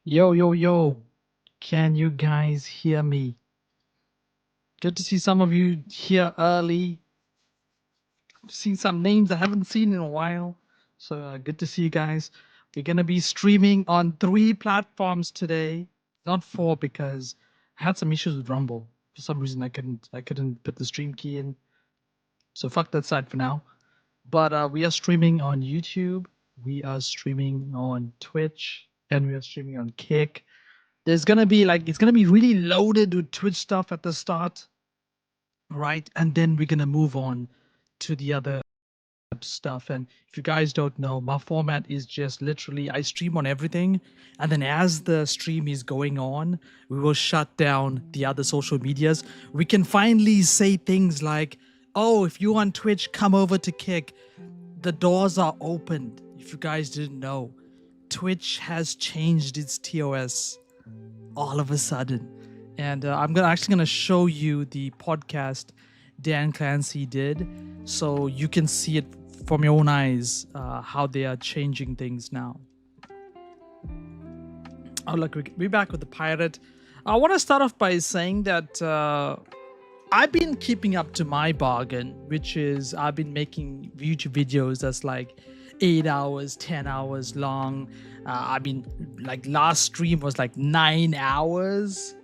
Yo, yo, yo. Can you guys hear me? Good to see some of you here early. Seen some names I haven't seen in a while. So good to see you guys. We're going to be streaming on 3 platforms today, not 4 because I had some issues with Rumble. For some reason I couldn't put the stream key in. So fuck that side for now. But we are streaming on YouTube, we are streaming on Twitch, and we are streaming on Kick. There's gonna be it's gonna be really loaded with Twitch stuff at the start, right? And then we're gonna move on to the other stuff. And if you guys don't know, my format is just literally I stream on everything, and then as the stream is going on, we will shut down the other social medias. We can finally say things like, "Oh, if you're on Twitch, come over to Kick. The doors are opened." If you guys didn't know, Twitch has changed its TOS all of a sudden. And I'm actually gonna show you the podcast Dan Clancy did, so you can see it from your own eyes how they are changing things now. Oh look, we're back with the pirate. I want to start off by saying that I've been keeping up to my bargain, which is I've been making YouTube videos that's like 8 hours, 10 hours long. I mean, like last stream was like 9 hours.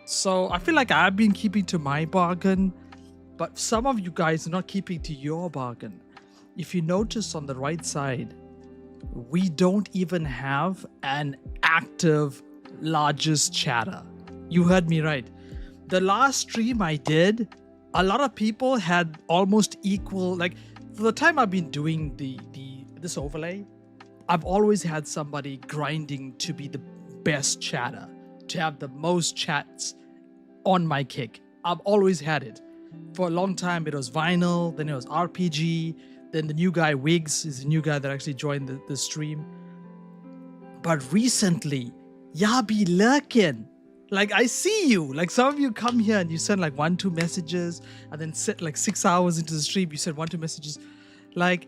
So I feel like I've been keeping to my bargain, but some of you guys are not keeping to your bargain. If you notice on the right side, we don't even have an active largest chatter. You heard me right. The last stream I did, a lot of people had almost equal, like for the time I've been doing this overlay, I've always had somebody grinding to be the best chatter, to have the most chats on my Kick. I've always had it. For a long time, it was Vinyl, then it was RPG, then the new guy, Wiggs, is the new guy that actually joined the stream. But recently, y'all be lurking. Like, I see you. Like, some of you come here and you send like 1-2 messages, and then sit like 6 hours into the stream, you send 1-2 messages. Like,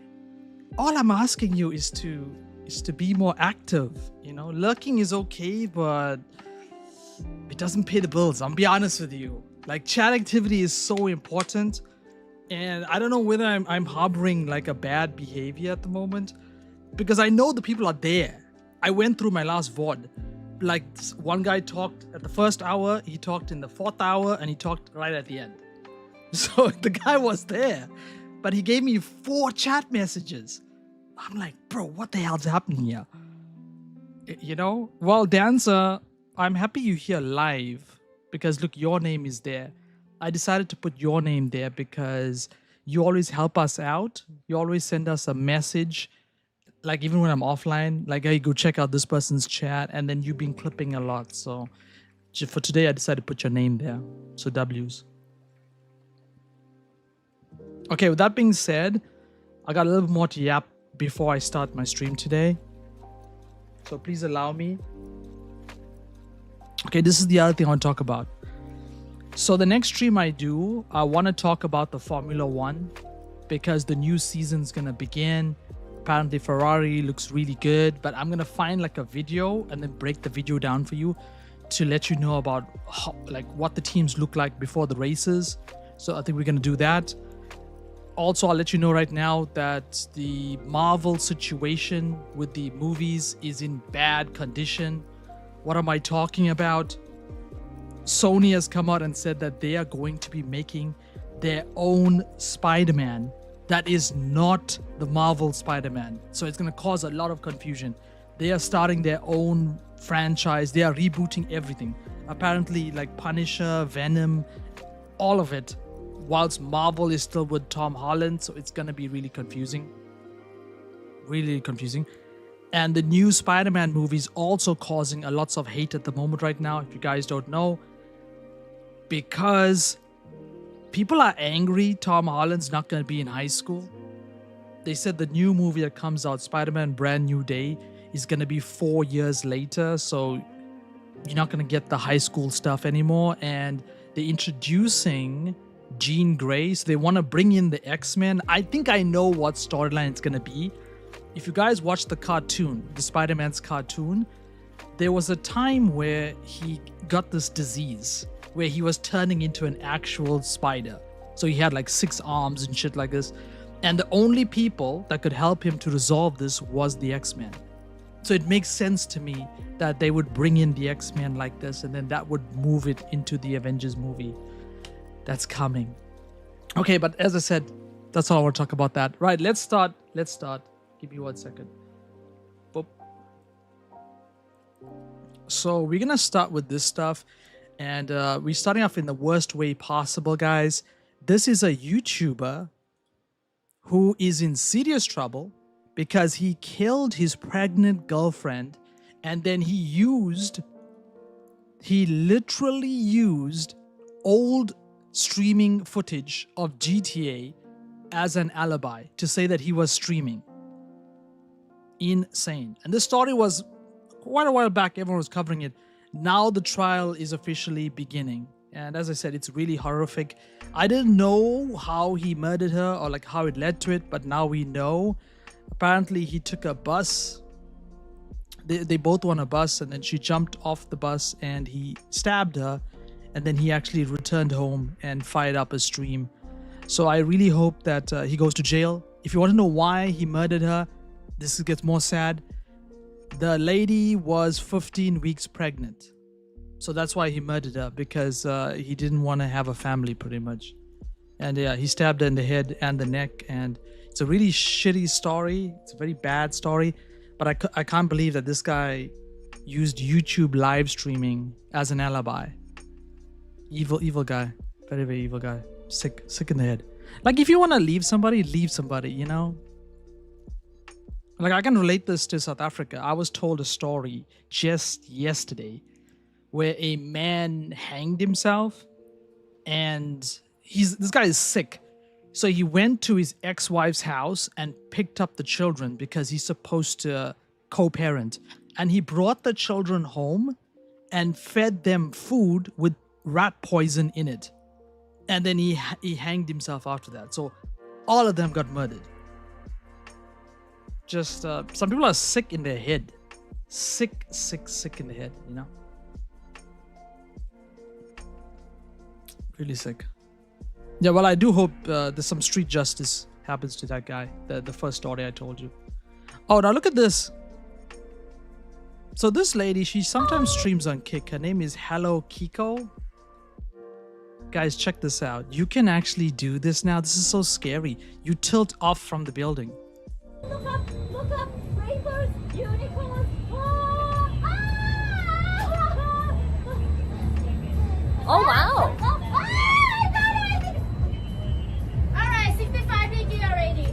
all I'm asking you is to be more active. You know, lurking is okay, but it doesn't pay the bills. I'll be honest with you. Like, chat activity is so important, and I don't know whether I'm harboring like a bad behavior at the moment, because I know the people are there. I went through my last VOD. Like, one guy talked at the first hour, he talked in the 4th hour, and he talked right at the end. So the guy was there, but he gave me 4 chat messages. I'm like, bro, what the hell's happening here? You know? Well, Dancer, I'm happy you're here live, because look, your name is there. I decided to put your name there because you always help us out. You always send us a message, like even when I'm offline, like, hey, go check out this person's chat, and then you've been clipping a lot. So for today, I decided to put your name there. So W's. Okay, with that being said, I got a little bit more to yap before I start my stream today. So please allow me. Okay, this is the other thing I want to talk about. So the next stream I do, I want to talk about the Formula One, because the new season's going to begin. Apparently Ferrari looks really good, but I'm going to find like a video and then break the video down for you to let you know about how, like what the teams look like before the races. So I think we're going to do that. Also, I'll let you know right now that the Marvel situation with the movies is in bad condition. What am I talking about? Sony has come out and said that they are going to be making their own Spider-Man that is not the Marvel Spider-Man. So it's going to cause a lot of confusion. They are starting their own franchise. They are rebooting everything. Apparently, like Punisher, Venom, all of it. Whilst Marvel is still with Tom Holland, so it's going to be really confusing. Really confusing. And the new Spider-Man movie is also causing a lots of hate at the moment right now, if you guys don't know. Because people are angry Tom Holland's not going to be in high school. They said the new movie that comes out, Spider-Man Brand New Day, is going to be 4 years later. So you're not going to get the high school stuff anymore. And they're introducing Jean Grey. So they want to bring in the X-Men. I think I know what storyline it's going to be. If you guys watch the cartoon, the Spider-Man's cartoon, there was a time where he got this disease where he was turning into an actual spider. So he had like 6 arms and shit like this. And the only people that could help him to resolve this was the X-Men. So it makes sense to me that they would bring in the X-Men like this, and then that would move it into the Avengers movie that's coming. Okay, but as I said, that's all I want to talk about that. Right, let's start. Give me 1 second. Boop. So we're going to start with this stuff. And we're starting off in the worst way possible, guys. This is a YouTuber who is in serious trouble because he killed his pregnant girlfriend, and then he literally used old streaming footage of GTA as an alibi to say that he was streaming. Insane. And this story was quite a while back. Everyone was covering it. Now the trial is officially beginning. And as I said, it's really horrific. I didn't know how he murdered her or like how it led to it, but now we know. Apparently he took a bus. They both were on a bus, and then she jumped off the bus and he stabbed her, and then he actually returned home and fired up a stream. So I really hope that he goes to jail. If you want to know why he murdered her, this gets more sad. The lady was 15 weeks pregnant. So that's why he murdered her, because he didn't want to have a family pretty much. And yeah, he stabbed her in the head and the neck, and it's a really shitty story. It's a very bad story, but I can't believe that this guy used YouTube live streaming as an alibi. Evil guy. Very, very evil guy. Sick in the head. Like, if you want to leave somebody, you know? Like, I can relate this to South Africa. I was told a story just yesterday where a man hanged himself, and this guy is sick. So he went to his ex-wife's house and picked up the children because he's supposed to co-parent. And he brought the children home and fed them food with rat poison in it. And then he hanged himself after that. So all of them got murdered. Just some people are sick in their head. Sick in the head, you know? Really sick. Yeah, well, I do hope there's some street justice happens to that guy. The first story I told you. Oh, now look at this. So this lady, she sometimes streams on Kick. Her name is xqcow. Guys, check this out. You can actually do this now. This is so scary. You tilt off from the building. Look up, rainbows, unicorns. Oh, Oh wow! Alright, 65 Nikki already.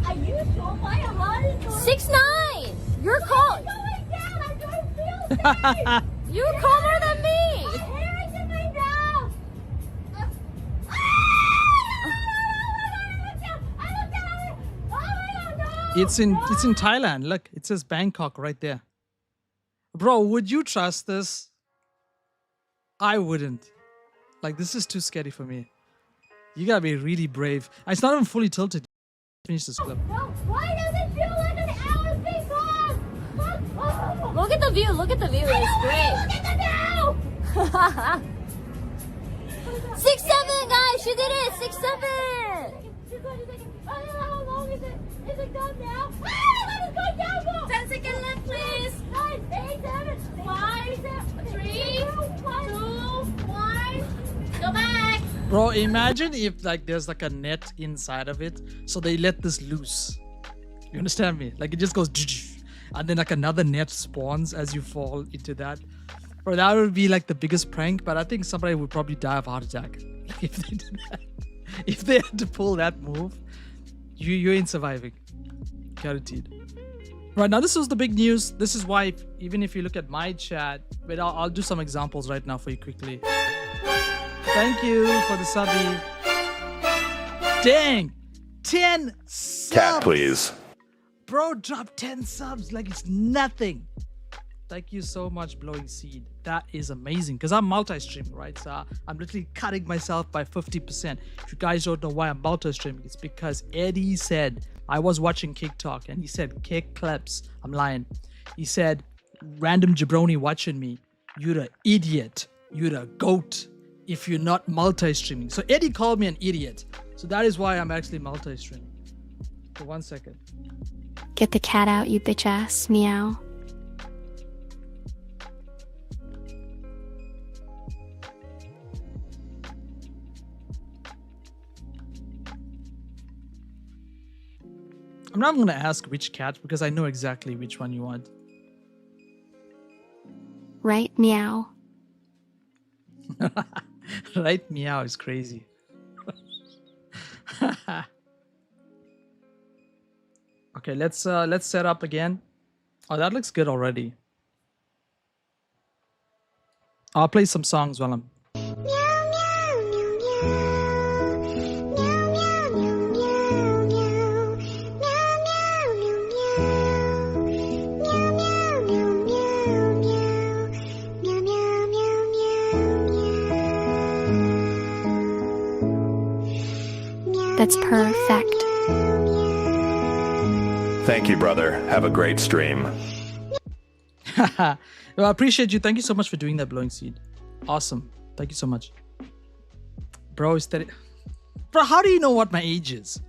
Are you sure my heart is going 6'9". You're cold. going down? I don't feel safe. You're colder than My me. hair is in my mouth. I looked down. Oh my God, no. It's in Thailand. Look, it says Bangkok right there. Bro, would you trust this? I wouldn't. Like, this is too scary for me. You gotta be really brave. It's not even fully tilted. Finish this clip. No, why does it feel like an hour before? Look at the view. Look at the view. It's great. Look at the now. 6'7", guys. She did it. 6'7". I don't know how long is it? Is it gone now? Ah, let us go down more. 10 seconds left, please. 9, 8, 7, 5, 3, 2, 1. Go back. Bro, imagine if like there's like a net inside of it, so they let this loose. You understand me? Like, it just goes, and then like another net spawns as you fall into that. Bro, that would be like the biggest prank, but I think somebody would probably die of a heart attack if they did that. If they had to pull that move, you ain't surviving. Guaranteed. Right, now this was the big news. This is why, even if you look at my chat, wait, I'll do some examples right now for you quickly. Thank you for the subby. Dang! 10 subs! Cat, please. Bro, drop 10 subs like it's nothing. Thank you so much, Blowing Seed. That is amazing, because I'm multi-streaming, right? So I'm literally cutting myself by 50%. If you guys don't know why I'm multi-streaming, it's because Eddie said, I was watching Kick Talk, and he said, Kick clips. I'm lying. He said, random jabroni watching me, you're an idiot. You're a goat if you're not multi-streaming. So Eddie called me an idiot. So that is why I'm actually multi-streaming. For 1 second. Get the cat out, you bitch ass. Meow. I'm not going to ask which cat because I know exactly which one you want. Right, meow. Right, meow is crazy. Okay, let's set up again. Oh, that looks good already. I'll play some songs while I'm. That's perfect. Thank you, brother. Have a great stream. Well, I appreciate you. Thank you so much for doing that, Blowing Seed. Awesome. Thank you so much. Bro, is that... Bro, how do you know what my age is?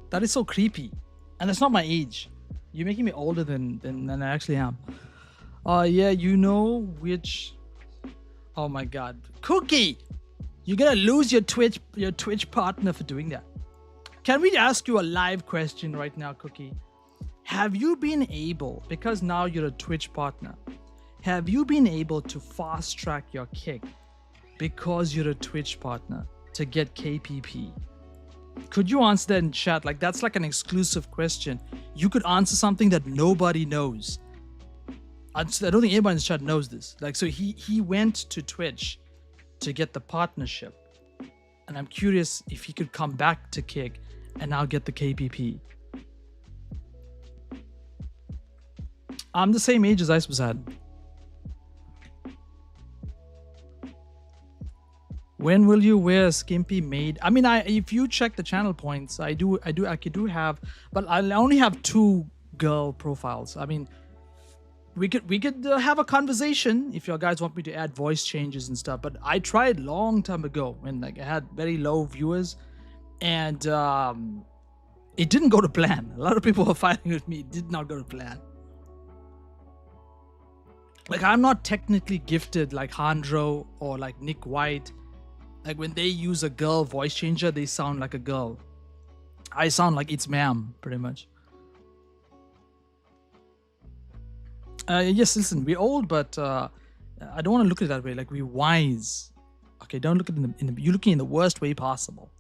That is so creepy. And that's not my age. You're making me older than I actually am. Yeah, you know which... Oh my god. Cookie! You're gonna lose your Twitch partner for doing that. Can we ask you a live question right now, Cookie? Have you been able, because now you're a Twitch partner, have you been able to fast track your kick because you're a Twitch partner to get KPP? Could you answer that in chat? Like, that's like an exclusive question. You could answer something that nobody knows. I don't think anybody in the chat knows this. Like, so he went to Twitch to get the partnership. And I'm curious if he could come back to Kick and now get the KPP. I'm the same age as iceposeidon. When will you wear a skimpy maid? I mean, if you check the channel points, I do have, but I only have 2 girl profiles. I mean, we could have a conversation if you guys want me to add voice changes and stuff. But I tried long time ago when like I had very low viewers, and it didn't go to plan. A lot of people were fighting with me. It did not go to plan. Like, I'm not technically gifted like Handro or like Nick White. Like, when they use a girl voice changer, they sound like a girl. I sound like it's ma'am, pretty much. Yes, listen, we're old, but I don't want to look at it that way. Like, we're wise. Okay, don't look at it you're looking in the worst way possible.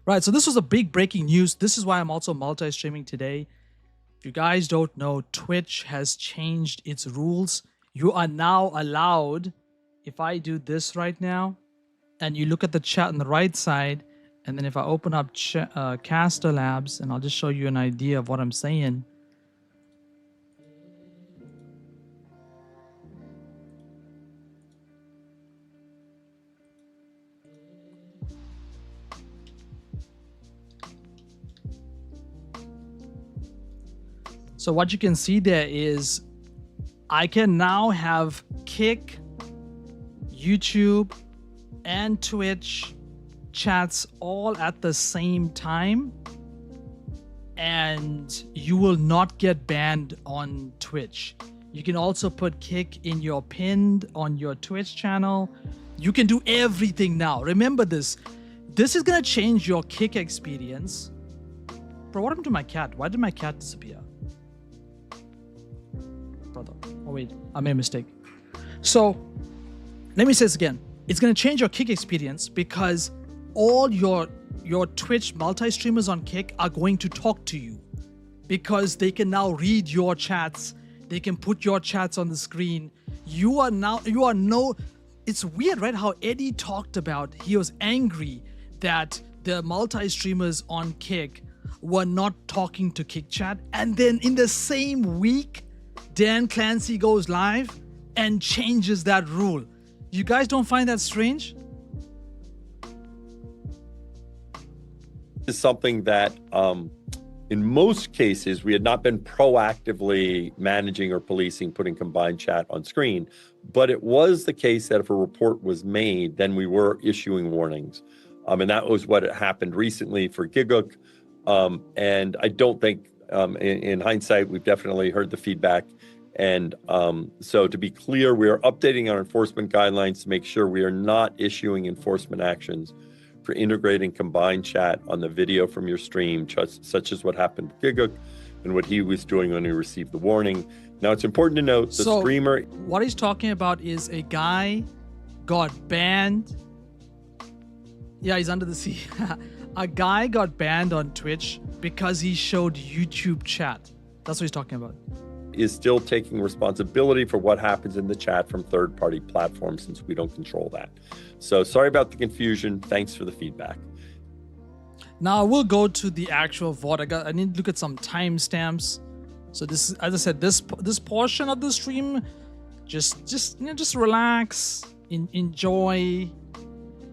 Right, so this was a big breaking news. This is why I'm also multi-streaming today. If you guys don't know, Twitch has changed its rules. You are now allowed, if I do this right now, and you look at the chat on the right side, and then if I open up Caster Labs, and I'll just show you an idea of what I'm saying. So what you can see there is I can now have Kick, YouTube, and Twitch chats all at the same time, and you will not get banned on Twitch. You can also put Kick in your pinned on your Twitch channel. You can do everything now. Remember this. This is gonna change your Kick experience. Bro, what happened to my cat? Why did my cat disappear? Brother. Oh wait, I made a mistake. So let me say this again. It's going to change your Kick experience because all your Twitch multi-streamers on Kick are going to talk to you because they can now read your chats. They can put your chats on the screen. It's weird, right? How Eddie talked about, he was angry that the multi-streamers on Kick were not talking to Kick chat. And then in the same week, Dan Clancy goes live and changes that rule. You guys don't find that strange? Is something that In most cases, we had not been proactively managing or policing putting combined chat on screen, but it was the case that if a report was made, then we were issuing warnings. And that was what happened recently for xqcow. And I don't think, in hindsight, we've definitely heard the feedback. And so to be clear, we are updating our enforcement guidelines to make sure we are not issuing enforcement actions for integrating combined chat on the video from your stream, such as what happened with xqcow and what he was doing when he received the warning. Now, it's important to note the streamer... What he's talking about is a guy got banned. Yeah, he's under the sea. A guy got banned on Twitch because he showed YouTube chat. That's what he's talking about. Is still taking responsibility for what happens in the chat from third-party platforms, since we don't control that. So sorry about the confusion. Thanks for the feedback. Now we'll go to the actual VOD. I need to look at some timestamps. So this, as I said, this portion of the stream, just relax, enjoy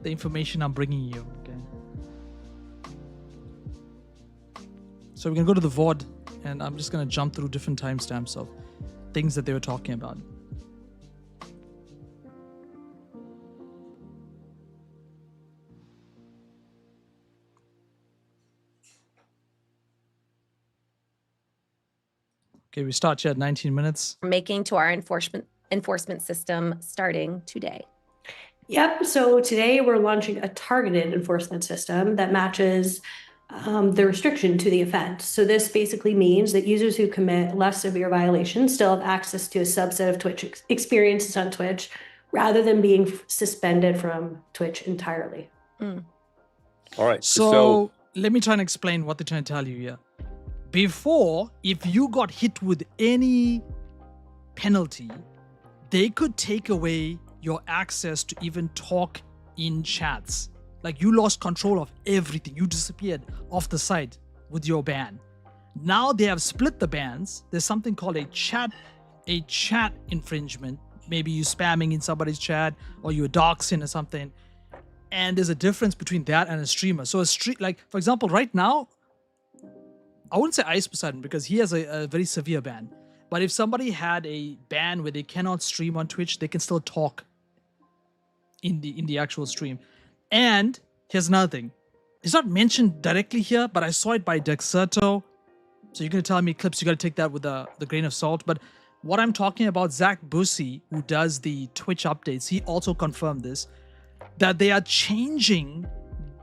the information I'm bringing you. Okay. So we're gonna go to the VOD. And I'm just going to jump through different timestamps of things that they were talking about. Okay, we start here at 19 minutes. Making to our enforcement system starting today. Yep. So today we're launching a targeted enforcement system that matches the restriction to the offense. So this basically means that users who commit less severe violations still have access to a subset of Twitch experiences on Twitch, rather than being suspended from Twitch entirely. All right. So let me try and explain what they're trying to tell you here. Before, if you got hit with any penalty, they could take away your access to even talk in chats. Like, you lost control of everything. You disappeared off the site with your ban. Now they have split the bans. There's something called a chat infringement. Maybe you spamming in somebody's chat, or you're doxing or something. And there's a difference between that and a streamer. So like, for example, right now, I wouldn't say iceposeidon because he has a very severe ban. But if somebody had a ban where they cannot stream on Twitch, they can still talk in the actual stream. And here's another thing. It's not mentioned directly here, but I saw it by Dexerto. So you're going to tell me, Clips, you got to take that with the grain of salt. But what I'm talking about, Zach Bussey, who does the Twitch updates, he also confirmed this, that they are changing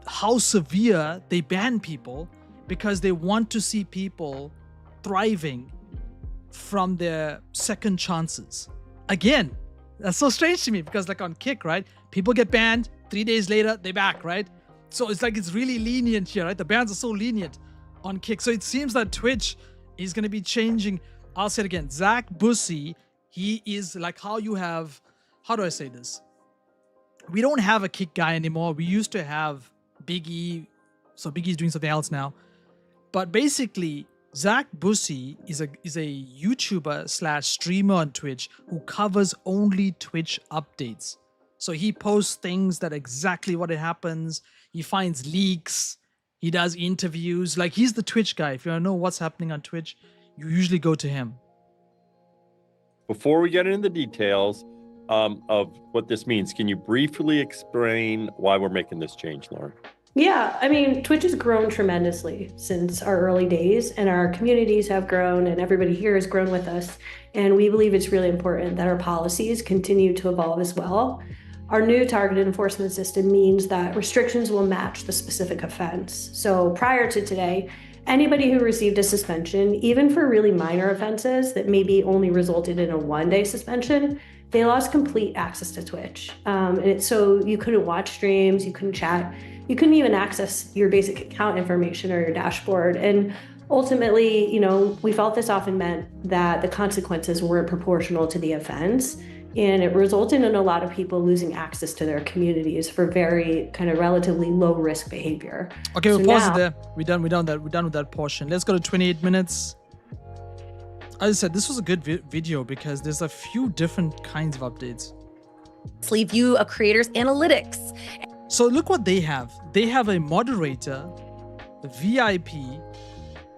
how severe they ban people because they want to see people thriving from their second chances. Again, that's so strange to me because, like, on Kick, right? People get banned, 3 days later, they're back, right? So it's like it's really lenient here, right? The bans are so lenient on Kick. So it seems that Twitch is going to be changing. I'll say it again. Zach Bussey, he is like how you have, how do I say this? We don't have a Kick guy anymore. We used to have Big E. So Big E's doing something else now. But basically, Zach Bussey is a YouTuber / streamer on Twitch who covers only Twitch updates. So he posts things that exactly what it happens. He finds leaks. He does interviews. Like, he's the Twitch guy. If you want to know what's happening on Twitch, you usually go to him. Before we get into the details of what this means, can you briefly explain why we're making this change, Lauren? Yeah, I mean, Twitch has grown tremendously since our early days, and our communities have grown, and everybody here has grown with us. And we believe it's really important that our policies continue to evolve as well. Our new targeted enforcement system means that restrictions will match the specific offense. So prior to today, anybody who received a suspension, even for really minor offenses that maybe only resulted in a one-day suspension, they lost complete access to Twitch. So you couldn't watch streams, you couldn't chat, you couldn't even access your basic account information or your dashboard. And ultimately, we felt this often meant that the consequences weren't proportional to the offense. And it resulted in a lot of people losing access to their communities for very kind of relatively low risk behavior. Okay, we'll pause it there. We're done with that portion. Let's go to 28 minutes. As I said, this was a good video because there's a few different kinds of updates. View a creator's analytics. So look what they have. They have a moderator, a VIP,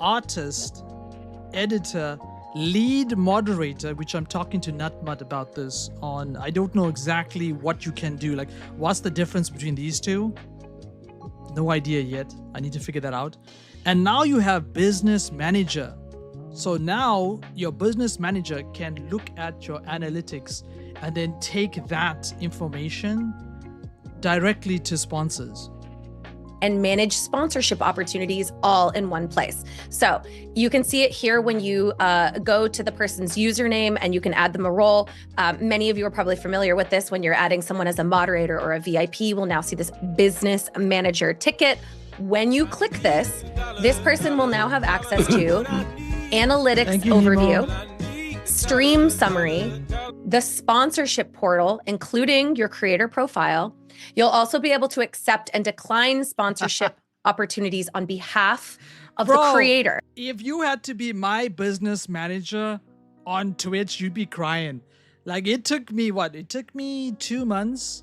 artist, editor, lead moderator, which I'm talking to Nutmud about this on. I don't know exactly what you can do. Like, what's the difference between these two? No idea yet. I need to figure that out. And now you have business manager. So now your business manager can look at your analytics and then take that information directly to sponsors. And manage sponsorship opportunities all in one place. So you can see it here when you go to the person's username and you can add them a role. Many of you are probably familiar with this. When you're adding someone as a moderator or a VIP, we'll now see this business manager ticket. When you click this person will now have access to analytics overview, stream summary, the sponsorship portal, including your creator profile. You'll also be able to accept and decline sponsorship opportunities on behalf of the creator. If you had to be my business manager on Twitch, you'd be crying. Like, it took me what? It took me 2 months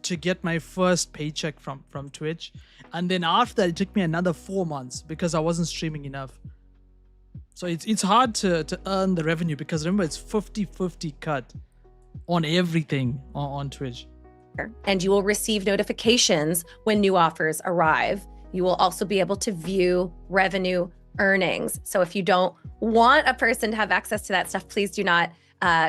to get my first paycheck from Twitch. And then after that, it took me another 4 months because I wasn't streaming enough. So it's hard to earn the revenue because remember, it's 50-50 cut on everything on Twitch. And you will receive notifications when new offers arrive. You will also be able to view revenue earnings. So if you don't want a person to have access to that stuff, please do not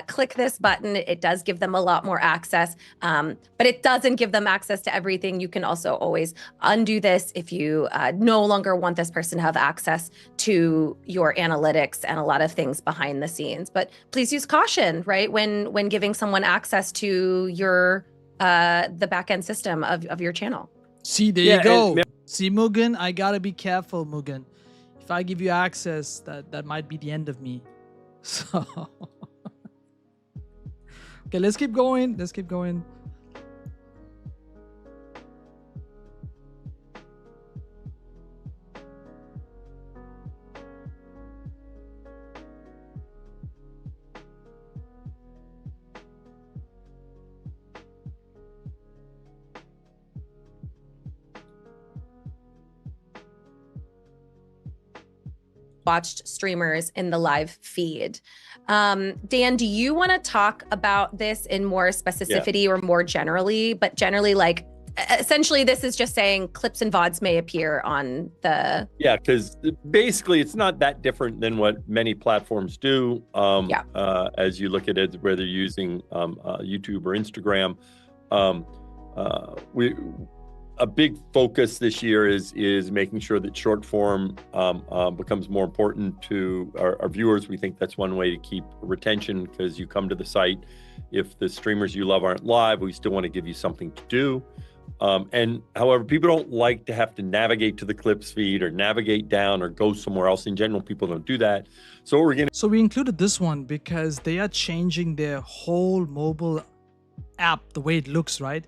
click this button. It does give them a lot more access, but it doesn't give them access to everything. You can also always undo this if you no longer want this person to have access to your analytics and a lot of things behind the scenes. But please use caution, right? When giving someone access to your the back-end system of your channel. See, there you go. See, Mugen, I gotta be careful, Mugen. If I give you access, that might be the end of me. So, okay, let's keep going. Let's keep going. Watched streamers in the live feed. Dan, do you want to talk about this in more specificity or more generally? But generally, like, essentially, this is just saying clips and VODs may appear on the... Yeah, because basically it's not that different than what many platforms do. As you look at it, whether you're using YouTube or Instagram. A big focus this year is making sure that short form becomes more important to our viewers. We think that's one way to keep retention, because you come to the site. If the streamers you love aren't live, we still want to give you something to do. And however, people don't like to have to navigate to the clips feed or navigate down or go somewhere else. In general, people don't do that. So we included this one because they are changing their whole mobile app, the way it looks, right?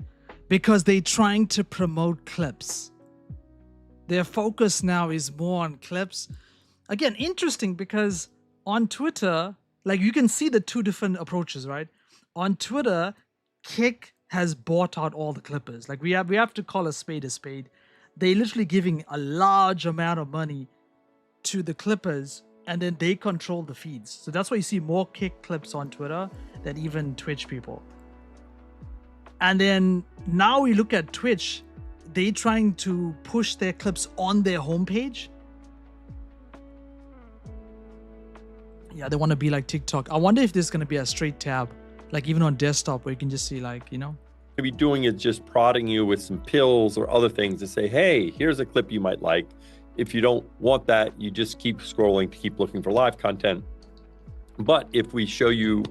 Because they're trying to promote clips. Their focus now is more on clips. Again, interesting, because on Twitter, like, you can see the two different approaches, right? On Twitter, Kick has bought out all the clippers. Like, we have to call a spade a spade. They're literally giving a large amount of money to the clippers, and then they control the feeds. So that's why you see more Kick clips on Twitter than even Twitch people. And then now we look at Twitch, they trying to push their clips on their homepage. Yeah, they want to be like TikTok. I wonder if there's going to be a straight tab, like even on desktop, where you can just see, like, you know. Maybe doing is just prodding you with some pills or other things to say, hey, here's a clip you might like. If you don't want that, you just keep scrolling to keep looking for live content. But if we show you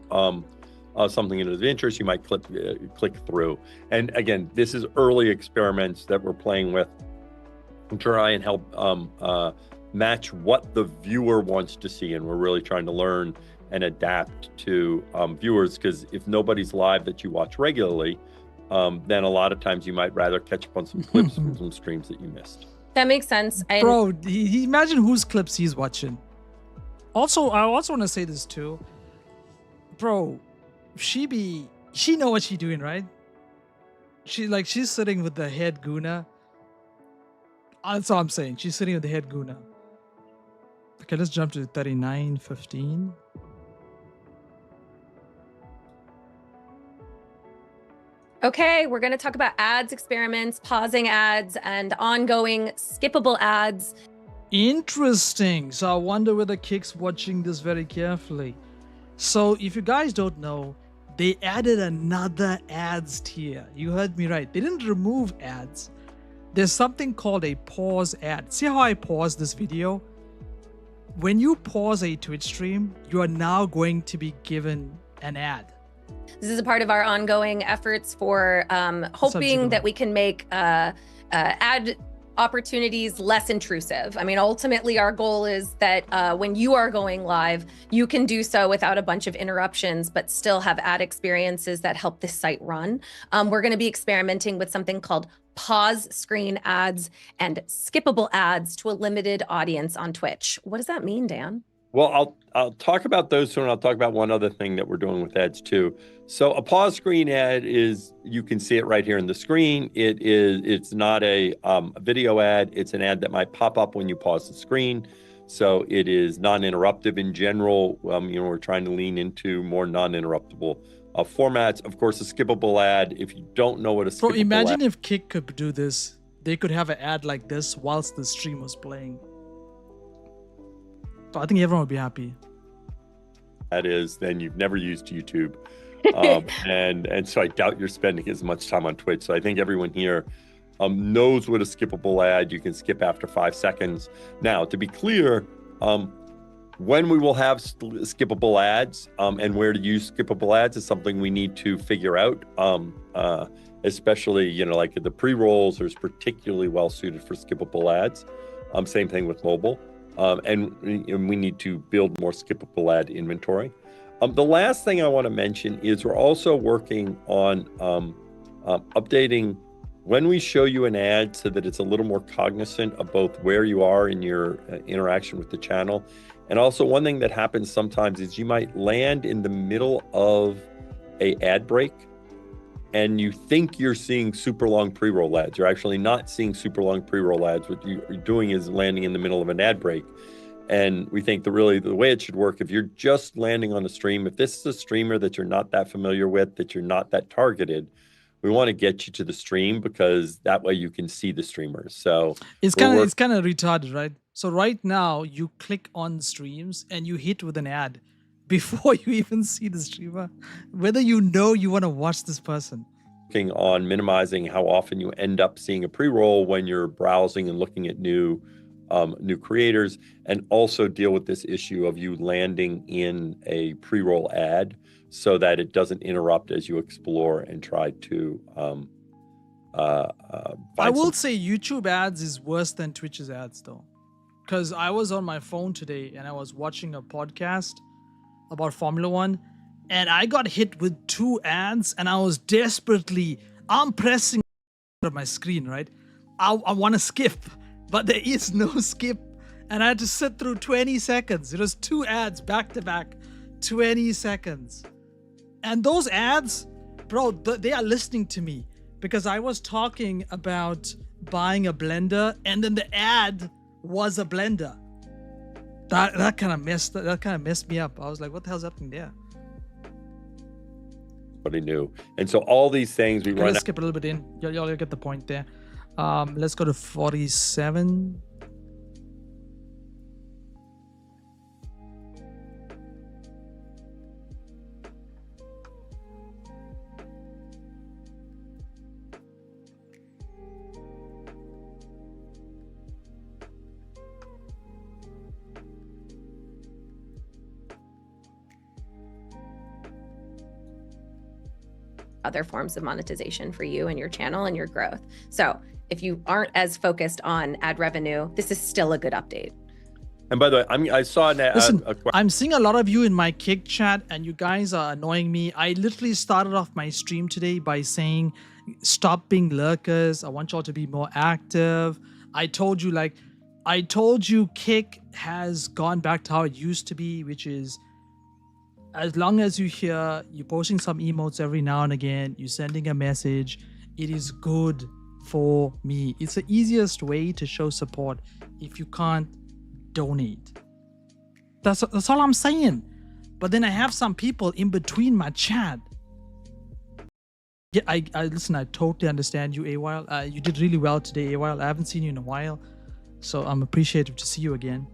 something of interest, you might click through. And again, this is early experiments that we're playing with and try and help match what the viewer wants to see. And we're really trying to learn and adapt to viewers, because if nobody's live that you watch regularly, then a lot of times you might rather catch up on some clips from some streams that you missed. That makes sense. Bro, imagine whose clips he's watching. Also, I also want to say this too. Bro, she know what she doing, right? She's sitting with the head Guna. That's all I'm saying. She's sitting with the head Guna. Okay, let's jump to 39.15. Okay, we're going to talk about ads experiments, pausing ads, and ongoing skippable ads. Interesting. So I wonder whether Kick's watching this very carefully. So if you guys don't know, they added another ads tier. You heard me right. They didn't remove ads. There's something called a pause ad. See how I paused this video? When you pause a Twitch stream, you are now going to be given an ad. This is a part of our ongoing efforts for hoping that we can make ad opportunities less intrusive. I mean, ultimately, our goal is that when you are going live, you can do so without a bunch of interruptions, but still have ad experiences that help this site run. We're going to be experimenting with something called pause screen ads and skippable ads to a limited audience on Twitch. What does that mean, Dan? Well, I'll talk about those soon. I'll talk about one other thing that we're doing with ads too. So a pause screen ad is, you can see it right here in the screen. It's not a video ad. It's an ad that might pop up when you pause the screen. So it is non-interruptive in general. We're trying to lean into more non-interruptible formats. Of course, a skippable ad, if you don't know what a skippable imagine if Kick could do this. They could have an ad like this whilst the stream was playing. So I think everyone would be happy. That is, then you've never used YouTube. And so I doubt you're spending as much time on Twitch. So I think everyone here knows what a skippable ad, you can skip after 5 seconds. Now, to be clear, when we will have skippable ads and where to use skippable ads is something we need to figure out. Especially, like the pre-rolls are particularly well suited for skippable ads. Same thing with mobile. And we need to build more skippable ad inventory. The last thing I want to mention is we're also working on updating when we show you an ad so that it's a little more cognizant of both where you are in your interaction with the channel. And also one thing that happens sometimes is you might land in the middle of a ad break and you think you're seeing super long pre-roll ads. You're actually not seeing super long pre-roll ads. What you're doing is landing in the middle of an ad break. And we think that really the way it should work, if you're just landing on a stream, if this is a streamer that you're not that familiar with, that you're not that targeted, we want to get you to the stream because that way you can see the streamers. So it's kind of retarded, right? So right now you click on streams and you hit with an ad before you even see the streamer, whether you know you want to watch this person. Working on minimizing how often you end up seeing a pre-roll when you're browsing and looking at new creators, and also deal with this issue of you landing in a pre-roll ad so that it doesn't interrupt as you explore and try to I will say YouTube ads is worse than Twitch's ads though, because I was on my phone today and I was watching a podcast about Formula One and I got hit with 2 ads and I was I'm pressing on my screen, right? I want to skip, but there is no skip and I had to sit through 20 seconds. It was 2 ads back to back, 20 seconds. And those ads, bro, they are listening to me because I was talking about buying a blender and then the ad was a blender. That kind of messed me up. I was like, what the hell's happening there? What he knew. And so all these things we run. Let's skip a little bit in. Y'all get the point there. Let's go to 47. Other forms of monetization for you and your channel and your growth. So if you aren't as focused on ad revenue, this is still a good update. And by the way, I saw an Listen, I'm seeing a lot of you in my Kick chat and you guys are annoying me. I literally started off my stream today by saying, stop being lurkers. I want y'all to be more active. I told you Kick has gone back to how it used to be, which is as long as you're posting some emotes every now and again, you're sending a message, it is good for me. It's the easiest way to show support if you can't donate. That's all I'm saying. But then I have some people in between my chat. Yeah, I listen, I totally understand you, AWhile. You did really well today, AWhile. I haven't seen you in a while, so I'm appreciative to see you again.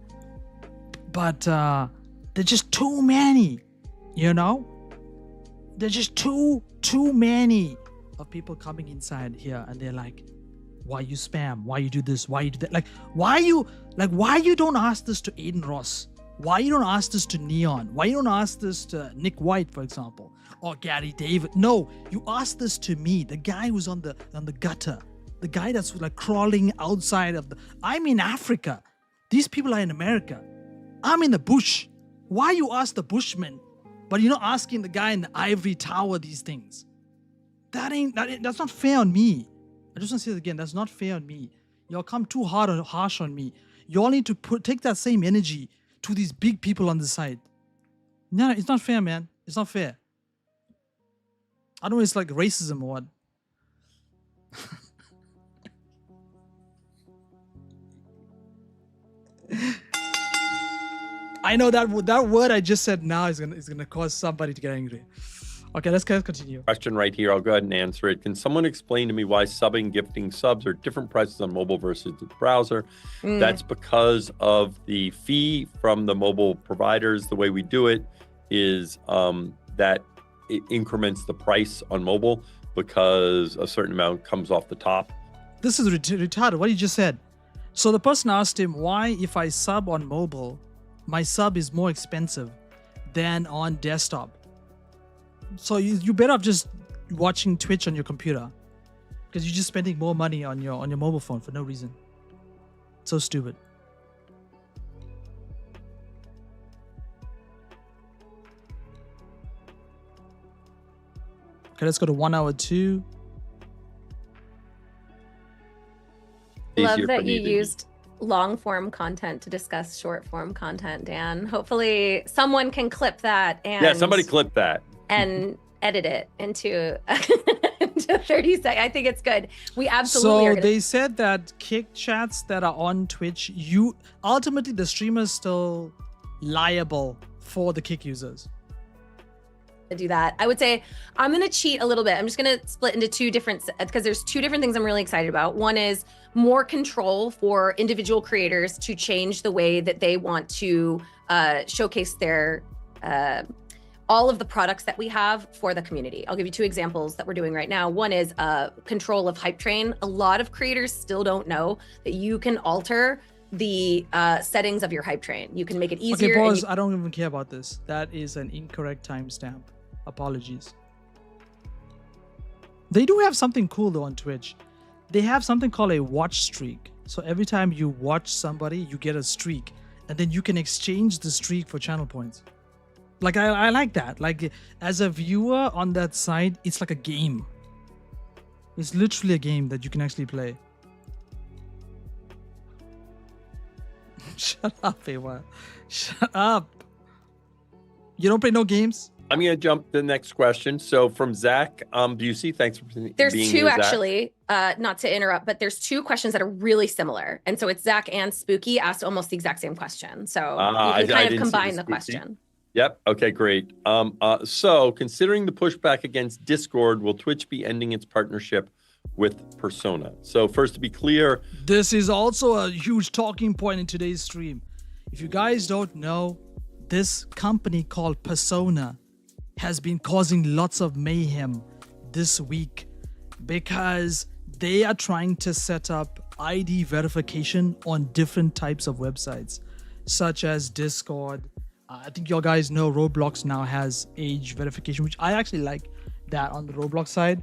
But there's just too many, you know? There's just too many of people coming inside here, and they're like, why you spam? Why you do this? Why you do that? Why you don't ask this to Aiden Ross? Why you don't ask this to Neon? Why you don't ask this to Nick White, for example, or Gary David? No, you ask this to me, the guy who's on the gutter, the guy that's like crawling outside of the. I'm in Africa. These people are in America. I'm in the bush. Why you ask the bushman, but you're not asking the guy in the ivory tower these things? That's not fair on me. I just want to say it again. That's not fair on me. Y'all come too hard or harsh on me. Y'all need to take that same energy to these big people on the side. No, it's not fair, man. It's not fair. I don't know, it's like racism or what. I know that word I just said now is gonna cause somebody to get angry. Okay, let's continue. Question right here. I'll go ahead and answer it. Can someone explain to me why subbing, gifting subs are different prices on mobile versus the browser? That's because of the fee from the mobile providers. The way we do it is that it increments the price on mobile because a certain amount comes off the top. This is retarded. What you just said. So the person asked him why, if I sub on mobile, my sub is more expensive than on desktop. So you better off just watching Twitch on your computer, because you're just spending more money on your mobile phone for no reason. So stupid. Okay, let's go to 1 hour 2. Love that you used long form content to discuss short form content, Dan. Hopefully someone can clip that and somebody clip that and edit it into 30 seconds. I think it's good. We absolutely So they said that kick chats that are on Twitch, ultimately the streamer is still liable for the kick users. to do that. I would say I'm going to cheat a little bit. I'm just going to split into two different, because there's two different things I'm really excited about. One is more control for individual creators to change the way that they want to showcase their all of the products that we have for the community. I'll give you two examples that we're doing right now. One is control of Hype Train. A lot of creators still don't know that you can alter the settings of your Hype Train. You can make it easier. Okay, pause. I don't even care about this. That is an incorrect timestamp. Apologies. They do have something cool though on Twitch. They have something called a watch streak. So every time you watch somebody, you get a streak, and then you can exchange the streak for channel points. Like I like that. Like as a viewer on that side, it's like a game. It's literally a game that you can actually play. Shut up, Ewa. Shut up. You don't play no games? I'm going to jump to the next question. So from Zach, Busey, thanks for being here. There's two actually, not to interrupt, but there's two questions that are really similar. And so it's Zach and Spooky asked almost the exact same question. So you can kind of combine the question. Yep. Okay, great. So considering the pushback against Discord, will Twitch be ending its partnership with Persona? So first, to be clear, this is also a huge talking point in today's stream. If you guys don't know, this company called Persona has been causing lots of mayhem this week because they are trying to set up ID verification on different types of websites, such as Discord. I think you guys know Roblox now has age verification, which I actually like that on the Roblox side.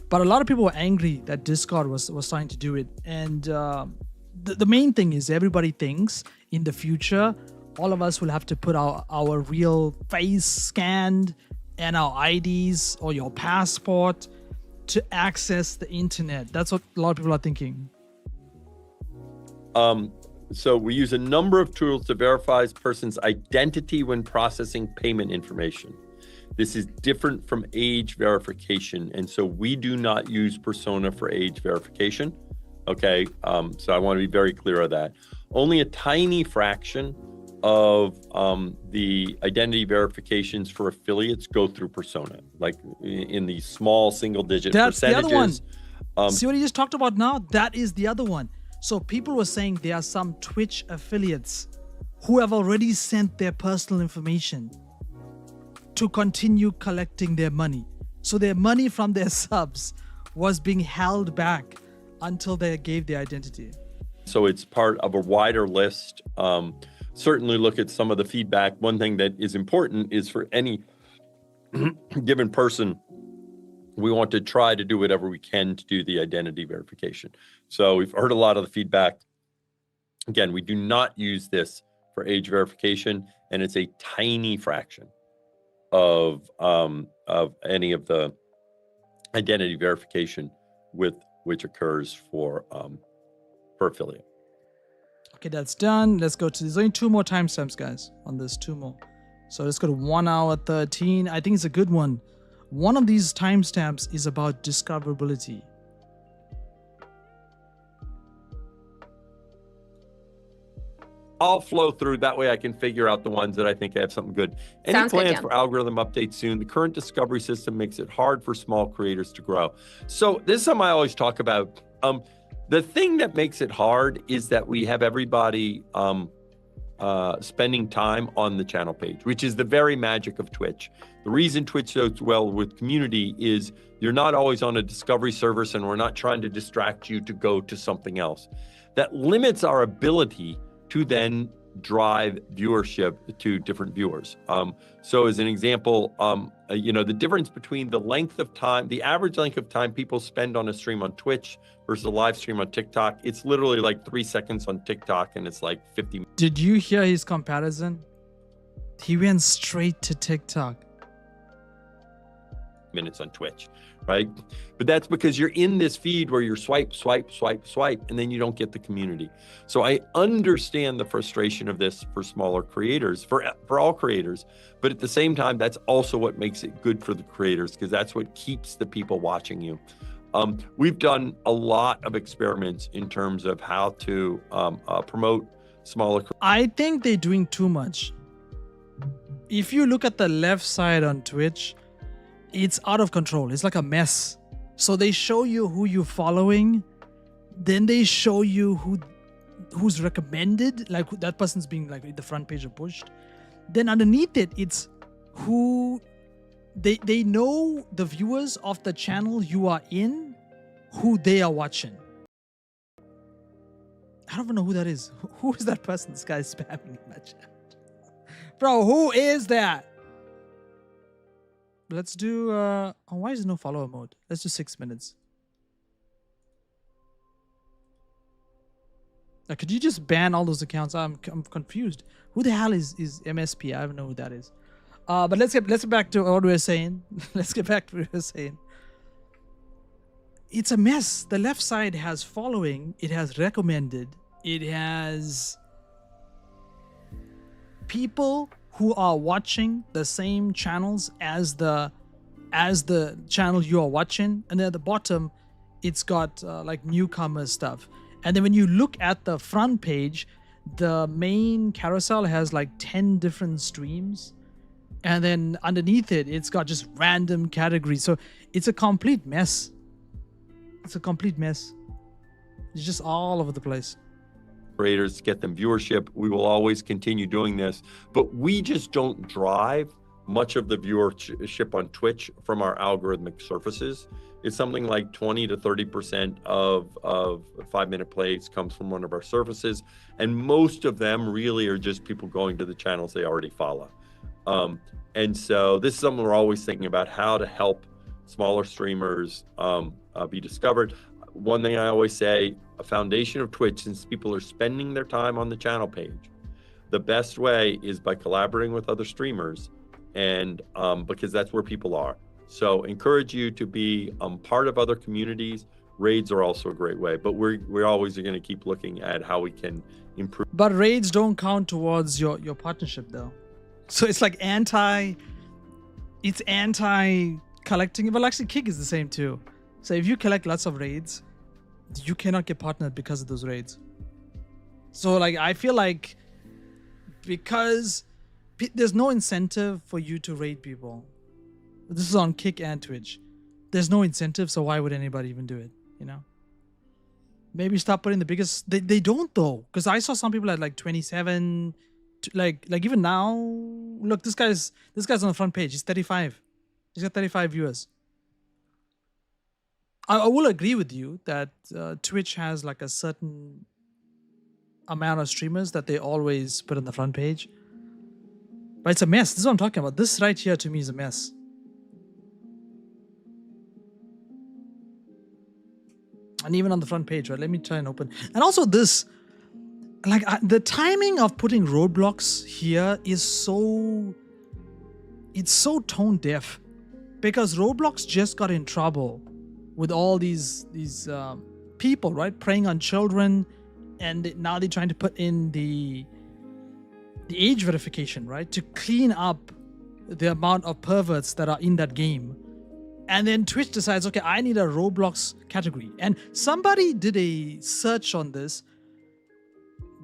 But a lot of people were angry that Discord was trying to do it. And the main thing is everybody thinks in the future, all of us will have to put our real face scanned and our IDs or your passport to access the internet. That's what a lot of people are thinking. So we use a number of tools to verify a person's identity when processing payment information. This is different from age verification. And so we do not use Persona for age verification. Okay, so I want to be very clear of that. Only a tiny fraction of the identity verifications for affiliates go through persona, like in the small single-digit That's percentages. the other one. See what he just talked about now? That is the other one. So people were saying there are some Twitch affiliates who have already sent their personal information to continue collecting their money. So their money from their subs was being held back until they gave their identity. So it's part of a wider list. Certainly look at some of the feedback. One thing that is important is for any given person, we want to try to do whatever we can to do the identity verification. So we've heard a lot of the feedback. Again, we do not use this for age verification, and it's a tiny fraction of any of the identity verification with which occurs for affiliate. Okay, that's done. Let's go to, there's only 2 more timestamps, guys, on this, 2 more. So let's go to 1 hour 13. I think it's a good one. One of these timestamps is about discoverability. I'll flow through, that way I can figure out the ones that I think have something good. Any Sounds good, plans Dan. for algorithm updates soon? The current discovery system makes it hard for small creators to grow. So this is something I always talk about. The thing that makes it hard is that we have everybody spending time on the channel page, which is the very magic of Twitch. The reason Twitch does well with community is you're not always on a discovery service, and we're not trying to distract you to go to something else. That limits our ability to then drive viewership to different viewers. So as an example, the difference between the length of time, the average length of time people spend on a stream on Twitch versus a live stream on TikTok, it's literally like 3 seconds on TikTok, and it's like 50. Did you hear his comparison? He went straight to TikTok. Minutes on Twitch, right? But that's because you're in this feed where you're swipe, swipe, swipe, swipe, and then you don't get the community. So I understand the frustration of this for smaller creators, for all creators, but at the same time, that's also what makes it good for the creators, because that's what keeps the people watching you. We've done a lot of experiments in terms of how to promote smaller. I think they're doing too much. If you look at the left side on Twitch, it's out of control. It's like a mess. So they show you who you're following, then they show you who's recommended, like that person's being like in the front page or pushed. Then underneath it, it's who they know the viewers of the channel you are in, who they are watching. I don't even know who that is. Who is that person? This guy's spamming in my chat. Bro, who is that? Let's do, why is there no follower mode? Let's do 6 minutes. Could you just ban all those accounts? I'm confused. Who the hell is MSP? I don't know who that is. But let's get back to what we were saying. Let's get back to what we were saying. It's a mess. The left side has following. It has recommended. It has people who are watching the same channels as the channel you are watching, and then at the bottom it's got like newcomer stuff. And then when you look at the front page, the main carousel has like 10 different streams, and then underneath it it's got just random categories. So it's a complete mess. It's just all over the place. Creators to get them viewership. We will always continue doing this, but we just don't drive much of the viewership on Twitch from our algorithmic surfaces. It's something like 20 to 30% of 5-minute plays comes from one of our surfaces, and most of them really are just people going to the channels they already follow. And so this is something we're always thinking about, how to help smaller streamers be discovered. One thing I always say, a foundation of Twitch, since people are spending their time on the channel page, the best way is by collaborating with other streamers, and because that's where people are. So encourage you to be part of other communities. Raids are also a great way, but we're always going to keep looking at how we can improve. But raids don't count towards your partnership though. So it's like anti collecting. Well, actually Kick is the same too. So if you collect lots of raids, you cannot get partnered because of those raids. So like I feel like because there's no incentive for you to raid people. This is on Kick and Twitch. There's no incentive, so why would anybody even do it? You know? Maybe stop putting the biggest. They don't though, because I saw some people at like 27, like even now. Look, this guy's on the front page. He's 35. He's got 35 viewers. I will agree with you that Twitch has like a certain amount of streamers that they always put on the front page. But it's a mess. This is what I'm talking about. This right here to me is a mess. And even on the front page, right? Let me try and open. And also this, like the timing of putting roadblocks here is it's so tone deaf, because Roblox just got in trouble with all these people, right? Preying on children, and now they're trying to put in the age verification, right? To clean up the amount of perverts that are in that game. And then Twitch decides, okay, I need a Roblox category. And somebody did a search on this.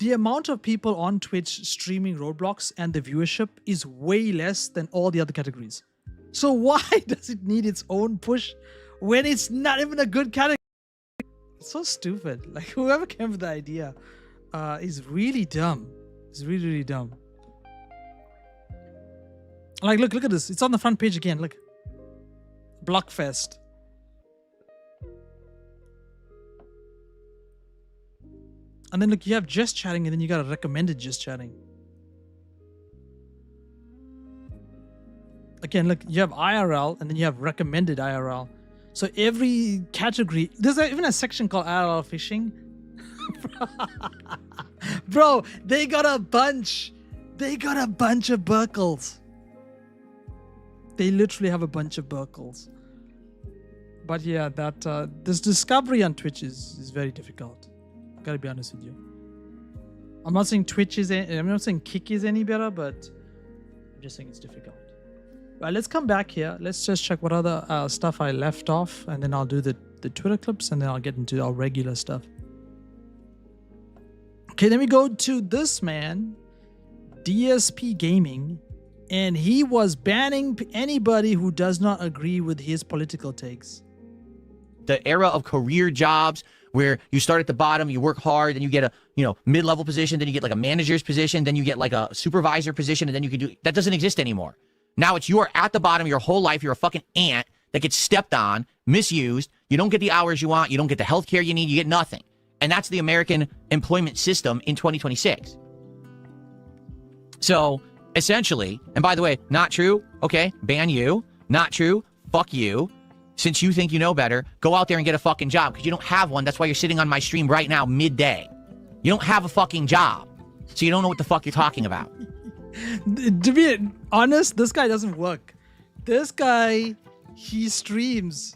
The amount of people on Twitch streaming Roblox and the viewership is way less than all the other categories. So why does it need its own push when it's not even a good category? It's so stupid. Like, whoever came up with the idea is really dumb. It's really, really dumb. Like, look at this. It's on the front page again. Look. Blockfest. And then look, you have just chatting, and then you got a recommended just chatting. Again, look, you have IRL, and then you have recommended IRL. So every category, there's even a section called IRL fishing. Bro, they got a bunch. They got a bunch of Burkles. They literally have a bunch of Burkles. But yeah, this discovery on Twitch is very difficult. Gotta be honest with you. I'm not saying I'm not saying Kick is any better, but I'm just saying it's difficult. Well, let's come back here. Let's just check what other stuff I left off, and then I'll do the Twitter clips, and then I'll get into our regular stuff. Okay, then we go to this man, DSP Gaming, and he was banning anybody who does not agree with his political takes. The era of career jobs where you start at the bottom, you work hard, and you get a mid-level position, then you get like a manager's position, then you get like a supervisor position, and then you can do that. Doesn't exist anymore. Now it's you are at the bottom your whole life. You're a fucking ant that gets stepped on, misused. You don't get the hours you want. You don't get the health care you need. You get nothing. And that's the American employment system in 2026. So essentially, and by the way, not true. Okay, ban you. Not true. Fuck you. Since you think you know better, go out there and get a fucking job, because you don't have one. That's why you're sitting on my stream right now, midday. You don't have a fucking job, so you don't know what the fuck you're talking about. To be honest, this guy doesn't work. This guy, he streams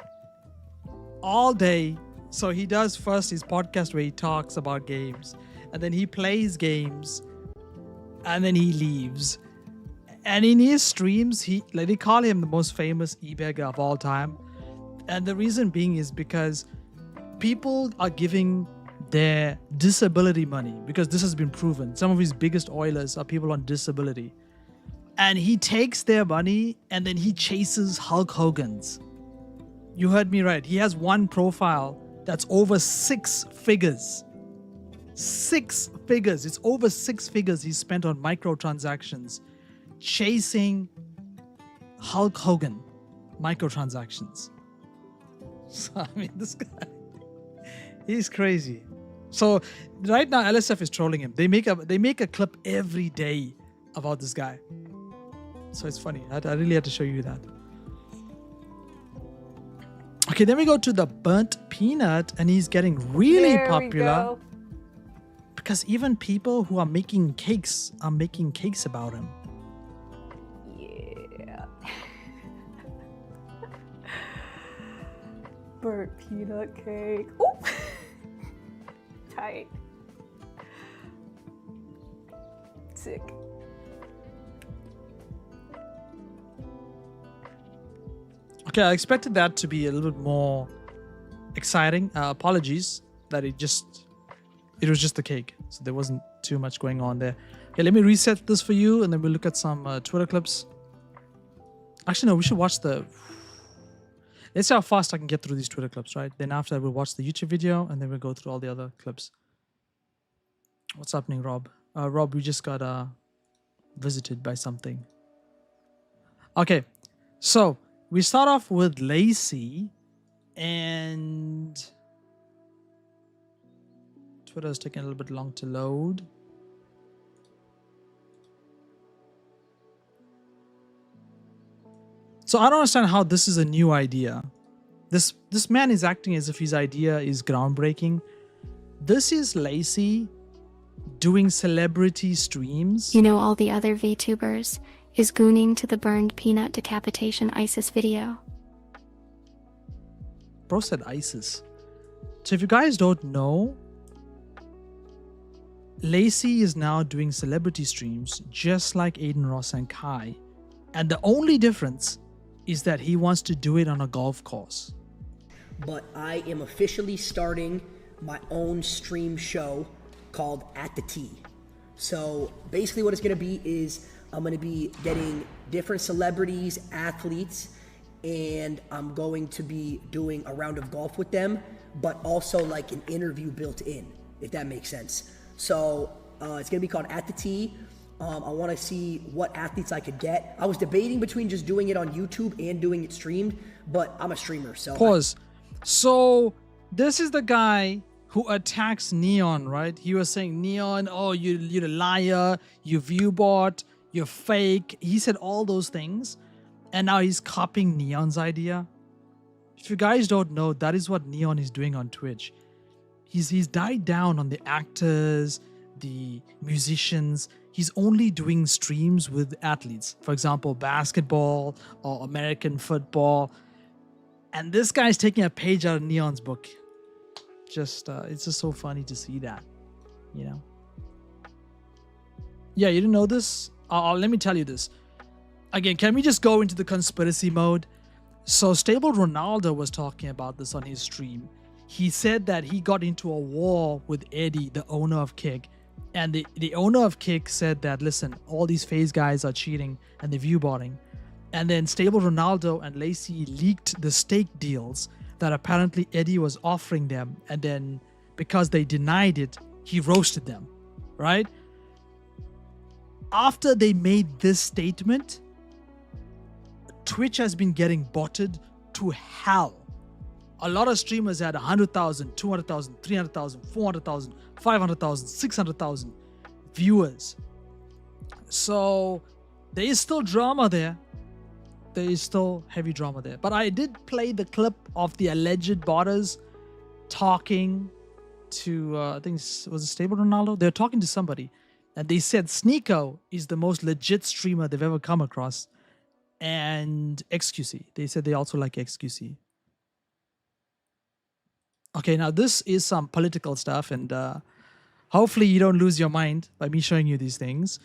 all day. So he does first his podcast where he talks about games, and then he plays games, and then he leaves. And in his streams, they call him the most famous e-beggar of all time. And the reason being is because people are giving their disability money, because this has been proven. Some of his biggest oilers are people on disability. And he takes their money and then he chases Hulk Hogan's. You heard me right. He has one profile that's over 6 figures. 6 figures. It's over 6 figures he spent on microtransactions chasing Hulk Hogan microtransactions. So, I mean, this guy, he's crazy. So right now, LSF is trolling him. They make a clip every day about this guy. So it's funny. I really had to show you that. Okay, then we go to the burnt peanut, and he's getting really popular because even people who are making cakes are making cakes about him. Yeah. Burnt peanut cake. Oh, tight. Sick. Okay, I expected that to be a little bit more exciting. Apologies that it was just the cake, so there wasn't too much going on there. Okay, let me reset this for you, and then we'll look at some Twitter clips. Actually, no, we should watch the... Let's see how fast I can get through these Twitter clips, right? Then after that, we'll watch the YouTube video, and then we'll go through all the other clips. What's happening, Rob? Rob, we just got visited by something. Okay, so we start off with Lacey, and Twitter is taking a little bit long to load. So I don't understand how this is a new idea. This man is acting as if his idea is groundbreaking. This is Lacey doing celebrity streams. You know, all the other VTubers is gooning to the burned peanut decapitation ISIS video. Bro said ISIS. So if you guys don't know, Lacey is now doing celebrity streams just like Adin, Ross, and Kai. And the only difference is that he wants to do it on a golf course. But I am officially starting my own stream show called At the Tee. So basically what it's gonna be is I'm gonna be getting different celebrities, athletes, and I'm going to be doing a round of golf with them, but also like an interview built in, if that makes sense. So it's gonna be called At the Tee. I wanna see what athletes I could get. I was debating between just doing it on YouTube and doing it streamed, but I'm a streamer, so. Pause. So this is the guy who attacks Neon, right? He was saying, Neon, oh, you're a liar, you view bot, you're fake. He said all those things, and now he's copying Neon's idea. If you guys don't know, that is what Neon is doing on Twitch. He's died down on the actors, the musicians. He's only doing streams with athletes. For example, basketball or American football. And this guy's taking a page out of Neon's book. Just it's just so funny to see that, you know. Yeah, you didn't know this? Let me tell you this. Again, can we just go into the conspiracy mode? So Stable Ronaldo was talking about this on his stream. He said that he got into a war with Eddie, the owner of Kick. And the owner of Kick said that, listen, all these FaZe guys are cheating and they're viewbotting. And then Stable Ronaldo and Lacey leaked the stake deals that apparently Eddie was offering them. And then because they denied it, he roasted them, right? After they made this statement, Twitch has been getting botted to hell. A lot of streamers had 100,000, 200,000, 300,000, 400,000, 500,000, 600,000 viewers. So there is still drama there. There is still heavy drama there. But I did play the clip of the alleged botters talking to, I think was it Stable Ronaldo? They're talking to somebody. And they said xqcow is the most legit streamer they've ever come across. And xqc. They said they also like xqc. Okay, now this is some political stuff, and hopefully you don't lose your mind by me showing you these things.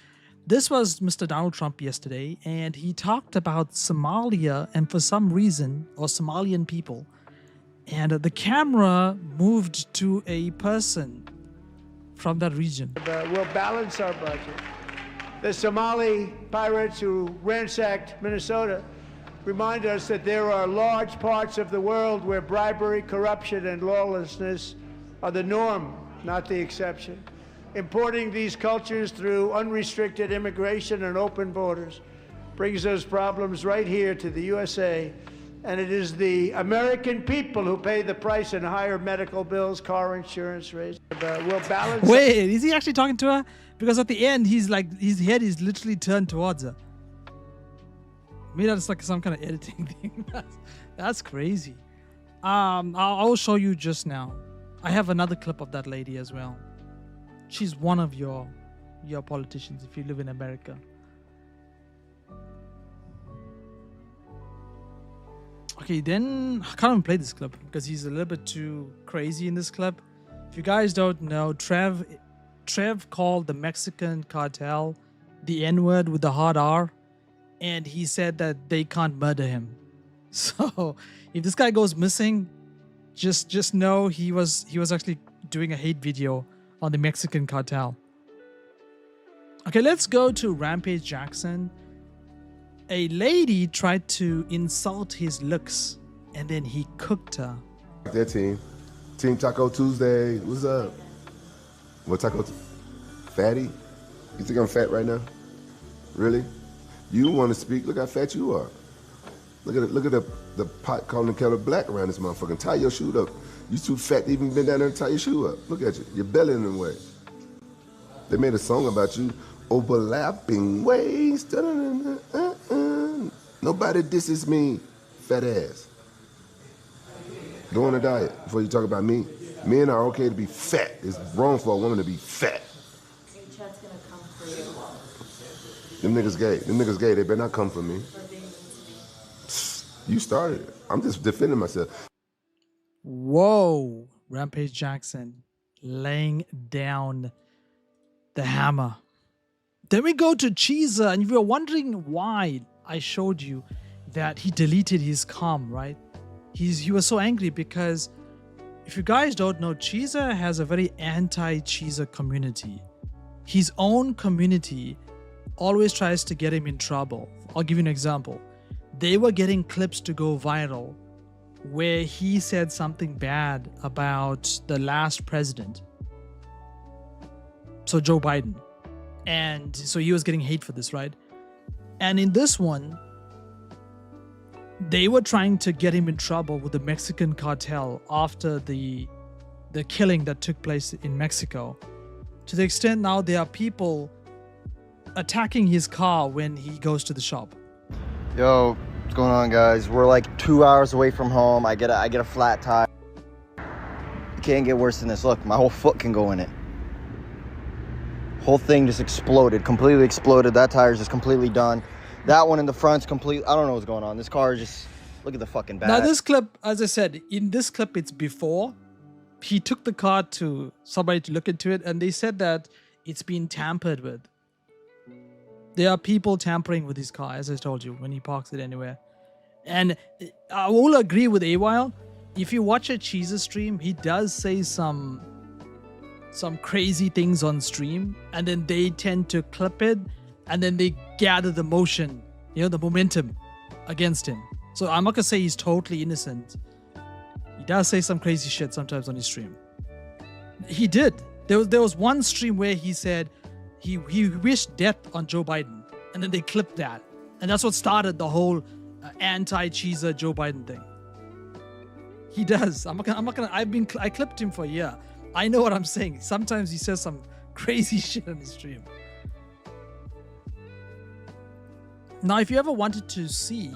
This was Mr. Donald Trump yesterday, and he talked about Somalia and for some reason, or Somalian people. And the camera moved to a person from that region. We'll balance our budget. The Somali pirates who ransacked Minnesota remind us that there are large parts of the world where bribery, corruption, and lawlessness are the norm, not the exception. Importing these cultures through unrestricted immigration and open borders brings those problems right here to the USA. And it is the American people who pay the price in higher medical bills, car insurance rates. We'll balance. Wait, is he actually talking to her? Because at the end, he's like, his head is literally turned towards her. Maybe that's like some kind of editing thing. That's crazy. I will show you just now. I have another clip of that lady as well. She's one of your politicians if you live in America. Okay, then I can't even play this clip because he's a little bit too crazy in this clip. If you guys don't know, Trev called the Mexican cartel the N-word with the hard R, and he said that they can't murder him. So if this guy goes missing, just know he was actually doing a hate video on the Mexican cartel. Okay, let's go to Rampage Jackson. A lady tried to insult his looks, and then he cooked her. That Team Taco Tuesday. What's up? What taco? Fatty? You think I'm fat right now? Really? You want to speak? Look how fat you are. Look at the pot calling the kettle black around this motherfucker. Tie your shoe up. You too fat to even bend down there and tie your shoe up. Look at you. Your belly in the way. They made a song about you. Overlapping ways. Nobody disses me, fat ass. Go on a diet before you talk about me. Men are okay to be fat. It's wrong for a woman to be fat. Them niggas gay. Them niggas gay. They better not come for me. You started it. I'm just defending myself. Whoa, Rampage Jackson laying down the hammer. Then we go to Cheezer, and if you're wondering why I showed you that he deleted his comm, right? He was so angry because if you guys don't know, Cheezer has a very anti-Cheezer community. His own community always tries to get him in trouble. I'll give you an example. They were getting clips to go viral where he said something bad about the last president. So Joe Biden. And so he was getting hate for this, right? And in this one, they were trying to get him in trouble with the Mexican cartel after the killing that took place in Mexico. To the extent now there are people attacking his car when he goes to the shop. Yo, what's going on, guys? We're like 2 hours away from home. I get a flat tire. It can't get worse than this. Look, my whole foot can go in it. Whole thing just exploded, completely exploded. That tire's just completely done. That one in the front's complete. I don't know what's going on. This car is just, look at the fucking back. Now this clip, as I said, in this clip, it's before. He took the car to somebody to look into it, and they said that it's been tampered with. There are people tampering with his car, as I told you, when he parks it anywhere. And I will agree with AWhile. If you watch a Cheezer stream, he does say some crazy things on stream, and then they tend to clip it, and then they gather the motion, the momentum against him. So I'm not gonna say he's totally innocent. He does say some crazy shit sometimes on his stream. He did. There was one stream where he said he wished death on Joe Biden, and then they clipped that, and that's what started the whole anti-Cheezer Joe Biden thing. He does. I'm not gonna. I clipped him for a year. I know what I'm saying. Sometimes he says some crazy shit on his stream. Now, if you ever wanted to see,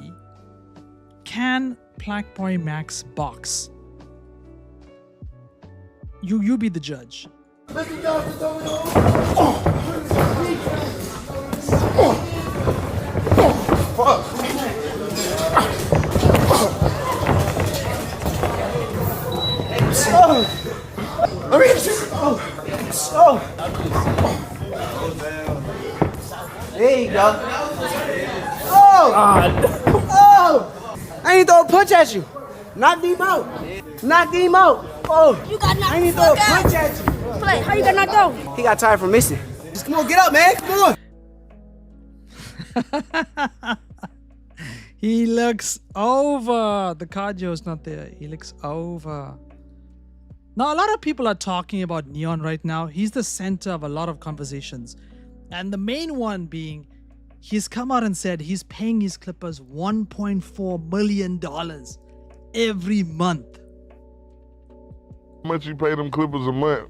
can Black Boy Max box? You be the judge. There you go. I ain't throw a punch at you. Knock him out. Knock him out. Oh, You got knocked I ain't the throw a fuck out. punch at you. Play. How you got knocked out? He got tired from missing. Just come on, get up, man. Come on. He looks over. The cardio's not there. He looks over. Now, a lot of people are talking about Neon right now. He's the center of a lot of conversations. And the main one being, he's come out and said he's paying his Clippers $1.4 million every month. How much you pay them Clippers a month?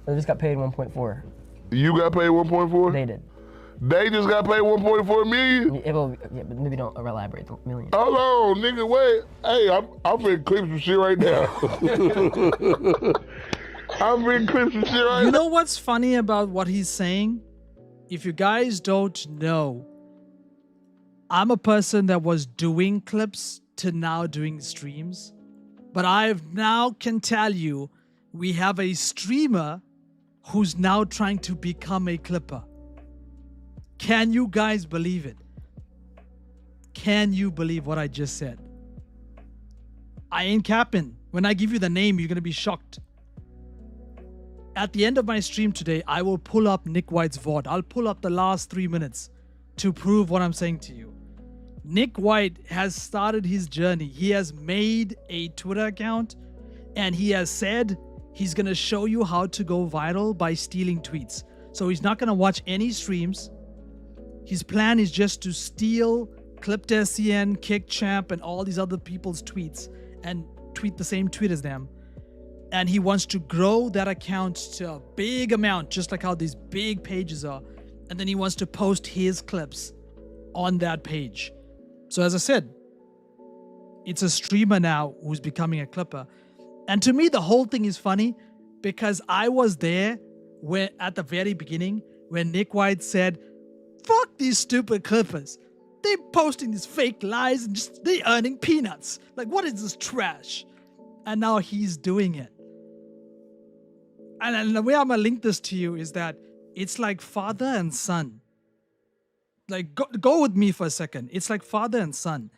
They just got paid 1.4. You got paid 1.4? They did. They just got paid 1.4 million? Yeah, but maybe don't elaborate the million. Hold on, nigga, wait. Hey, I'm finna clip some shit right now. I'm finna clip some shit right now. You know what's funny about what he's saying? If you guys don't know, I'm a person that was doing clips to now doing streams. But I've now can tell you, we have a streamer who's now trying to become a clipper. Can you guys believe it? Can you believe what I just said? I ain't capping. When I give you the name, you're going to be shocked. At the end of my stream today, I will pull up Nick White's VOD. I'll pull up the last 3 minutes to prove what I'm saying to you. Nick White has started his journey. He has made a Twitter account and he has said he's going to show you how to go viral by stealing tweets. So he's not going to watch any streams. His plan is just to steal Clipped.SCN, KickChamp, and all these other people's tweets and tweet the same tweet as them. And he wants to grow that account to a big amount, just like how these big pages are. And then he wants to post his clips on that page. So as I said, it's a streamer now who's becoming a clipper. And to me, the whole thing is funny because I was there where at the very beginning when Nick White said, fuck these stupid clippers. They're posting these fake lies and just they're earning peanuts. Like, what is this trash? And now he's doing it. And the way I'm gonna link this to you is that it's like father and son. Like, go with me for a second. It's like father and son.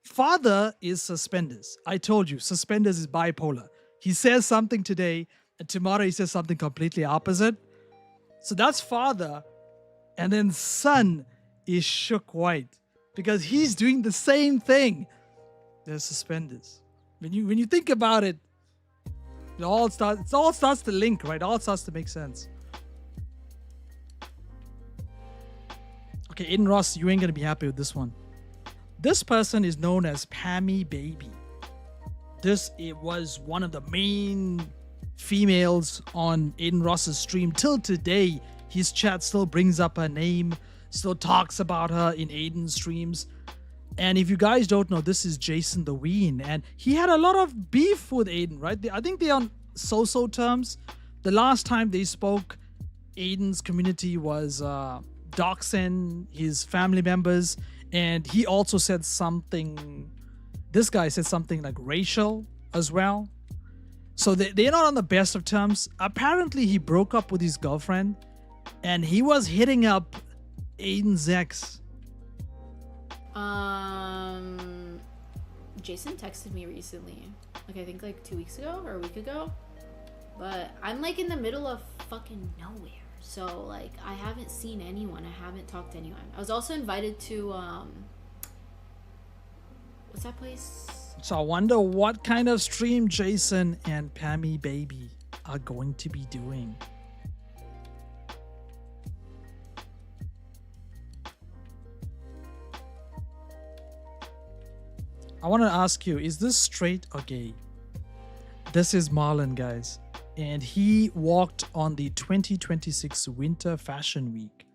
Father is Suspenders. I told you, Suspenders is bipolar. He says something today, and tomorrow he says something completely opposite. So that's father. And then son is Shook White because he's doing the same thing. There's Suspenders. When you think about it, it all starts to link, right? It all starts to make sense. Okay, Aiden Ross, you ain't gonna be happy with this one. This person is known as Pammy Baby. It was one of the main females on Aiden Ross's stream. Till today, his chat still brings up her name, still talks about her in Aiden's streams. And if you guys don't know, this is Jason the Ween. And he had a lot of beef with Aiden, right? I think they're on so-so terms. The last time they spoke, Aiden's community was doxing his family members. And he also said something, this guy said something like racial as well. So they're not on the best of terms. Apparently, he broke up with his girlfriend. And he was hitting up Aiden's ex. Jason texted me recently, like I think like 2 weeks ago or a week ago, but I'm like in the middle of fucking nowhere, so like I haven't seen anyone, I haven't talked to anyone. I was also invited to what's that place? So I wonder what kind of stream Jason and Pammy Baby are going to be doing. I want to ask you, is this straight or gay? This is Marlon, guys. And he walked on the 2026 Winter Fashion Week.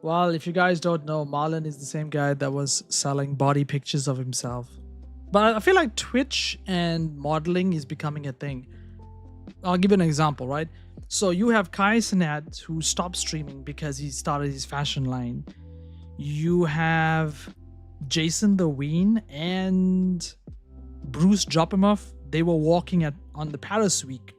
Well, if you guys don't know, Marlon is the same guy that was selling body pictures of himself. But I feel like Twitch and modeling is becoming a thing. I'll give you an example, right? So you have Kai Cenat, who stopped streaming because he started his fashion line. You have Jason the Ween and Bruce Jopimoff. They were walking on the Paris week.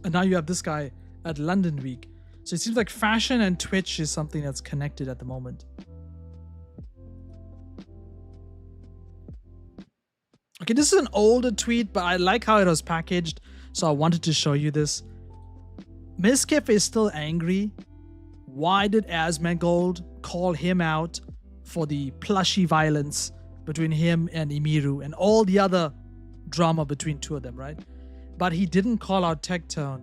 And now you have this guy at London week. So it seems like fashion and Twitch is something that's connected at the moment. Okay, this is an older tweet, but I like how it was packaged, so I wanted to show you this. Mizkif is still angry. Why did asmongold call him out for the plushy violence between him and Imiru and all the other drama between two of them, right? But he didn't call out Tectone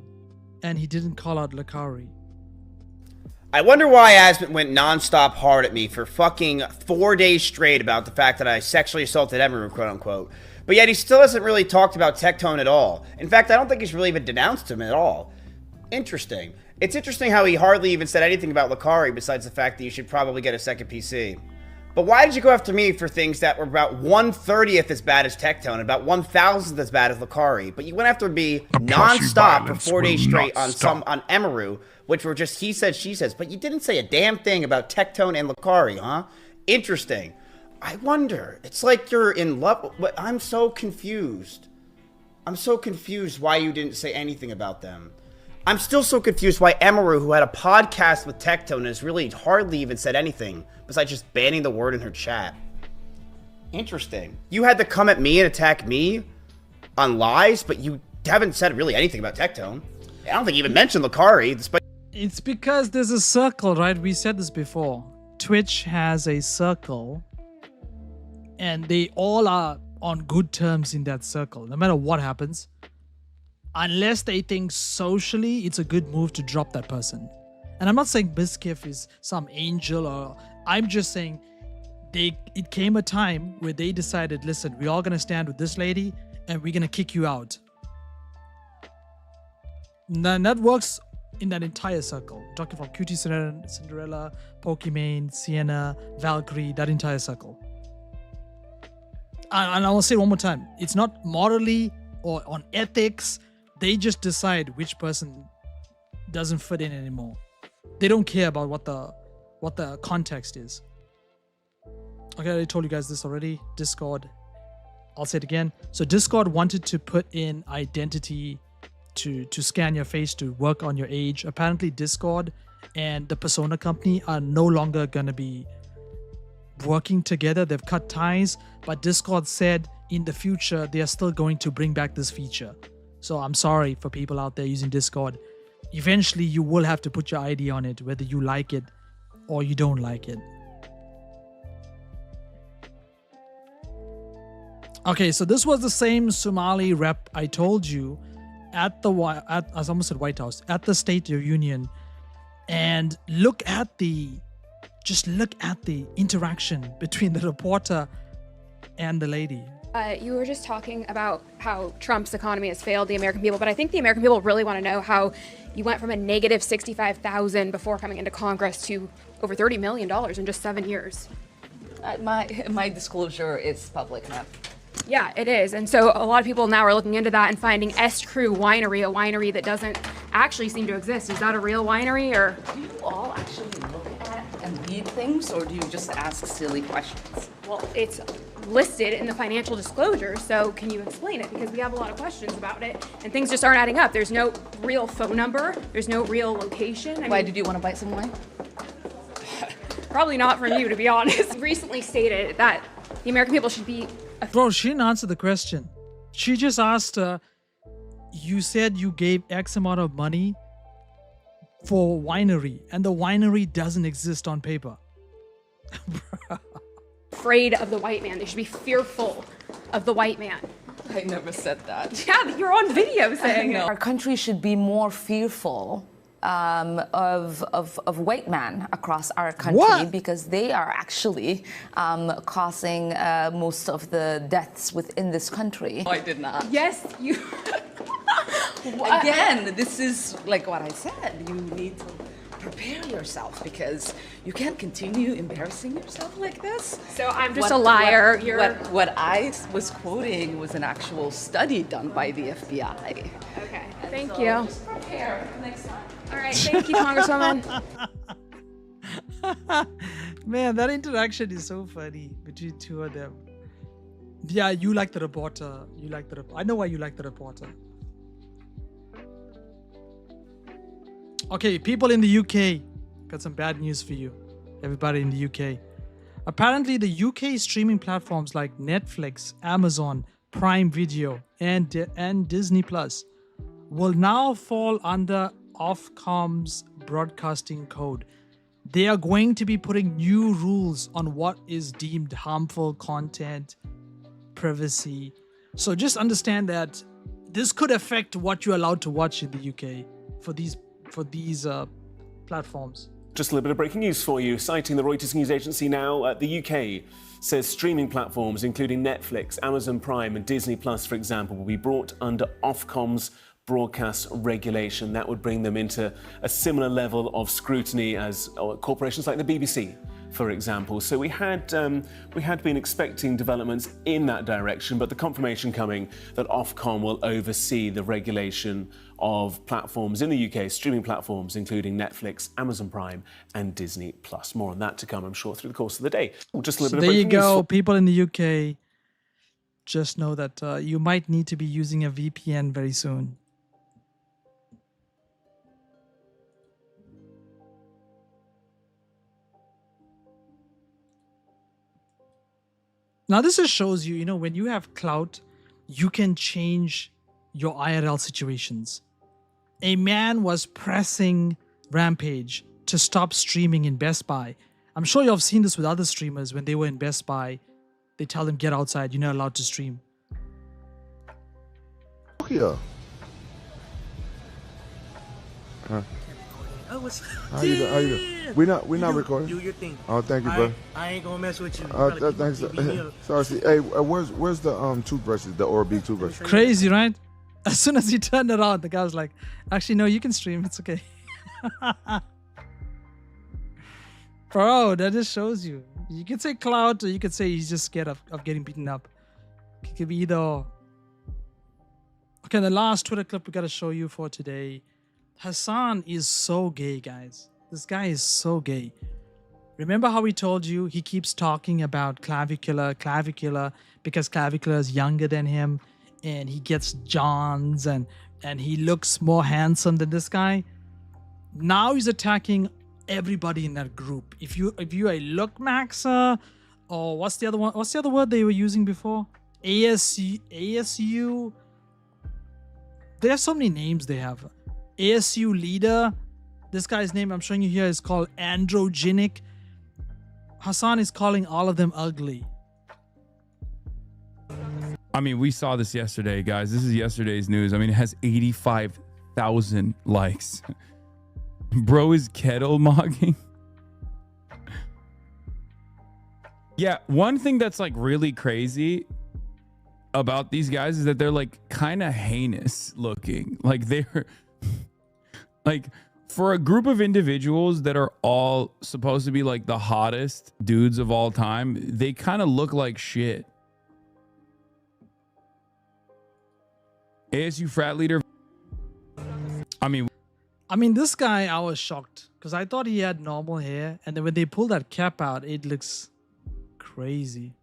and he didn't call out Lakari. I wonder why Asmon went nonstop hard at me for fucking 4 days straight about the fact that I sexually assaulted everyone, quote unquote. But yet he still hasn't really talked about Tectone at all. In fact, I don't think he's really even denounced him at all. Interesting. It's interesting how he hardly even said anything about Lakari besides the fact that you should probably get a second PC. But why did you go after me for things that were about 1/30th as bad as Tectone, and about 1,000th as bad as Lucari? But you went after me nonstop for 4 days straight on Emeru, which were just he said, she says. But you didn't say a damn thing about Tectone and Lucari, huh? Interesting. I wonder. It's like you're in love. But I'm so confused. I'm so confused why you didn't say anything about them. I'm still so confused why Emeru, who had a podcast with Tectone, has really hardly even said anything besides just banning the word in her chat. Interesting. You had to come at me and attack me on lies, but you haven't said really anything about Tectone. I don't think you even mentioned Lucari, despite... It's because there's a circle, right? We said this before. Twitch has a circle, and they all are on good terms in that circle, no matter what happens. Unless they think socially it's a good move to drop that person. And I'm not saying mizkif is some angel, or I'm just saying it came a time where they decided, listen, we're all gonna stand with this lady and we're gonna kick you out. And that works in that entire circle. I'm talking from Cutie Cinderella, Pokimane, Sienna, Valkyrie, that entire circle. And I will say one more time, it's not morally or on ethics. They just decide which person doesn't fit in anymore. They don't care about what the context is. Okay, I told you guys this already. Discord. I'll say it again. So Discord wanted to put in identity to scan your face to work on your age. Apparently Discord and the Persona company are no longer gonna be working together. They've cut ties, but Discord said in the future they are still going to bring back this feature. So I'm sorry for people out there using Discord. Eventually you will have to put your ID on it, whether you like it or you don't like it. Okay, so this was the same Somali rep I told you at the I almost said White House, at the State of the Union. And look at the interaction between the reporter and the lady. You were just talking about how Trump's economy has failed the American people, but I think the American people really want to know how you went from a negative 65,000 before coming into Congress to over $30 million in just 7 years. My disclosure is public now. Yeah, it is. And so a lot of people now are looking into that and finding xqcow Winery, a winery that doesn't actually seem to exist. Is that a real winery, or? Do you all actually look at and read things, or do you just ask silly questions? Well, it's listed in the financial disclosure, so can you explain it? Because we have a lot of questions about it, and things just aren't adding up. There's no real phone number. There's no real location. Why did you want to buy some wine? Probably not from you, to be honest. Recently stated that the American people should be... Bro, she didn't answer the question. She just asked her, you said you gave X amount of money for winery, and the winery doesn't exist on paper. Afraid of the white man. They should be fearful of the white man. I never said that. Yeah, you're on video saying it. Our country should be more fearful of white men across our country because they are actually causing most of the deaths within this country. No, I did not. Yes, you... Again, this is like what I said. You need to prepare yourself because you can't continue embarrassing yourself like this. So I'm just a liar. What I was quoting was an actual study done by the FBI. Okay, thank you. Just prepare next time. All right, thank you, Congresswoman. Man, that interaction is so funny between two of them. Yeah, you like the reporter. I know why you like the reporter. Okay, people in the UK, got some bad news for you. Everybody in the UK. Apparently, the UK streaming platforms like Netflix, Amazon, Prime Video, and Disney Plus will now fall under Ofcom's broadcasting code. They are going to be putting new rules on what is deemed harmful content, privacy. So just understand that this could affect what you're allowed to watch in the UK for these platforms. Just a little bit of breaking news for you. Citing the Reuters news agency now, the UK says streaming platforms including Netflix, Amazon Prime and Disney Plus, for example, will be brought under Ofcom's broadcast regulation. That would bring them into a similar level of scrutiny as corporations like the BBC for example. So we had been expecting developments in that direction, but the confirmation coming that Ofcom will oversee the regulation of platforms in the UK, streaming platforms, including Netflix, Amazon Prime, and Disney Plus. More on that to come, I'm sure, through the course of the day. Just a little So bit of there you breaking news go, people in the UK. Just know that you might need to be using a VPN very soon. Now, this just shows you, when you have clout, you can change your IRL situations. A man was pressing Rampage to stop streaming in Best Buy. I'm sure you've seen this with other streamers when they were in Best Buy. They tell them, get outside, you're not allowed to stream. Yeah. Oh, what's How you doing? How you doing? We're not recording. Do your thing. Oh, thank you, bro. I ain't gonna mess with you. Thanks. Sorry. See, hey, where's the toothbrushes? The Oral-B toothbrushes? Crazy, right? As soon as he turned around, the guy was like, actually, no, you can stream. It's okay. Bro, that just shows you. You can say clout, or you could say he's just scared of getting beaten up. It could be either or. Okay, the last Twitter clip we got to show you for today. Hassan is so gay, guys. This guy is so gay. Remember how we told you he keeps talking about clavicular, because clavicular is younger than him, and he gets Johns, and he looks more handsome than this guy. Now he's attacking everybody in that group. If you a look maxer, or what's the other one? What's the other word they were using before? ASU. There are so many names they have. ASU leader. This guy's name I'm showing you here is called androgenic. Hassan is calling all of them ugly. I mean, we saw this yesterday, guys. This is yesterday's news. I mean, it has 85,000 likes. Bro is kettle mogging. Yeah, one thing that's like really crazy about these guys is that they're like kind of heinous looking. Like they're like, for a group of individuals that are all supposed to be like the hottest dudes of all time, they kind of look like shit. ASU frat leader. I mean, this guy, I was shocked because I thought he had normal hair, and then when they pull that cap out, it looks crazy.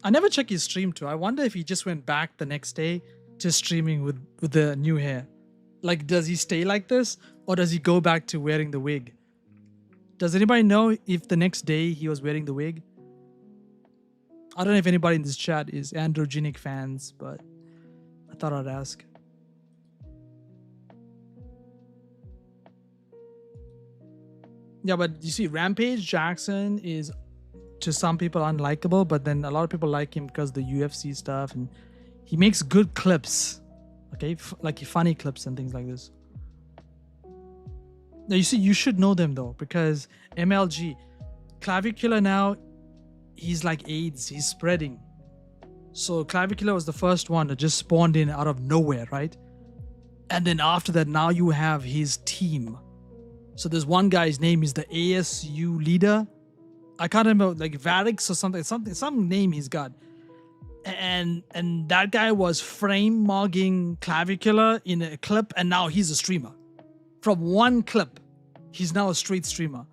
I never check his stream too. I wonder if he just went back the next day to streaming with the new hair. Like, does he stay like this, or does he go back to wearing the wig? Does anybody know if the next day he was wearing the wig? I don't know if anybody in this chat is androgenic fans, but I thought I'd ask. Yeah, but you see, Rampage Jackson is, to some people, unlikable, but then a lot of people like him because of the UFC stuff, and he makes good clips, okay, like funny clips and things like this. Now you see, you should know them though, because MLG, clavicular now, he's like AIDS, he's spreading. So clavicular was the first one that just spawned in out of nowhere, right? And then after that, now you have his team. So there's one guy's name is the ASU leader. I can't remember, like Varix or some name he's got. And that guy was frame mogging clavicular in a clip, and now he's a streamer. From one clip, he's now a straight streamer.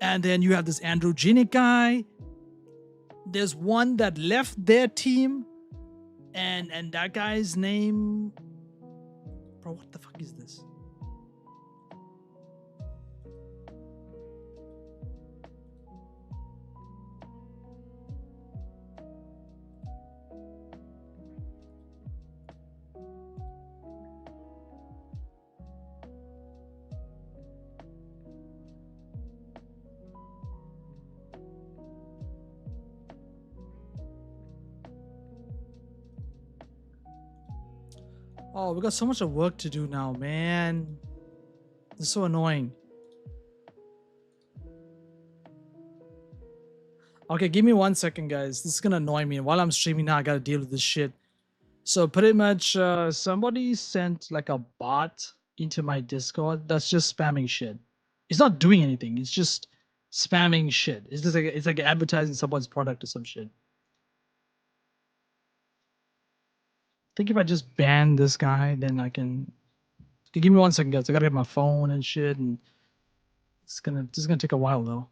And then you have this androgenic guy. There's one that left their team, and that guy's name, bro, what the fuck is this? Oh, we got so much of work to do now, man. It's so annoying. Okay, give me 1 second, guys. This is gonna annoy me. While I'm streaming now, I gotta deal with this shit. So pretty much somebody sent like a bot into my Discord that's just spamming shit. It's not doing anything. It's just spamming shit. It's like advertising someone's product or some shit. I think if I just ban this guy, then I can. Give me 1 second, guys. I gotta get my phone and shit, and this is gonna take a while though.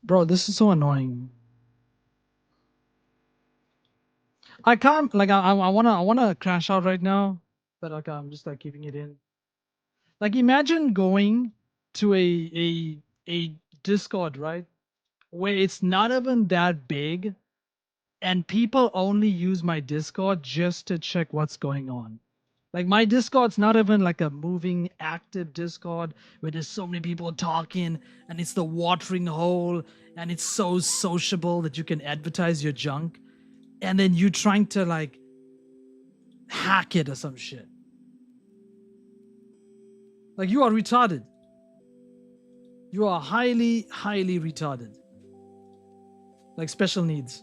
Bro, this is so annoying. I can't like I wanna crash out right now, but like I'm just like keeping it in. Like imagine going to a Discord, right? Where it's not even that big and people only use my Discord just to check what's going on. Like my Discord's not even like a moving active Discord where there's so many people talking and it's the watering hole and it's so sociable that you can advertise your junk. And then you trying to like hack it or some shit. Like you are retarded. You are highly, highly retarded. Like special needs.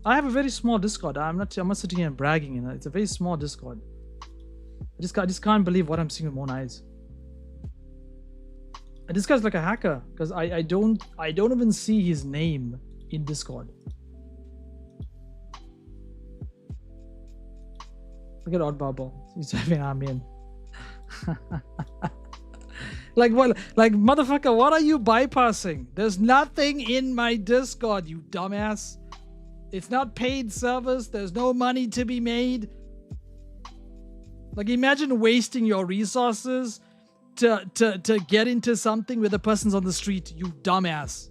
I have a very small Discord. I'm not sitting here and bragging, you know. It's a very small Discord. I just can't believe what I'm seeing with my own eyes. And this guy's like a hacker because I don't even see his name in Discord. Look at Odd Bubble. He's having I'm in. Like what? Like motherfucker, what are you bypassing? There's nothing in my Discord, you dumbass. It's not paid service. There's no money to be made. Like imagine wasting your resources to get into something where the person's on the street, you dumbass.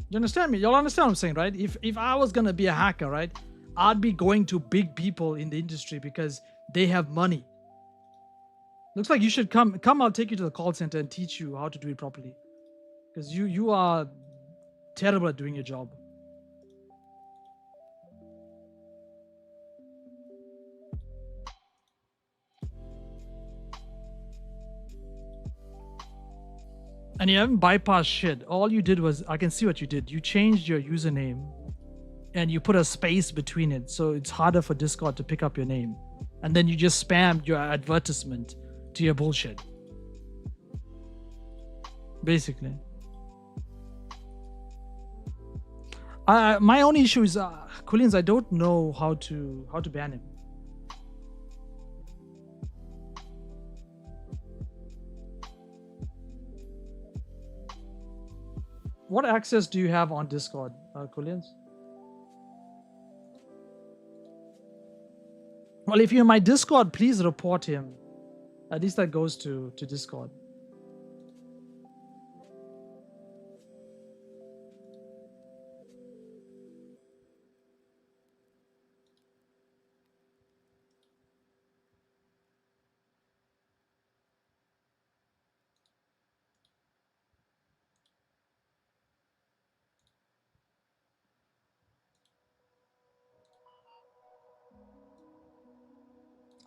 You understand me? Y'all understand what I'm saying, right? If I was gonna be a hacker, right, I'd be going to big people in the industry because they have money. Looks like you should come. I'll take you to the call center and teach you how to do it properly. Because you are terrible at doing your job. And you haven't bypassed shit. All you did was, I can see what you did. You changed your username and you put a space between it, so it's harder for Discord to pick up your name. And then you just spam your advertisement to your bullshit. Basically. My only issue is Quillians, I don't know how to ban him. What access do you have on Discord, Quillians? Well, if you're in my Discord, please report him. At least that goes to Discord.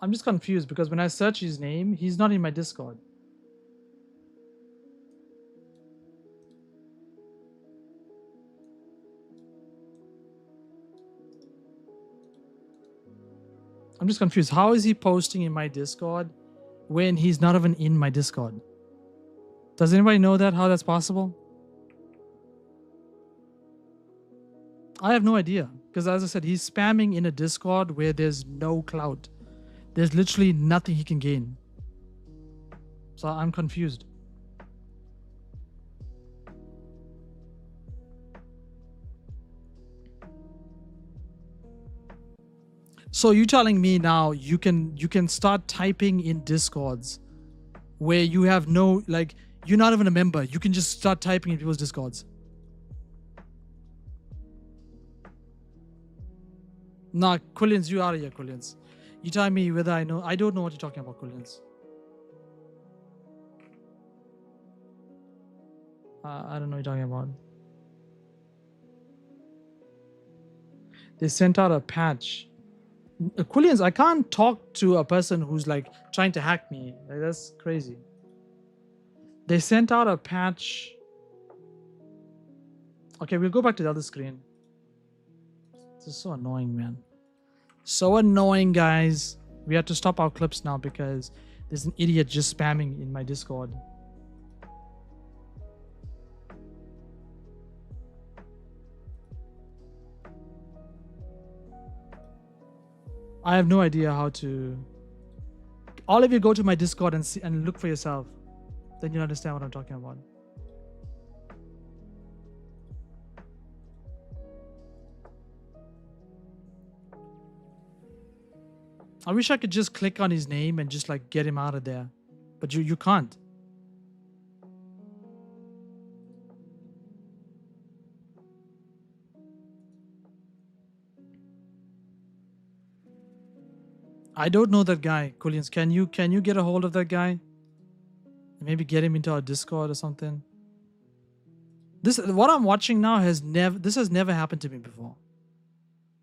I'm just confused because when I search his name, he's not in my Discord. I'm just confused. How is he posting in my Discord when he's not even in my Discord? Does anybody know that? How that's possible? I have no idea. Because as I said, he's spamming in a Discord where there's no clout. There's literally nothing he can gain. So I'm confused. So you're telling me now you can start typing in Discords where you have no, like, you're not even a member. You can just start typing in people's Discords. Nah, Quillians, you out of here, Quillians. You tell me whether I know. I don't know what you're talking about, Quillians. I don't know what you're talking about. They sent out a patch. Quillians, I can't talk to a person who's like trying to hack me. Like, that's crazy. They sent out a patch. Okay, we'll go back to the other screen. This is so annoying, man. So annoying, guys. We have to stop our clips now because there's an idiot just spamming in my Discord. I have no idea how to. All of you go to my Discord and see and look for yourself. Then you'll understand what I'm talking about. I wish I could just click on his name and just like get him out of there. But you can't. I don't know that guy, Quillians. Can you get a hold of that guy? Maybe get him into our Discord or something. What I'm watching now has never happened to me before.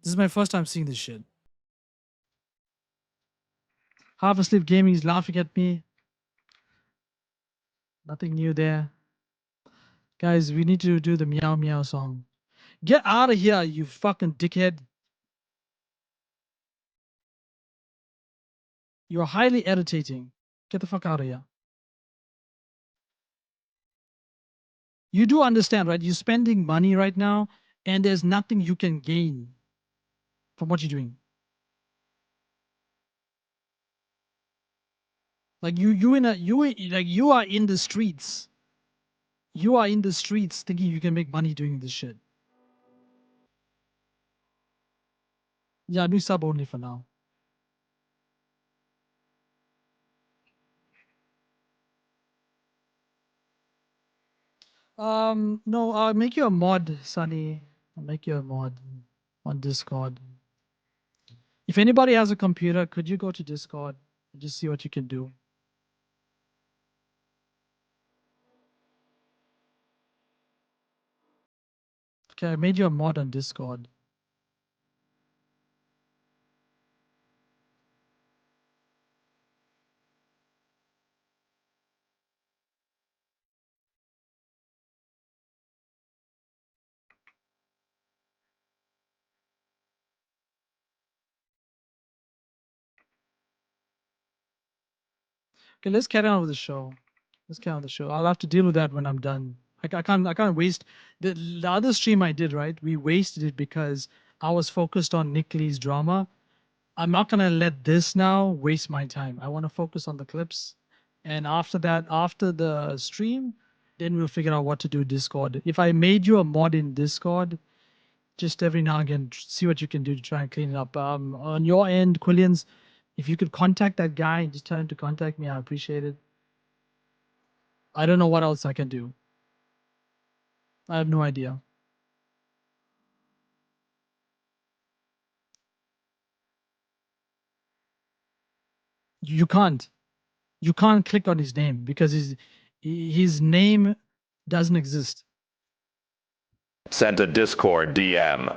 This is my first time seeing this shit. Half Asleep Gaming is laughing at me. Nothing new there. Guys, we need to do the meow meow song. Get out of here, you fucking dickhead. You're highly irritating. Get the fuck out of here. You do understand, right? You're spending money right now and there's nothing you can gain from what you're doing. Like you are in the streets. You are in the streets thinking you can make money doing this shit. Yeah, do sub only for now. No, I'll make you a mod, Sunny. I'll make you a mod on Discord. If anybody has a computer, could you go to Discord and just see what you can do? Okay, I made you a mod on Discord. Okay, let's carry on with the show. Let's carry on with the show. I'll have to deal with that when I'm done. I can't waste the other stream I did, right? We wasted it because I was focused on Nick Lee's drama. I'm not gonna let this now waste my time. I want to focus on the clips, and after that, after the stream, then we'll figure out what to do Discord. If I made you a mod in Discord, just every now and again, see what you can do to try and clean it up. On your end, Quillians, if you could contact that guy and just tell him to contact me, I appreciate it. I don't know what else I can do. I have no idea. You can't. You can't click on his name because his name doesn't exist. Sent a Discord DM.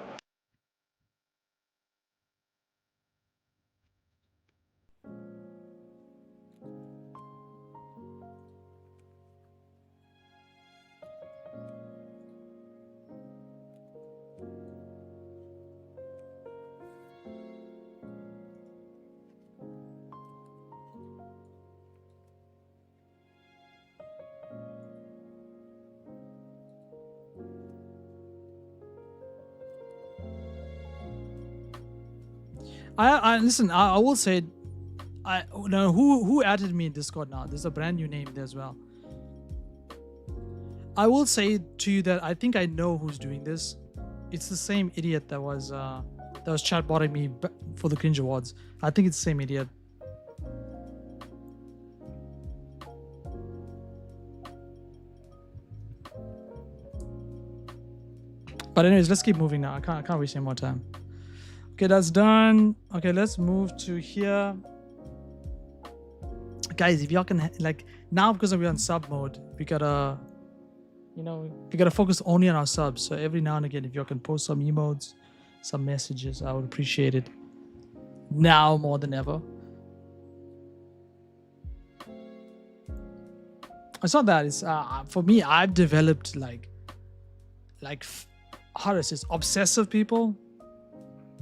I listen. I will say, I no who added me in Discord now. There's a brand new name there as well. I will say to you that I think I know who's doing this. It's the same idiot that was chatbotting me for the Cringe Awards. I think it's the same idiot. But anyways, let's keep moving now. I can't waste any more time. Okay, that's done. Okay, let's move to here. Guys, if y'all can like now because we're on sub mode, we gotta focus only on our subs. So every now and again, if y'all can post some emotes, some messages, I would appreciate it. Now more than ever. It's not that. It's for me. I've developed like how does this obsessive people.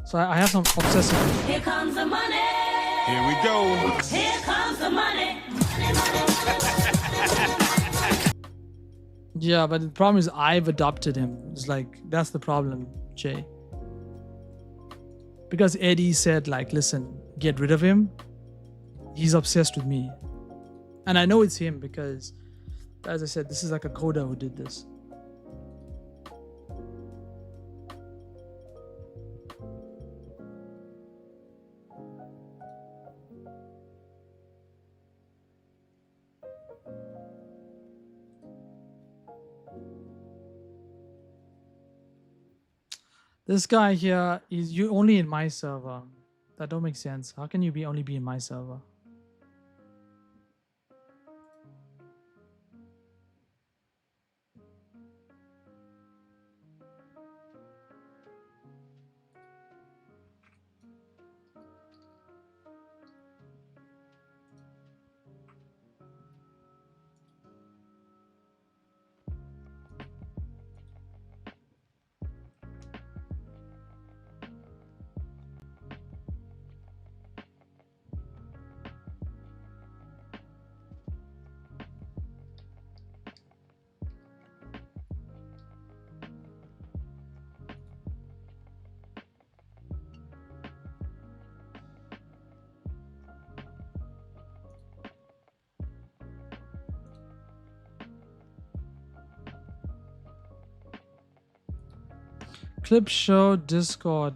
So I have some obsessive people. Here comes the money. Here we go. Here comes the money. Yeah, but the problem is I've adopted him. It's like that's the problem, Jay. Because Eddie said like, listen, get rid of him. He's obsessed with me. And I know it's him because, as I said, this is like a coder who did this. This guy here is you only in my server. That don't make sense. How can you only be in my server? Clip show Discord.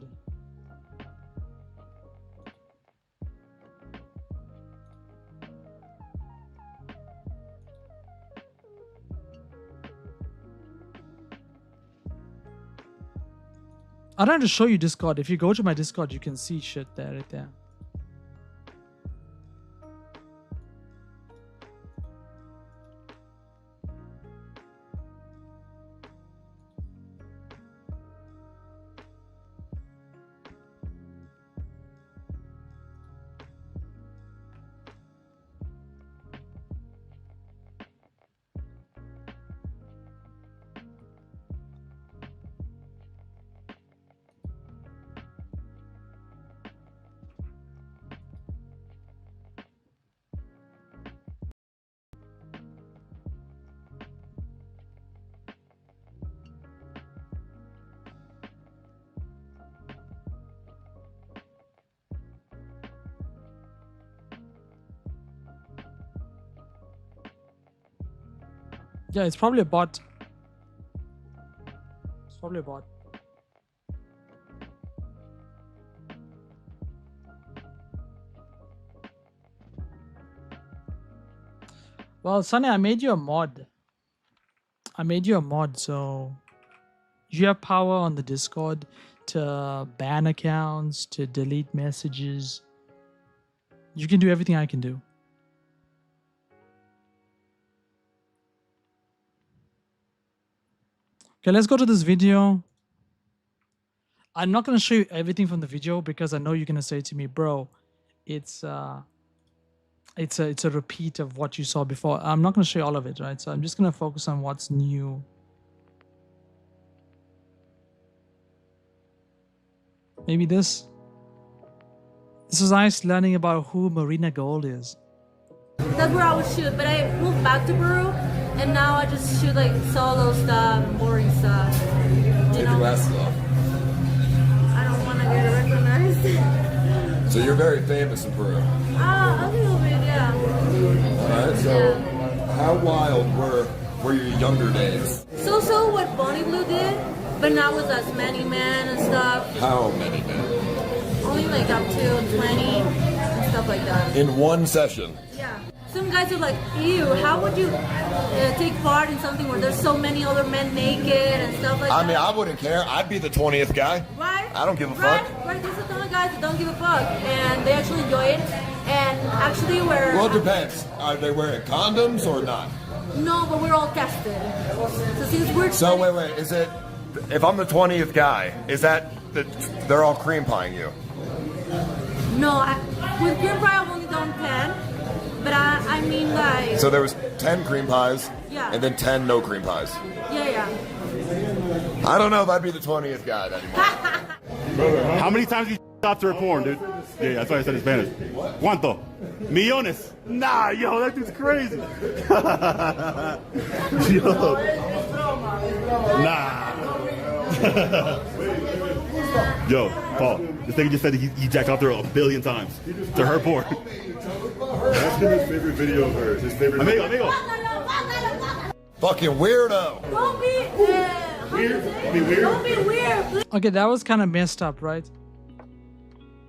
I don't have to show you Discord. If you go to my Discord, you can see shit there, right there. Yeah, it's probably a bot. It's probably a bot. Well, Sunny, I made you a mod. So you have power on the Discord to ban accounts, to delete messages. You can do everything I can do. Okay, let's go to this video. I'm not going to show you everything from the video because I know you're going to say to me, bro, it's a repeat of what you saw before. I'm not going to show you all of it, right? So I'm just going to focus on what's new. Maybe this. This is nice learning about who Marina Gold is. That's where I would shoot, but I moved back to Peru, and now I just shoot like solo stuff, boring stuff. Take your glasses off. I don't want to get recognized. So you're very famous in Peru. A little bit, yeah. Alright, so how wild were your younger days? So what Bonnie Blue did, but not with us many men and stuff. How many men? Only like up to 20 and stuff like that. In one session? Yeah. Some guys are like, ew, how would you take part in something where there's so many other men naked and stuff like that? I mean, I wouldn't care. I'd be the 20th guy. Right? I don't give a fuck. Right, there's a ton of guys that don't give a fuck, and they actually enjoy it. And actually we're... Well, it depends. Are they wearing condoms or not? No, but we're all tested. So since we're... So wait, is it... If I'm the 20th guy, is that... They're all cream pieing you? No, with cream pie I've only done 10, but I mean like... So there was 10 cream pies, yeah, and then 10 no cream pies. Yeah. I don't know if I'd be the 20th guy anymore. How many times you after a porn, dude? Yeah, that's why I said in Spanish. ¿Cuánto? Millones. Nah, yo, that dude's crazy. Yo. Nah. Yo, Paul, this thing just said he jacked out there 1 billion times to her porn. That's been his favorite video of hers. His favorite Amigo. Fucking weirdo. Don't be weird. Don't be weird, please. Okay, that was kind of messed up, right?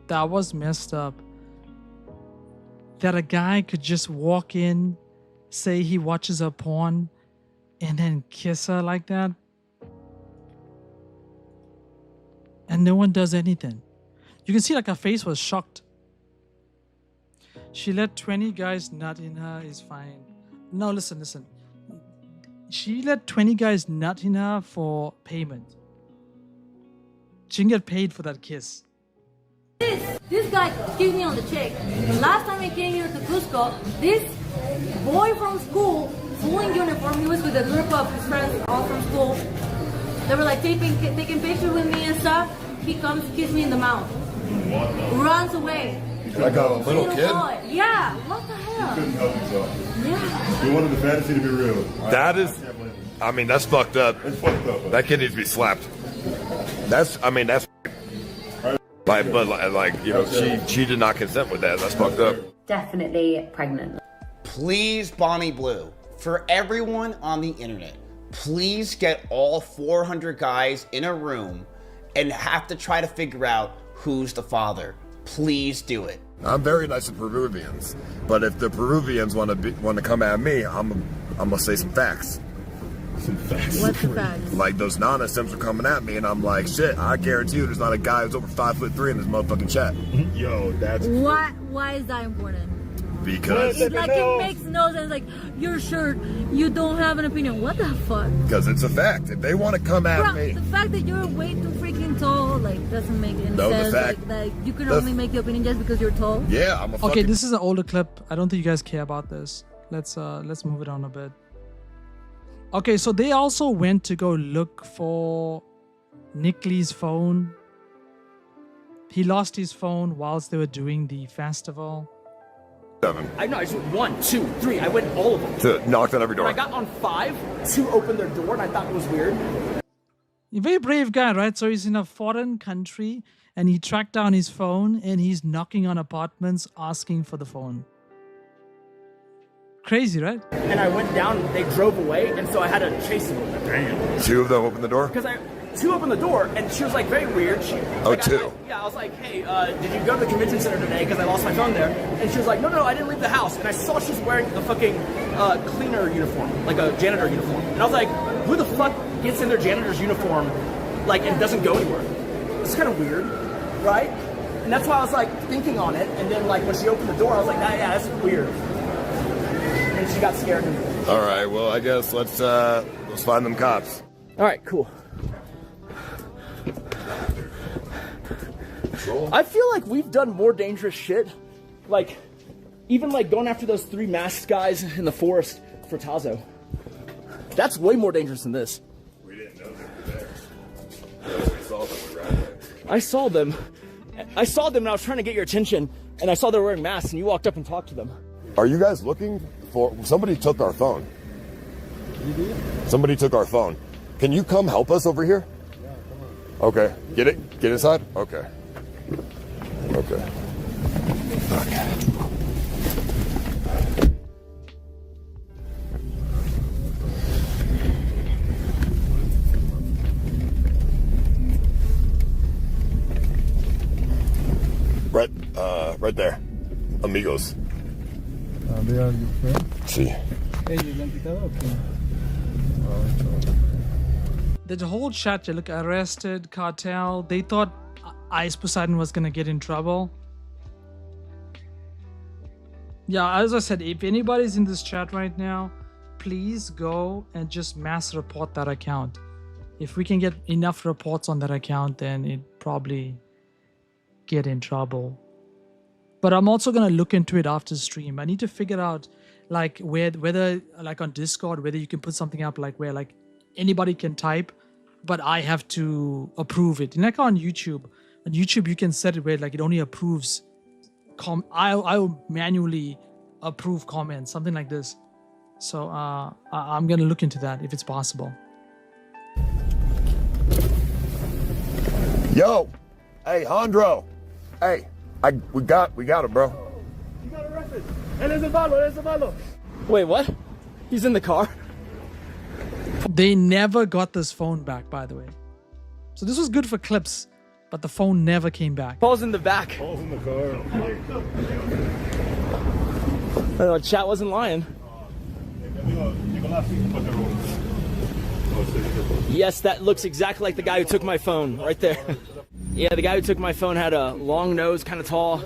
That was messed up. That a guy could just walk in, say he watches her porn, and then kiss her like that. And no one does anything. You can see like her face was shocked. She let 20 guys nut in her is fine. No, listen. She let 20 guys nut in her for payment. She can get paid for that kiss. This guy kissed me on the cheek. Last time I came here to Cusco, this boy from school, full in uniform, he was with a group of his friends all from school. They were like taking pictures with me and stuff. He comes, kiss me in the mouth, runs away. Like a little kid? Boy. Yeah, what the hell? He couldn't help himself. Yeah. He wanted the fantasy to be real. That is, I mean, that's fucked up. It's fucked up. That kid needs to be slapped. That's but like, you know, she did not consent with that. That's fucked up. Definitely pregnant. Please, Bonnie Blue, for everyone on the internet, please get all 400 guys in a room and have to try to figure out who's the father. Please do it. I'm very nice to Peruvians, but if the Peruvians want to come at me, I'm gonna say some facts. Some facts. What's the facts? Like those non-Sims are coming at me, and I'm like, shit. I guarantee you, there's not a guy who's over 5'3" in this motherfucking chat. Yo, that's Why is that important? because It makes no sense. Like, you're sure you don't have an opinion. What the fuck? it's a fact. If they want to come at me, The fact that you're way too freaking tall, like, doesn't make any No, the sense. fact- Like you can only make the opinion just because you're tall. yeah, I'm a fucking... Okay, this is an older clip. I don't think you guys care about this. Let's move it on a bit. Okay, so they also went to go look for Nick Lee's phone. He lost his phone whilst they were doing the festival. 7. I know, I just went 1, 2, 3. I went all of them. To knocked on every door. When I got on 5, 2 opened their door, and I thought it was weird. A very brave guy, right? So he's in a foreign country and he tracked down his phone and he's knocking on apartments asking for the phone. Crazy, right? And I went down, they drove away, and so I had to chase them. Damn. Two of them opened the door? Because two opened the door, and she was like very weird. Two. I was like, hey, did you go to the convention center today? Because I lost my phone there. And she was like, no, I didn't leave the house. And I saw she was wearing a fucking cleaner uniform, like a janitor uniform. And I was like, who the fuck gets in their janitor's uniform, like, and doesn't go anywhere? It's kind of weird, right? And that's why I was like thinking on it. And then like when she opened the door, I was like, yeah, that's weird. And she got scared. All right, well, I guess let's find them cops. All right, cool. I feel like we've done more dangerous shit. Like, even like going after those 3 masked guys in the forest for Tazo. That's way more dangerous than this. We didn't know they were there. Yeah, we saw them. We ran away. I saw them and I was trying to get your attention, and I saw they were wearing masks, and you walked up and talked to them. Are you guys looking for... Somebody took our phone. You did? Somebody took our phone. Can you come help us over here? Yeah, come on. Okay. Get inside? Okay. Okay. Right there. Amigos. They are your friends? Sí. There's a whole chat. You look, arrested, cartel. They thought iceposeidon was gonna get in trouble. Yeah, as I said, if anybody's in this chat right now, please go and just mass report that account. If we can get enough reports on that account, then it probably get in trouble. But I'm also gonna look into it after stream. I need to figure out like whether like on Discord, whether you can put something up like where like anybody can type, but I have to approve it. And like on YouTube you can set it where like it only approves I'll manually approve comments, something like this. So I'm gonna look into that if it's possible. Yo, hey Hondro, hey, we got him, bro. You got arrested. Wait, what? He's in the car? They never got this phone back, by the way. So this was good for clips, but the phone never came back. Paul's in the back. Paul's in the car. Chat wasn't lying. Yes, that looks exactly like the guy who took my phone, right there. Yeah, the guy who took my phone had a long nose, kind of tall.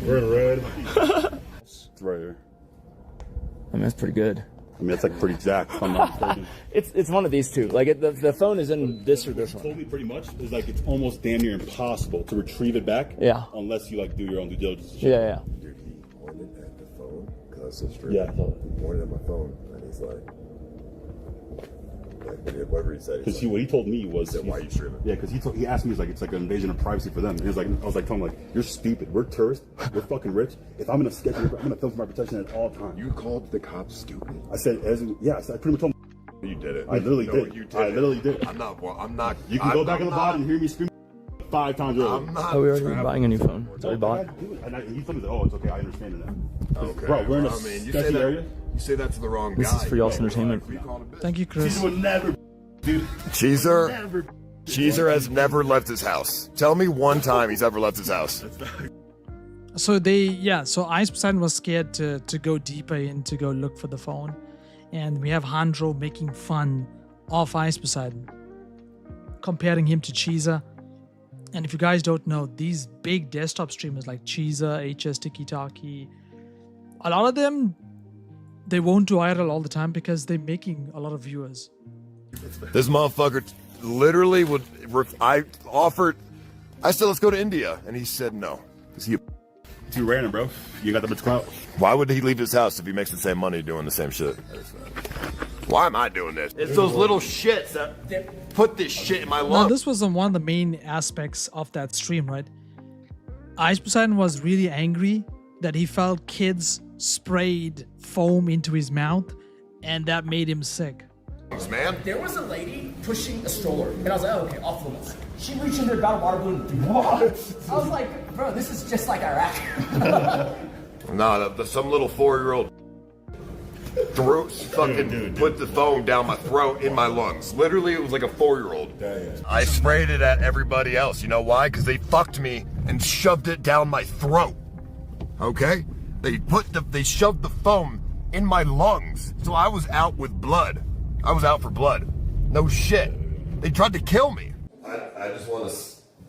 We're in red. It's right here. I mean, that's pretty good. I mean, it's like pretty jacked, if I'm not mistaken. It's one of these two. Like, the phone is in this or this one. Told me pretty much is like it's almost damn near impossible to retrieve it back. Yeah. Unless you like do your own due diligence. Yeah. Dude, he pointed at the phone because I was so straight. Yeah. He pointed at my phone and he's like whatever he said. Because what he told me was, he said, "Why are you streaming?" Yeah, because he asked me, he's like, it's like an invasion of privacy for them. And he's like, I was like, telling him like, you're stupid. We're tourists. We're fucking rich. If I'm gonna sketch, I'm gonna film for my protection at all times. You called the cops stupid. I said, I pretty much told him. You did it. I literally did. You did. I literally did. I'm not. You can go back in the body and hear me scream 5 times earlier. I'm not. Oh, we already buying a new phone. It's already bought. And he told me, oh, it's okay. I understand it now. Okay. Bro, we're in a you sketchy area. You say that to the wrong guy. This is for y'all's entertainment. Thank you, Chris. Would never, dude. Cheezer has never left his house. Tell me one time he's ever left his house. So iceposeidon was scared to go deeper in to go look for the phone. And we have Handro making fun of iceposeidon, comparing him to Cheezer. And if you guys don't know, these big desktop streamers like Cheezer, HS Tiki-Taki, a lot of them, they won't do IRL all the time because they're making a lot of viewers. This motherfucker literally I said, let's go to India. And he said no. Is he too random, bro? You got that much clout. Why would he leave his house if he makes the same money doing the same shit? Why am I doing this? It's those little shits that put this shit in my Now, lungs. this was one of the main aspects of that stream, right? iceposeidon was really angry that he felt kids sprayed foam into his mouth, and that made him sick. Man. There was a lady pushing a stroller, and I was like, oh, okay, off limits. She reached in there, got a water balloon, and what? I was like, bro, this is just like Iraq. Nah, some little 4-year-old put the foam down my throat in my lungs. Literally, it was like a 4-year-old. I sprayed it at everybody else. You know why? Because they fucked me and shoved it down my throat. Okay? They shoved the foam in my lungs. So I was out with blood. I was out for blood. No shit. They tried to kill me. I just want to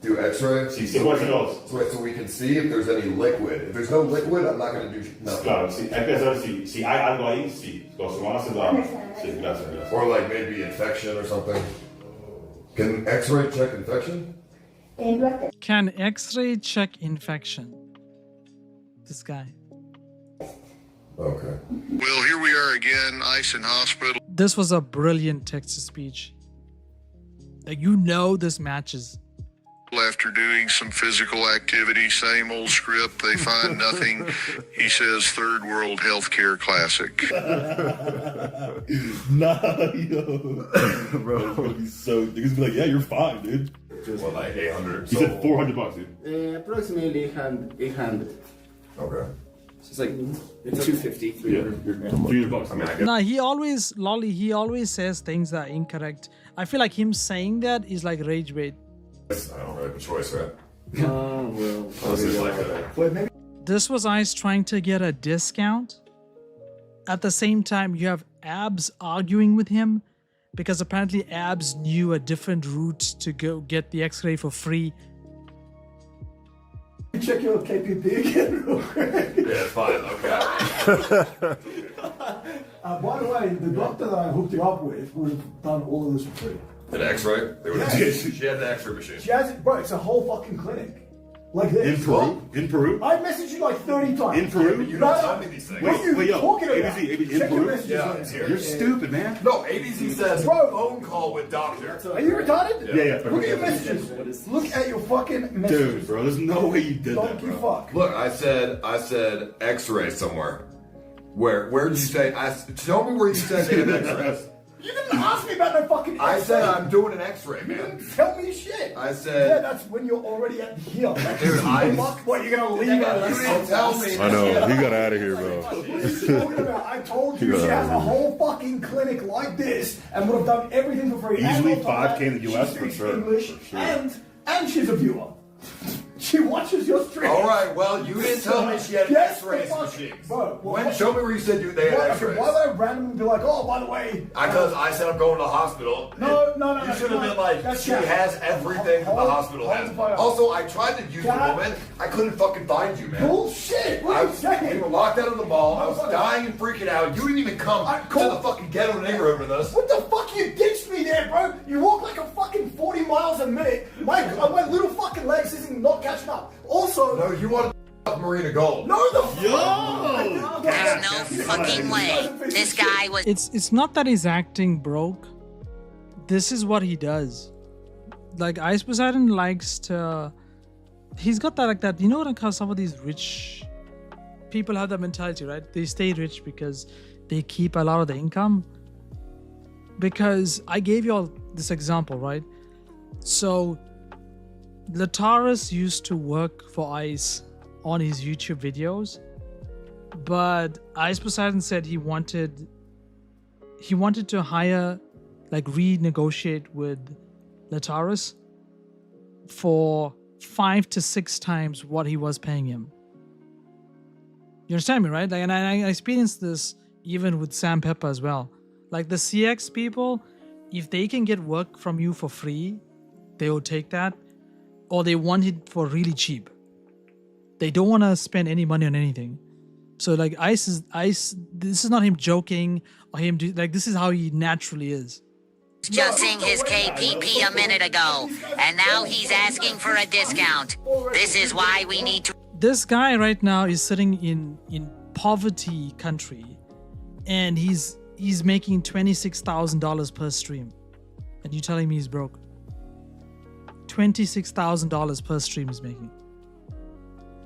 do x-ray so we can see if there's any liquid. If there's no liquid, I'm not going to do nothing. Claro, sí, hay que saber si hay algo ahí, sí. Los humanos se dan. Sí, gracias. Or like maybe infection or something. Can x-ray check infection? Can X-ray check infection? This guy. Okay. Well, here we are again, ICE in hospital. This was a brilliant text-to-speech. Like, you know this matches. After doing some physical activity, same old script, they find nothing. He says third world healthcare classic. Nah, yo. Bro, he's so, niggas be like, yeah, you're fine, dude. What, like 800? He said $400, dude. Approximately 800. Okay. It's like, it's 250, 300. Yeah, $300. I mean, I guess. Nah, he always says things that are incorrect. I feel like him saying that is like rage bait. I don't really have a choice, right? Well. This was ICE trying to get a discount. At the same time, you have Abs arguing with him because apparently Abs knew a different route to go get the X-ray for free. Check your KPP again real quick. Yeah, fine, okay. By the way, the doctor that I hooked you up with would have done all of this for free. An X-ray? They would have. She had the X-ray machine. She has it, bro. It's a whole fucking clinic. Like this. In Peru? In Peru? I messaged you like 30 times. In Peru? You don't tell me these things. What are you talking about? ABZ, in Check Peru? your messages later. You're stupid, man. No, ABZ says phone call with doctor. Are you retarded? Yeah. Look at your messages. Look at your fucking messages. Dude, bro, there's no way you did that, bro. Fuck. Look, I said X-ray somewhere. Where did you say? Tell me where you said they have X-rays. You didn't ask me about no fucking X-ray. I said I'm doing an X-ray, You man. didn't tell me shit. I said. Yeah, that's when you're already at here. Dude, What, you're gonna leave You didn't tell me. I know, he got out of here, bro. What are you talking about? I told you she has a whole fucking clinic like this and would have done everything for free. Easily And on top of 5K in the US she for speaks sure. English, For sure. and she's a viewer. She watches your stream. All right, well, you didn't tell me she had X-rays machines. Show me where you said they had X-rays. Why would I randomly be like, oh, by the way... Because I said I'm going to the hospital. No. You should have been like, she has everything that the hospital has. Also, I tried to use the woman. I couldn't fucking find you, man. Bullshit. What are you saying? We were locked out of the mall. I was dying and freaking out. You didn't even come to the fucking ghetto neighborhood with us. What the fuck? You ditched me there, bro. You walk like a fucking 40 miles a minute. My little fucking legs isn't not catching up. Also, no, you wanted Marina Gold. No, the There's no fucking way. This guy was. It's not that he's acting broke. This is what he does. Like iceposeidon likes to. He's got that like that. You know what? How some of these rich people have that mentality, right? They stay rich because they keep a lot of the income. Because I gave you all this example, right? So Lataris used to work for ICE on his YouTube videos, but iceposeidon said he wanted to hire, like renegotiate with Lataris for 5 to 6 times what he was paying him. You understand me, right? Like, and I experienced this even with Sam Pepper as well. Like the CX people, if they can get work from you for free, they will take that. Or they want it for really cheap. They don't want to spend any money on anything. So like ICE, this is not him joking or him this is how he naturally is. Discussing his KPP a minute ago, and now he's asking for a discount. This is why we need to. This guy right now is sitting in poverty country, and he's making $26,000 per stream, and you telling me he's broke? $26,000 per stream he's making.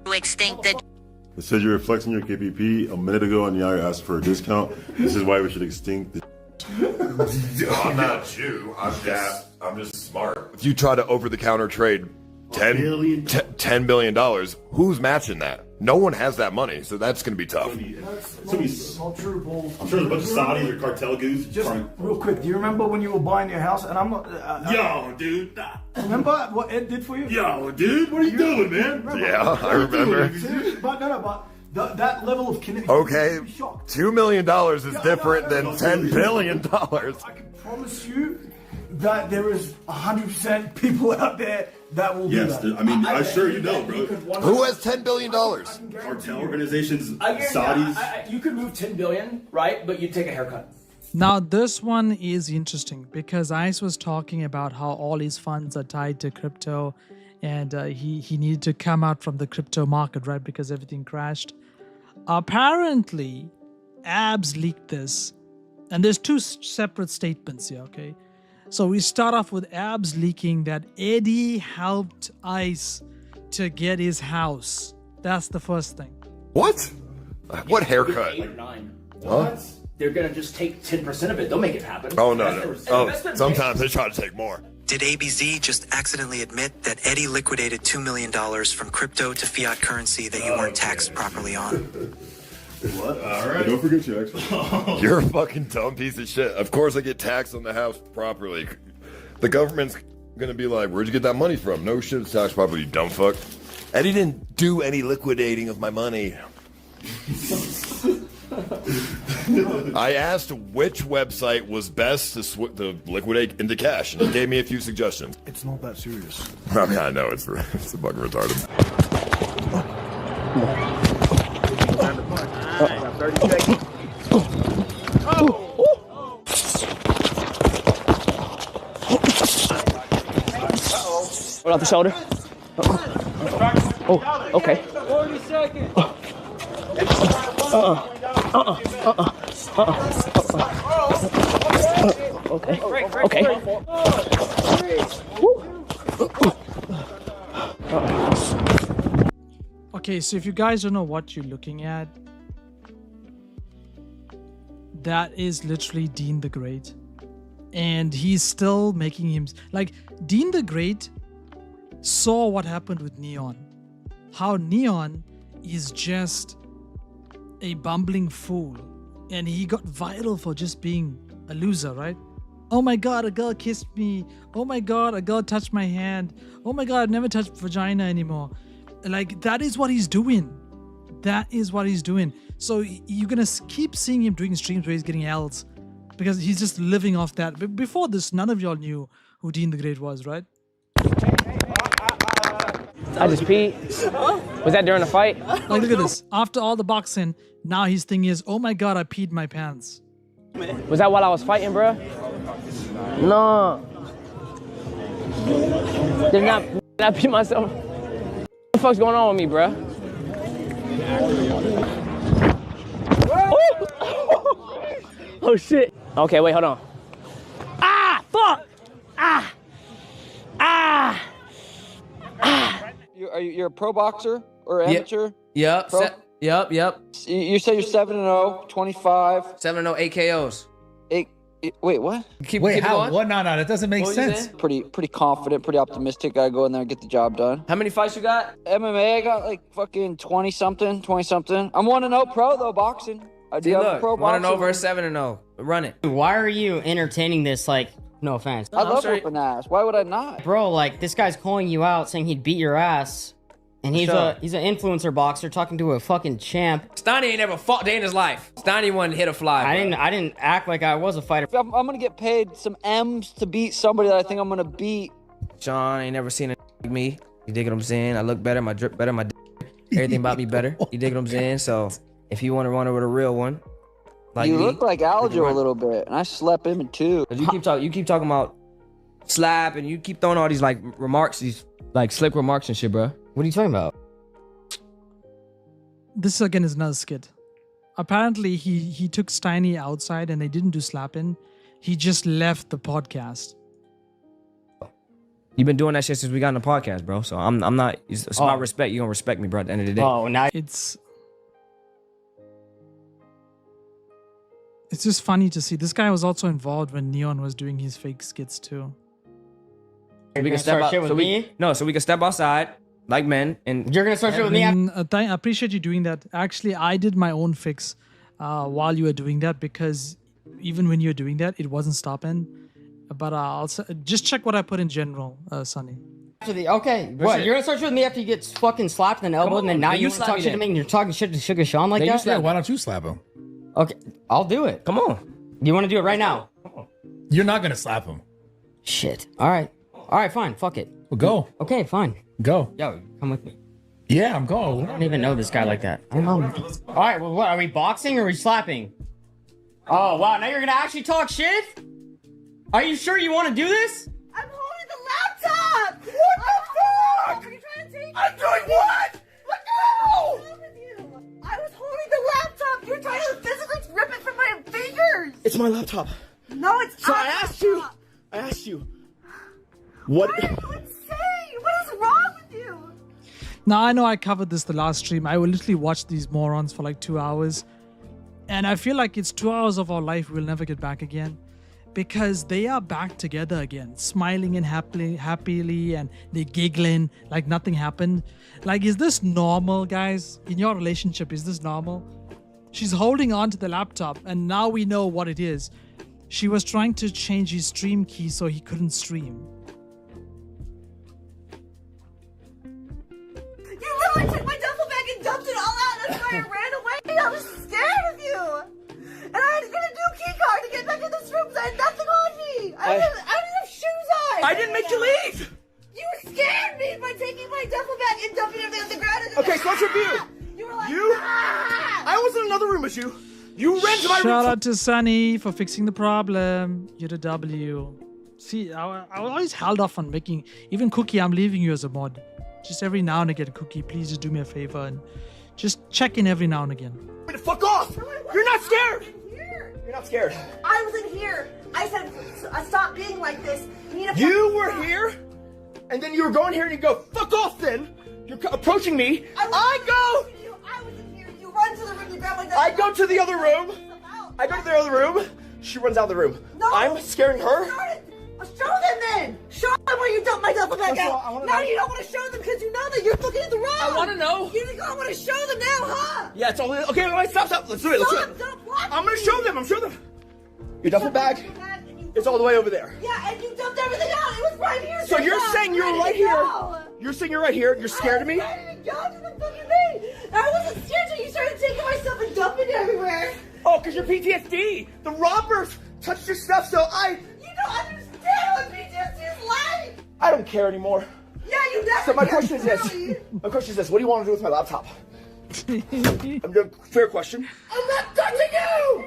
To extinct the. It said you were flexing your KPP a minute ago, and now you're asking for a discount. This is why we should extinct the. I'm not a Jew. I'm just smart. If you try to over-the-counter trade $10 billion, who's matching that? No one has that money, so that's going to be tough. Not true, Paul. I'm sure there's a bunch of Saudis or cartel goons. Just real quick, do you remember when you were buying your house? And I'm not. Yo, dude. Remember what Ed did for you? Yo, dude, what are you doing, man? Yeah, I remember. But that level of connection. Okay, $2 million is different than $10 billion. I can promise you that there is 100% people out there that will do that. I mean, I'm sure you know, bro. Who has $10 billion? Cartel organizations, Saudis. Saudis. You could move 10 billion, right? But you'd take a haircut. Now, this one is interesting because Ice was talking about how all his funds are tied to crypto and he needed to come out from the crypto market, right? Because everything crashed. Apparently, Abs leaked this. And there's two separate statements here, okay? So we start off with Abs leaking that Eddie helped Ice to get his house. That's the first thing. What? What haircut? 8 or 9. What? They're gonna just take 10% of it. They'll make it happen. Oh, no. Oh, sometimes they try to take more. Did ABZ just accidentally admit that Eddie liquidated $2 million from crypto to fiat currency that you weren't taxed properly on? What? All right. Don't forget your extra. You're a fucking dumb piece of shit. Of course I get taxed on the house properly. The government's gonna be like, where'd you get that money from? No shit, it's taxed properly, you dumb fuck. Eddie didn't do any liquidating of my money. I asked which website was best to liquidate into cash, and he gave me a few suggestions. It's not that serious. I mean, I know it's fucking retarded. 30 seconds. What off the shoulder? Oh, okay. 40 seconds. Okay. Okay. Okay, so if you guys don't know what you're looking at, that is literally Dean the Great. And he's still making him... Like, Dean the Great saw what happened with Neon. How Neon is just a bumbling fool. And he got viral for just being a loser, right? Oh my god, a girl kissed me. Oh my god, a girl touched my hand. Oh my god, I've never touched vagina anymore. Like, that is what he's doing. That is what he's doing. So you're gonna keep seeing him doing streams where he's getting L's because he's just living off that. But before this, none of y'all knew who Dean the Great was, right? I just peed. Was that during the fight? Like, look at this. After all the boxing, now his thing is, oh my god, I peed my pants. Was that while I was fighting, bro? No. Did not pee myself? What the fuck's going on with me, bro? Oh shit. Okay, wait, hold on. Ah, fuck! Ah! Ah! Ah! You're a pro boxer or amateur? Yep. Yep. You say you're 7-0, 25. 7-0, 8 KOs. Wait, what? Keep how? going. What? No, that doesn't make sense. Pretty confident, pretty optimistic. I go in there and get the job done. How many fights you got? MMA, I got like fucking 20-something. I'm 1-0 pro though, boxing. I do have a pro boxing. 1-0 versus 7-0. Run it. Why are you entertaining this? Like, no offense. I love whooping ass. Why would I not? Bro, like, this guy's calling you out, saying he'd beat your ass. And he's an influencer boxer talking to a fucking champ. Steiny ain't ever fought a day in his life. Steiny wouldn't hit a fly. I didn't act like I was a fighter. I'm gonna get paid some M's to beat somebody that I think I'm gonna beat. Sean ain't never seen a like me. You dig what I'm saying? I look better, my drip better, my everything about me better. You dig what I'm saying? So if you want to run over the real one, like you me, look like Aljo a little bit, and I slept him too. You keep talking about slap, and you keep throwing all these like remarks, these like slick remarks and shit, bro. What are you talking about? This again is another skit. Apparently, he took Steiny outside and they didn't do slapping. He just left the podcast. You've been doing that shit since we got on the podcast, bro. So I'm not. It's about respect. You gonna respect me, bro. At the end of the day. Oh, now it's just funny to see. This guy was also involved when Neon was doing his fake skits too. So we can step out. So we can step outside. like men, and you're gonna start shit with me. I appreciate you doing that. Actually, I did my own fix while you were doing that, because even when you were doing that, it wasn't stopping. But I'll just check what I put in general, Sonny. Okay, what? You're gonna start shit with me after you get fucking slapped and elbowed, and then now you want to talk shit to me, and you're talking shit to Sugar Sean like that? Yeah, why don't you slap him? Okay, I'll do it. Come on. You want to do it right now? You're not gonna slap him. Shit. All right, fine. Fuck it. Well, go. Okay, fine. Go. Yo, come with me. Yeah, I'm going. I don't even know this guy like that. I don't know. All right, well, what? Are we boxing or are we slapping? Oh, wow. Now you're gonna actually talk shit? Are you sure you want to do this? I'm holding the laptop! What the fuck? Are you trying to take I'm doing what? Let go! What's wrong with you? I was holding the laptop! You're trying to physically rip it from my fingers! It's my laptop. No, it's So not. I asked you. What? Why are you insane? What is wrong with you? Now, I know I covered this the last stream. I will literally watch these morons for like 2 hours. And I feel like it's 2 hours of our life we'll never get back again. Because they are back together again, smiling and happily, and they're giggling like nothing happened. Like, is this normal, guys? In your relationship, is this normal? She's holding on to the laptop, and now we know what it is. She was trying to change his stream key so he couldn't stream. You literally took my duffel bag and dumped it all out. That's why I ran away. I was scared of you. And I had to get a new key card to get back in this room because I had nothing on me. I didn't have shoes on. I didn't make you leave. You scared me by taking my duffel bag and dumping everything on the ground. Okay, so let's review. You were like, I was in another room as you. You ran to my room. Shout out to Sunny for fixing the problem. You're the W. See, I always held off on making... Even Cookie, I'm leaving you as a mod. Just every now and again, Cookie, please just do me a favor and just check in every now and again. Fuck off! You're not scared! You're not scared. I was in here. I said, stop being like this. You were here, and then you were going here and you go, fuck off then! You're approaching me. I go! I was in here. You run to the room, you grab my duffel I go to the other room. I go to the other room. She runs out of the room. No. I'm scaring her. Show them then! Show them where you dumped my duffel bag out! Now you don't want to show them because you know that you're looking at the wrong! I want to know! You don't want to show them now, huh? Yeah, it's only... Okay, wait, stop. Let's do it, I'm going to show them, Your duffel bag is all the way over there. Yeah, and you dumped everything out! It was right here! So you're saying you're right here? You're saying you're right here? You're scared of me? I didn't go to the fucking thing! I wasn't scared till you started taking my stuff and dumping it everywhere! Oh, because you're PTSD! The robbers touched your stuff, so I... You don't understand what PTSD is like! I don't care anymore. Yeah, you never So my cared, question is this. really. My question is this. What do you want to do with my laptop? Fair question. I'm not touching you!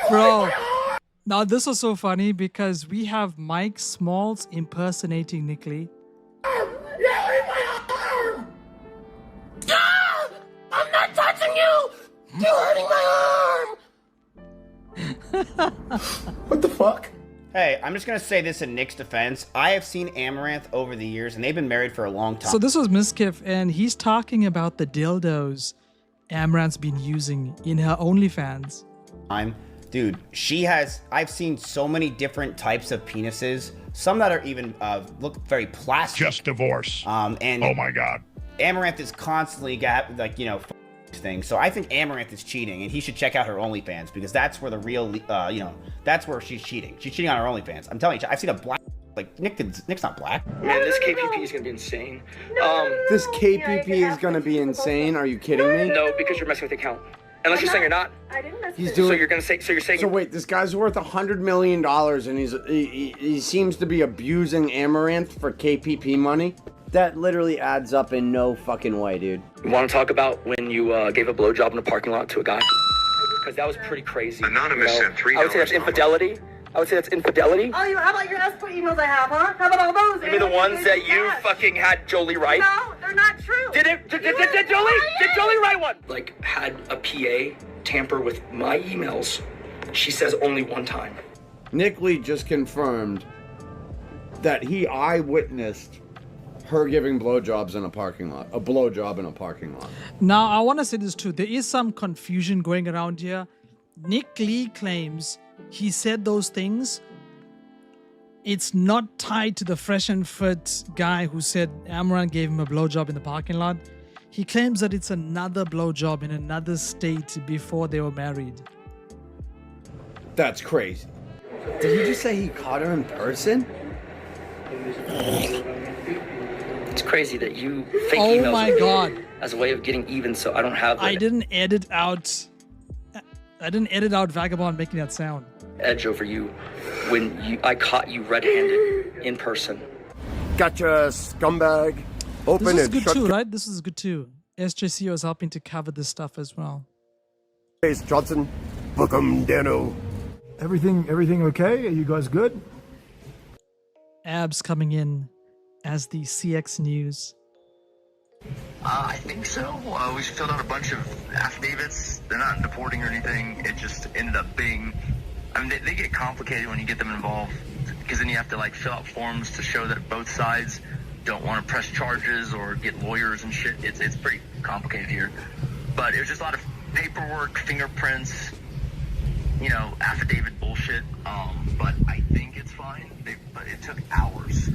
Bro, now this was so funny because we have Mike Smalls impersonating Nick Lee. I'm not touching you! You're hurting my arm! What the fuck? Hey, I'm just gonna say this in Nick's defense. I have seen Amaranth over the years, and they've been married for a long time. So this was mizkif, and he's talking about the dildos Amaranth's been using in her OnlyFans. Dude, I've seen so many different types of penises. Some that are even look very plastic. Just divorce. And oh my God. Amaranth is constantly things. So I think Amaranth is cheating, and he should check out her OnlyFans because that's where the real, that's where she's cheating. She's cheating on her OnlyFans. I'm telling you, I've seen a black, Nick's not black. Man, this KPP is gonna be insane. This KPP is gonna be insane. Are you kidding me? No, because you're messing with the account. Unless you're saying you're not. I didn't mess He's with doing. So you're gonna say. So you're saying. So wait, this guy's worth $100 million, and he seems to be abusing Amaranth for KPP money. That literally adds up in no fucking way, dude. You want to talk about when you gave a blowjob in a parking lot to a guy? Because that was pretty crazy. Anonymous sent $3. I would say that's infidelity. Oh, how about your escort emails I have, huh? How about all those? You mean the ones that you fucking had Jolie write? No, they're not true. Did Jolie write one? Like, had a PA tamper with my emails. She says only one time. Nick Lee just confirmed that he eyewitnessed her giving blowjobs in a parking lot. A blowjob in a parking lot. Now, I want to say this too. There is some confusion going around here. Nick Lee claims he said those things it's not tied to the fresh and fit guy who said Amaranth gave him a blowjob in the parking lot. He claims that it's another blowjob in another state before they were married. That's crazy. Did he just say he caught her in person? It's crazy that you fake Oh emails my God. as a way of getting even, so I don't have I an didn't edit out Vagabond making that sound. edge over you when I caught you red-handed in person. Gotcha, scumbag. Open This is it. good Shut too, right? This is good too. SJC was helping to cover this stuff as well. Case Johnson. Book 'em, Dano. Everything okay? Are you guys good? Abs coming in as the CX News. I think so. We filled out a bunch of affidavits. They're not deporting or anything. It just ended up being, I mean, they get complicated when you get them involved, because then you have to like fill out forms to show that both sides don't want to press charges or get lawyers and shit. It's pretty complicated here. But it was just a lot of paperwork, fingerprints, you know, affidavit bullshit. But I think it's fine. But it took hours.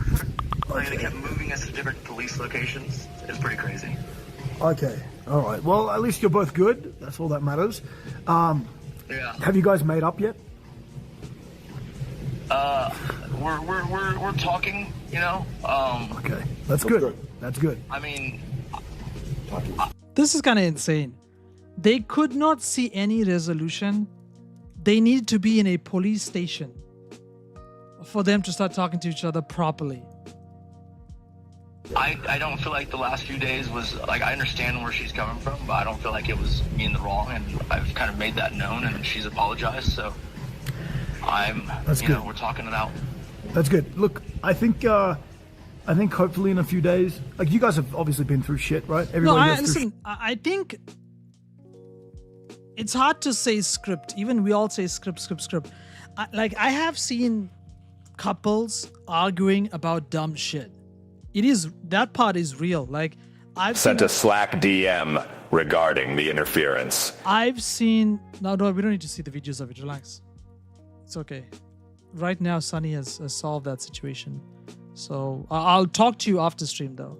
Like, they kept moving us to different police locations. It's pretty crazy. Okay. All right. Well, at least you're both good. That's all that matters. Yeah. Have you guys made up yet? We're talking, you know. Okay. That's good. That's good. I mean, This is kind of insane. They could not see any resolution. They needed to be in a police station for them to start talking to each other properly. I don't feel like the last few days was, like, I understand where she's coming from, but I don't feel like it was me in the wrong, and I've kind of made that known, and she's apologized, so That's you good. know, we're talking it out. That's good. Look, I think hopefully in a few days, like you guys have obviously been through shit, right? Everybody goes through I think it's hard to say script. Even we all say script. I have seen couples arguing about dumb shit. That part is real. Like, I've Sent seen a Slack DM regarding the interference. I've seen no, we don't need to see the videos of it. Relax. It's okay. Right now, Sunny has solved that situation. So I'll talk to you after stream, though.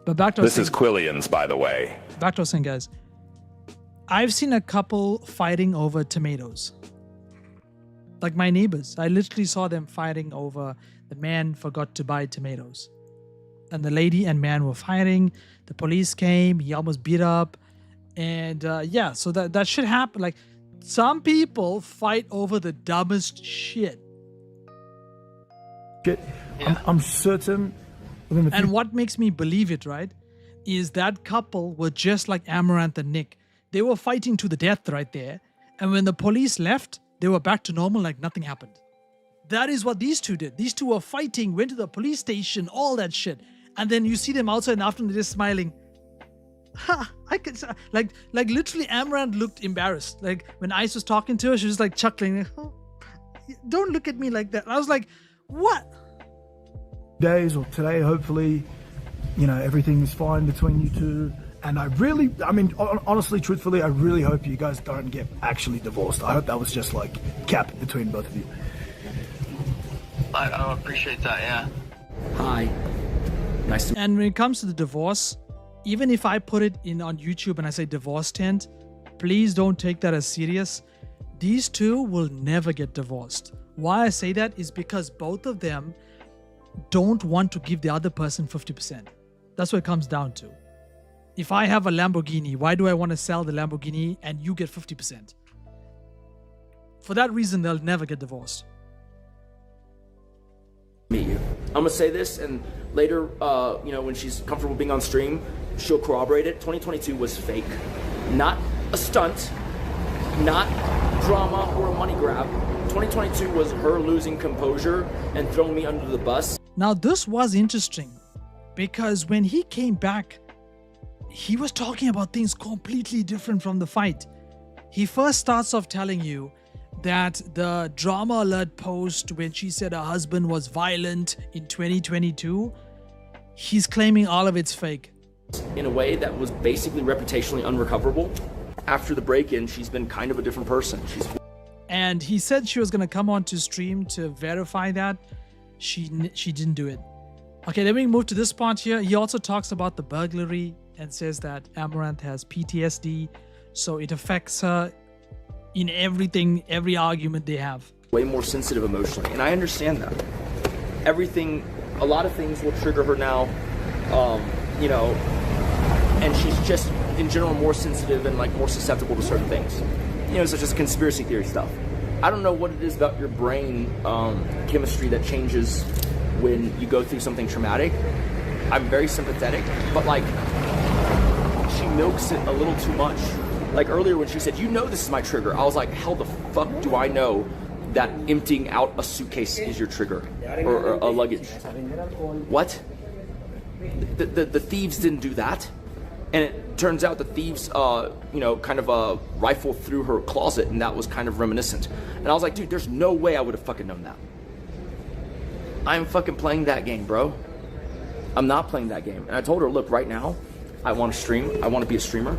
But back to This is Quillian's, by the way. back to what I was saying, guys. I've seen a couple fighting over tomatoes. Like my neighbors. I literally saw them fighting over the man forgot to buy tomatoes. And the lady and man were fighting. The police came. He almost beat up. And yeah, so that should happen. Like, some people fight over the dumbest shit. I'm certain. And what makes me believe it, right, is that couple were just like Amaranth and Nick. They were fighting to the death right there. And when the police left, they were back to normal like nothing happened. That is what these two did. These two were fighting, went to the police station, all that shit. And then you see them outside and after they're just smiling. Ha! I could like literally Amaranth looked embarrassed. Like when Ice was talking to her, she was like chuckling. Oh, don't look at me like that. I was like, what? Days or today, hopefully, you know, everything is fine between you two. And honestly, truthfully, I really hope you guys don't get actually divorced. I hope that was just like cap between both of you. I appreciate that, yeah. Hi. Nice to And when it comes to the divorce, even if I put it in on YouTube and I say divorce tent, please don't take that as serious. These two will never get divorced. Why I say that is because both of them don't want to give the other person 50%. That's what it comes down to. If I have a Lamborghini, why do I want to sell the Lamborghini and you get 50%? For that reason, they'll never get divorced. Meet you. I'm gonna say this, and later, when she's comfortable being on stream, she'll corroborate it. 2022 was fake, not a stunt, not drama or a money grab. 2022 was her losing composure and throwing me under the bus. Now, this was interesting because when he came back, he was talking about things completely different from the fight. He first starts off telling you that the drama alert post when she said her husband was violent in 2022, he's claiming all of it's fake. In a way that was basically reputationally unrecoverable. After the break-in, she's been kind of a different person. And he said she was going to come on to stream to verify that. She didn't do it. Okay, then we move to this part here. He also talks about the burglary and says that Amaranth has PTSD, so it affects her in everything, every argument they have. Way more sensitive emotionally, and I understand that. A lot of things will trigger her now, and she's just, in general, more sensitive and like more susceptible to certain things. Such as conspiracy theory stuff. I don't know what it is about your brain chemistry that changes when you go through something traumatic. I'm very sympathetic, but like, she milks it a little too much. Like earlier when she said, this is my trigger, I was like, how the fuck do I know that emptying out a suitcase is your trigger or a luggage? What? The thieves didn't do that. And it turns out the thieves, rifled through her closet, and that was kind of reminiscent. And I was like, dude, there's no way I would have fucking known that. I'm fucking playing that game, bro. I'm not playing that game. And I told her, look, right now, I want to stream. I want to be a streamer.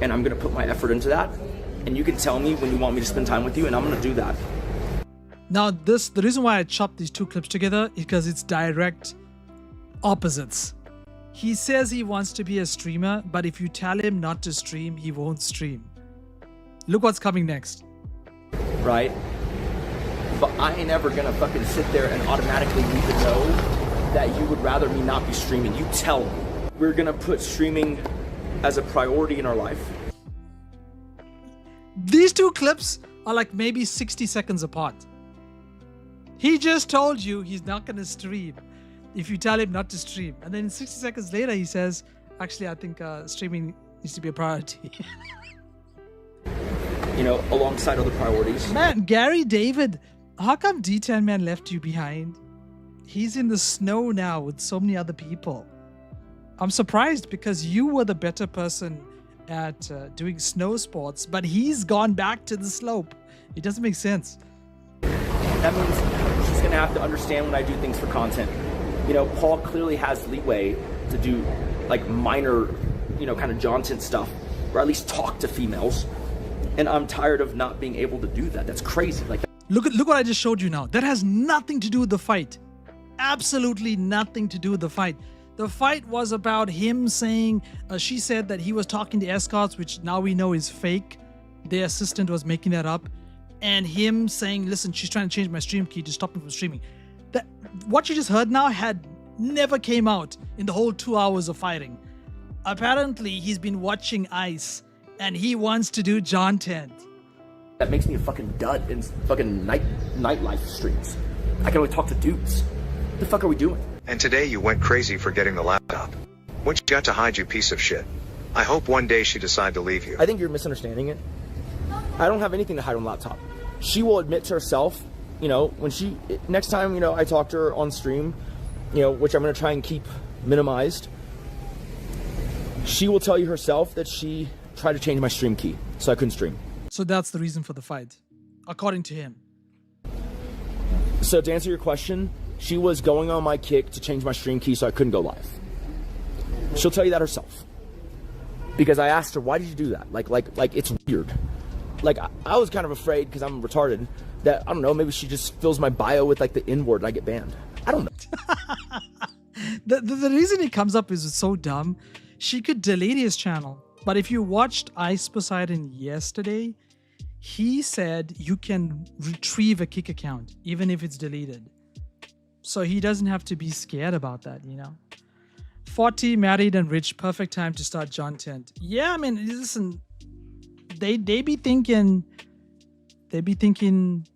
And I'm going to put my effort into that. And you can tell me when you want me to spend time with you, and I'm going to do that. Now, the reason why I chopped these two clips together is because it's direct opposites. He says he wants to be a streamer, but if you tell him not to stream, he won't stream. Look what's coming next. Right? But I ain't ever gonna fucking sit there and automatically need to know that you would rather me not be streaming. You tell me. We're gonna put streaming as a priority in our life. These two clips are like maybe 60 seconds apart. He just told you he's not gonna stream if you tell him not to stream. And then 60 seconds later, he says, actually, I think streaming needs to be a priority. Alongside other priorities. Man, Gary David, how come D10 Man left you behind? He's in the snow now with so many other people. I'm surprised because you were the better person at doing snow sports, but he's gone back to the slope. It doesn't make sense. That means she's gonna have to understand when I do things for content. Paul clearly has leeway to do like minor, kind of jaunty stuff, or at least talk to females. And I'm tired of not being able to do that. That's crazy. Like, look what I just showed you now. That has nothing to do with the fight. Absolutely nothing to do with the fight. The fight was about him saying, she said that he was talking to escorts, which now we know is fake. Their assistant was making that up. And him saying, listen, she's trying to change my stream key to stop me from streaming. What you just heard now had never came out in the whole 2 hours of fighting. Apparently, he's been watching Ice, and he wants to do John Tent. That makes me a fucking dud in fucking nightlife streams. I can only talk to dudes. What the fuck are we doing? And today you went crazy for getting the laptop. What you got to hide, you piece of shit? I hope one day she decide to leave you. I think you're misunderstanding it. I don't have anything to hide on the laptop. She will admit to herself, when next time, I talk to her on stream, which I'm going to try and keep minimized, she will tell you herself that she tried to change my stream key, so I couldn't stream. So that's the reason for the fight, according to him. So to answer your question, she was going on my kick to change my stream key so I couldn't go live. She'll tell you that herself. Because I asked her, why did you do that? Like it's weird. Like, I was kind of afraid, because I'm retarded, that, I don't know, maybe she just fills my bio with, like, the N-word and I get banned. I don't know. the reason he comes up is so dumb. She could delete his channel. But if you watched iceposeidon yesterday, he said you can retrieve a kick account, even if it's deleted. So he doesn't have to be scared about that, 40, married and rich, perfect time to start John Tent. Yeah, I mean, listen... They be thinking,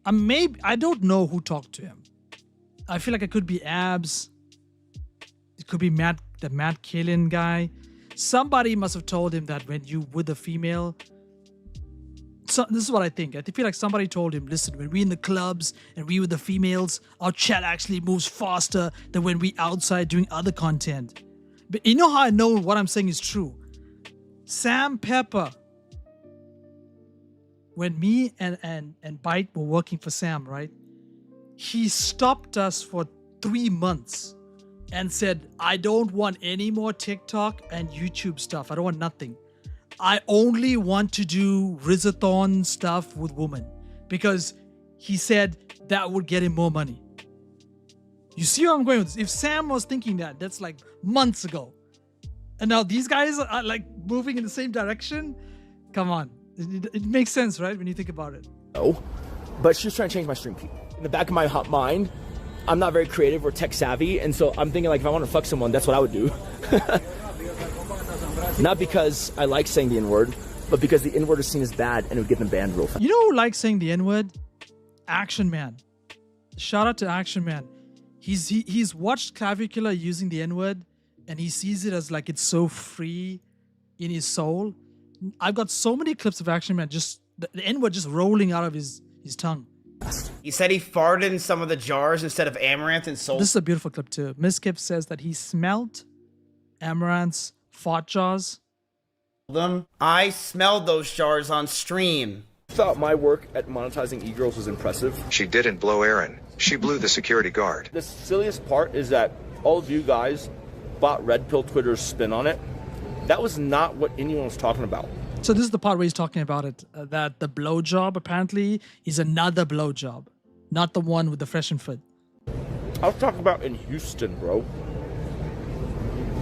maybe, I don't know who talked to him. I feel like it could be Abs. It could be the Matt Killen guy. Somebody must have told him that when you with a female. So this is what I think. I feel like somebody told him, listen, when we in the clubs and we with the females, our chat actually moves faster than when we outside doing other content. But you know how I know what I'm saying is true? Sam Pepper. When me and Byte were working for Sam, right? He stopped us for 3 months and said, I don't want any more TikTok and YouTube stuff. I don't want nothing. I only want to do Rizathon stuff with women because he said that would get him more money. You see where I'm going with this? If Sam was thinking that, that's like months ago. And now these guys are like moving in the same direction. Come on. It makes sense, right? When you think about it. No, but she was trying to change my stream queue. In the back of my mind, I'm not very creative or tech savvy, and so I'm thinking like if I want to fuck someone, that's what I would do. Not because I like saying the N-word, but because the N-word is seen as bad and it would get them banned real fast. You know who likes saying the N-word? Action Man. Shout out to Action Man. He's watched Clavicular using the N-word, and he sees it as like it's so free in his soul. I've got so many clips of Action Man, just the N-word just rolling out of his tongue. He said he farted in some of the jars instead of amaranth and sold This is a beautiful clip too. Mizkif says that he smelled Amaranth's fart jars. them. I smelled those jars on stream. Thought my work at monetizing e-girls was impressive. She didn't blow Aaron. She blew the security guard. The silliest part is that all of you guys bought Red Pill Twitter's spin on it. That was not what anyone was talking about. So this is the part where he's talking about it, that the blowjob apparently is another blowjob, not the one with the fresh and fit. I was talking about in Houston, bro.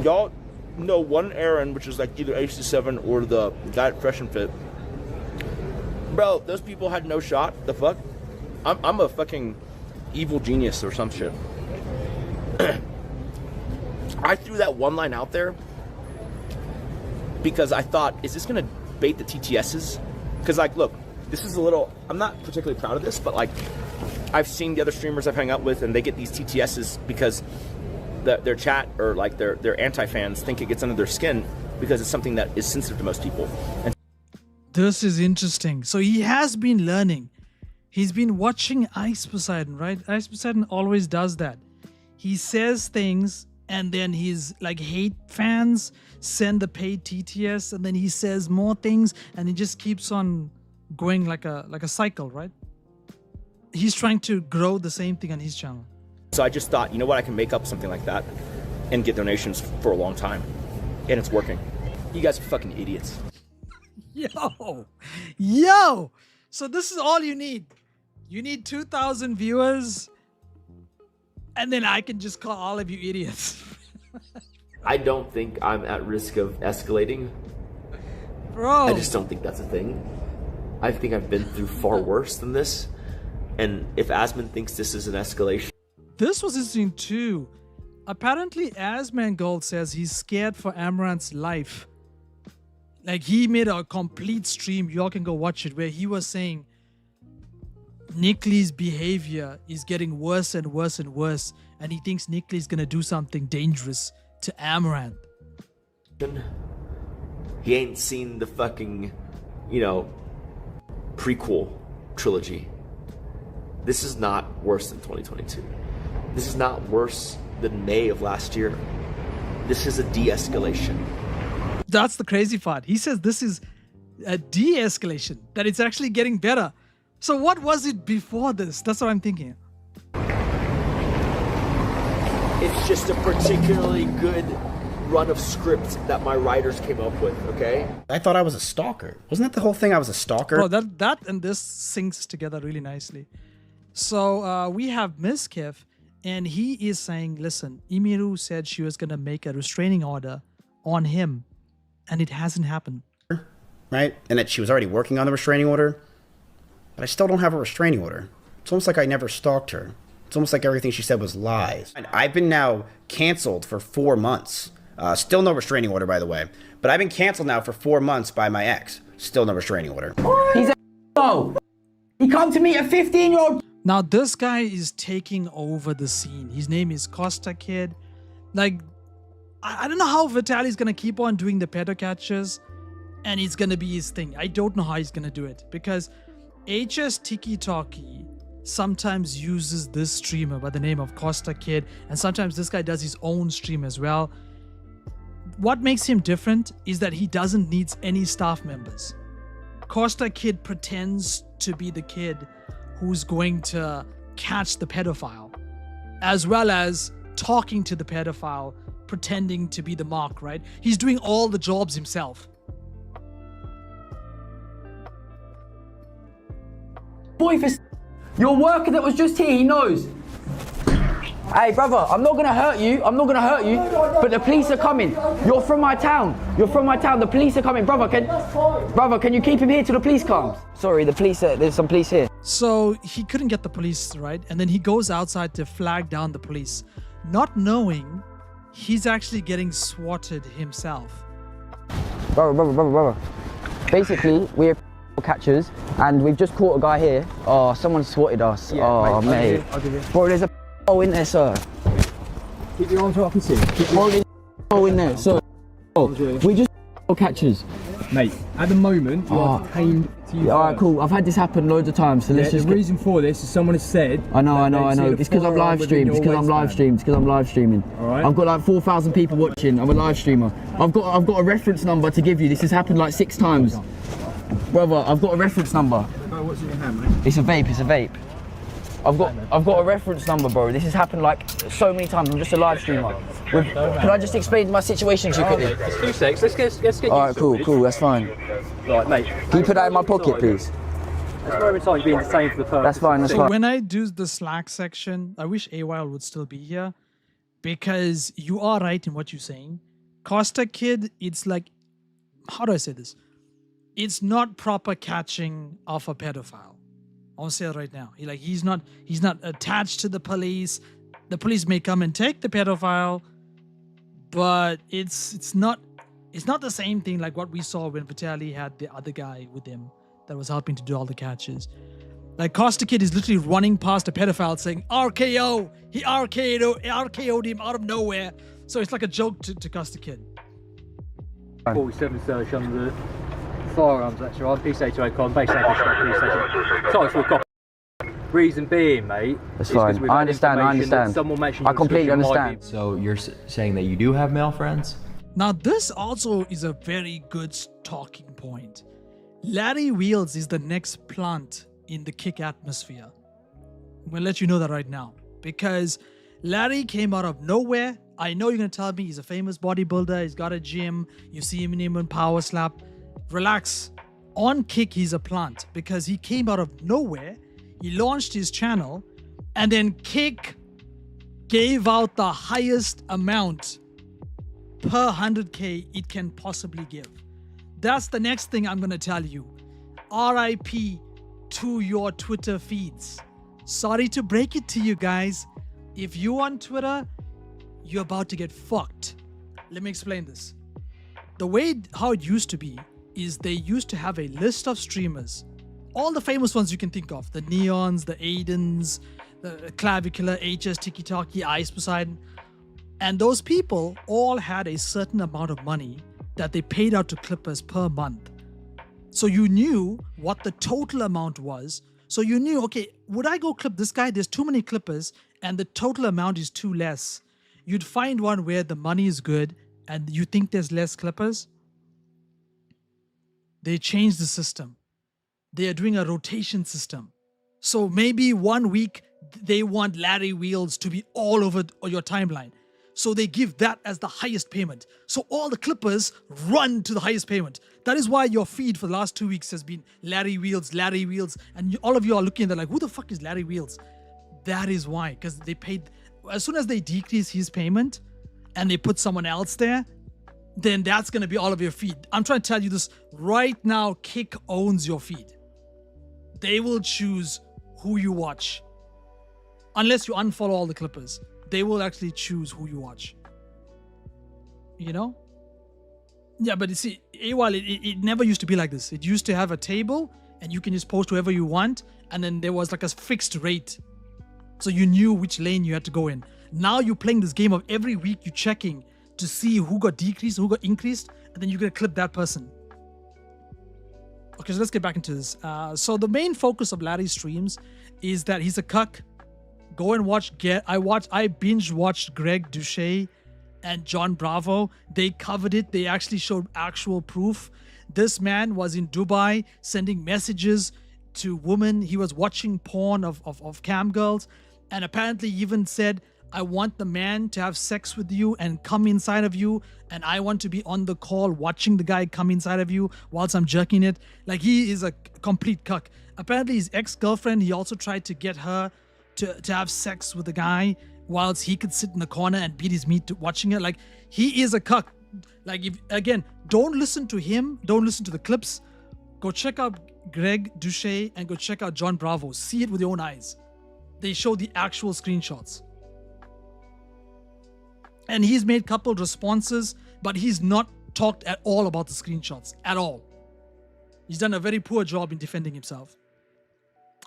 Y'all know one Aaron, which is like either HC7 or the guy at Fresh and Fit. Bro, those people had no shot. The fuck? I'm a fucking evil genius or some shit. I threw that one line out there because I thought, is this gonna bait the TTSs? Because like, look, this is a little, I'm not particularly proud of this, but like, I've seen the other streamers I've hung out with and they get these TTSs because their chat or like their anti-fans think it gets under their skin because it's something that is sensitive to most people. And this is interesting. So he has been learning. He's been watching iceposeidon, right? iceposeidon always does that. He says things and then his like hate fans send the paid TTS and then he says more things and he just keeps on going like a cycle, right? He's trying to grow the same thing on his channel. so I just thought, you know what, I can make up something like that and get donations for a long time. And it's working. You guys are fucking idiots. Yo! So this is all you need. You need 2,000 viewers and then I can just call all of you idiots. I don't think I'm at risk of escalating. Bro. I just don't think that's a thing. I think I've been through far worse than this. And if Asmon thinks this is an escalation. This was interesting too. Apparently, Asmongold says he's scared for Amaranth's life. Like he made a complete stream, y'all can go watch it, where he was saying Nick Lee's behavior is getting worse and worse and worse. And he thinks Nick Lee's gonna do something dangerous to Amaranth. He ain't seen the fucking, prequel trilogy. This is not worse than 2022. This is not worse than May of last year. This is a de-escalation. That's the crazy part. He says this is a de-escalation, that it's actually getting better. So what was it before this? That's what I'm thinking. It's just a particularly good run of script that my writers came up with, okay? I thought I was a stalker. Wasn't that the whole thing? I was a stalker? Bro, that and this syncs together really nicely. So we have mizkif, and he is saying, listen, Imiru said she was going to make a restraining order on him, and it hasn't happened. Right? And that she was already working on the restraining order. But I still don't have a restraining order. It's almost like I never stalked her. It's almost like everything she said was lies. I've been now canceled for 4 months. Still no restraining order, by the way. But I've been canceled now for 4 months by my ex. Still no restraining order. He's a He come to me, a 15-year-old. Now this guy is taking over the scene. His name is Costa Kid. Like, I don't know how Vitaly's gonna keep on doing the pedo catches, and it's gonna be his thing. I don't know how he's gonna do it because HS Tiki Talkie sometimes uses this streamer by the name of Costa Kid, and sometimes this guy does his own stream as well. What makes him different is that he doesn't need any staff members. Costa Kid pretends to be the kid who's going to catch the pedophile, as well as talking to the pedophile, pretending to be the mark, right? He's doing all the jobs himself. boy for your worker that was just here, he knows. Hey brother, I'm not gonna hurt you, but the police are coming. You're from my town, the police are coming. Brother, can you keep him here till the police comes? Sorry, the police, there's some police here. So he couldn't get the police, right? And then he goes outside to flag down the police, not knowing he's actually getting swatted himself. Brother. Basically, we're catchers, and we've just caught a guy here. Oh, someone swatted us. Yeah, oh, mate. I'll give you. Bro, there's a in there, sir. Keep your arms up, I can see. Bro, there's a in there, sir. Oh, we just catchers. Mate, at the moment, you are detained to you. Alright, cool. I've had this happen loads of times, so let's just... The reason for this is someone has said... I know. It's because I'm live streamed. It's because I'm live streaming. Alright. I've got like 4,000 people watching. I'm a live streamer. I've got a reference number to give you. This has happened like 6 times. Brother, I've got a reference number. Oh, what's in your hand, mate? It's a vape. I've got a reference number, bro. This has happened like so many times. I'm just a live streamer. Can I just explain my situation to you quickly? Just 2 secs. Let's get you. Alright, cool. That's fine. Right, mate. Can you put that in my pocket, please? That's where every time you're being detained for the purpose. That's fine. So when I do the Slack section, I wish AWILE would still be here, because you are right in what you're saying. Costa Kid, it's like, how do I say this? It's not proper catching of a pedophile. I'll say it right now. He's not attached to the police. The police may come and take the pedophile, but it's not the same thing like what we saw when Vitaly had the other guy with him that was helping to do all the catches. Like Costa Kid is literally running past a pedophile saying RKO. He RKO'd him out of nowhere. So it's like a joke to Costa Kid. 47 search under the firearms actually on P8 con base P8. Sorry for a copy. Reason being, mate. That's fine. I understand. I completely understand. So you're saying that you do have male friends? Now this also is a very good talking point. Larry Wheels is the next plant in the kick atmosphere. I'm gonna let you know that right now, because Larry came out of nowhere. I know you're gonna tell me he's a famous bodybuilder, he's got a gym, you see him in Power Slap. Relax. On Kick, he's a plant, because he came out of nowhere. He launched his channel, and then Kick gave out the highest amount per 100K it can possibly give. That's the next thing I'm gonna tell you. RIP to your Twitter feeds. Sorry to break it to you guys. If you're on Twitter, you're about to get fucked. Let me explain this. The way how it used to be is they used to have a list of streamers, all the famous ones you can think of, the Neons, the Adins, the Clavicular, HS Tiki Taki, iceposeidon, and those people all had a certain amount of money that they paid out to clippers per month. So you knew what the total amount was. So you knew, okay, would I go clip this guy? There's too many clippers and the total amount is too less. You'd find one where the money is good and you think there's less clippers. They changed the system. They are doing a rotation system. So maybe 1 week they want Larry Wheels to be all over your timeline. So they give that as the highest payment. So all the clippers run to the highest payment. That is why your feed for the last 2 weeks has been Larry Wheels. And all of you are looking at it like, who the fuck is Larry Wheels? That is why, because they paid, as soon as they decrease his payment and they put someone else there, then that's going to be all of your feed. I'm trying to tell you this right now. Kick owns your feed. They will choose who you watch. Unless you unfollow all the clippers, they will actually choose who you watch. You know? Yeah, but you see, AWILE, it never used to be like this. It used to have a table and you can just post whoever you want. And then there was like a fixed rate. So you knew which lane you had to go in. Now you're playing this game of every week you're checking to see who got decreased, who got increased, and then you're going to clip that person. Okay, so let's get back into this. So the main focus of Larry's streams is that he's a cuck. Go and watch I binge watched Greg Duche and John Bravo. They covered it. They actually showed actual proof. This man was in Dubai sending messages to women. He was watching porn of cam girls, and apparently even said, I want the man to have sex with you and come inside of you, and I want to be on the call watching the guy come inside of you whilst I'm jerking it. Like, he is a complete cuck. Apparently his ex-girlfriend, he also tried to get her to have sex with the guy whilst he could sit in the corner and beat his meat watching it. Like, he is a cuck. Like, again, don't listen to him, don't listen to the clips. Go check out Greg Duche and go check out John Bravo. See it with your own eyes. They show the actual screenshots. And he's made couple responses, but he's not talked at all about the screenshots, at all. He's done a very poor job in defending himself.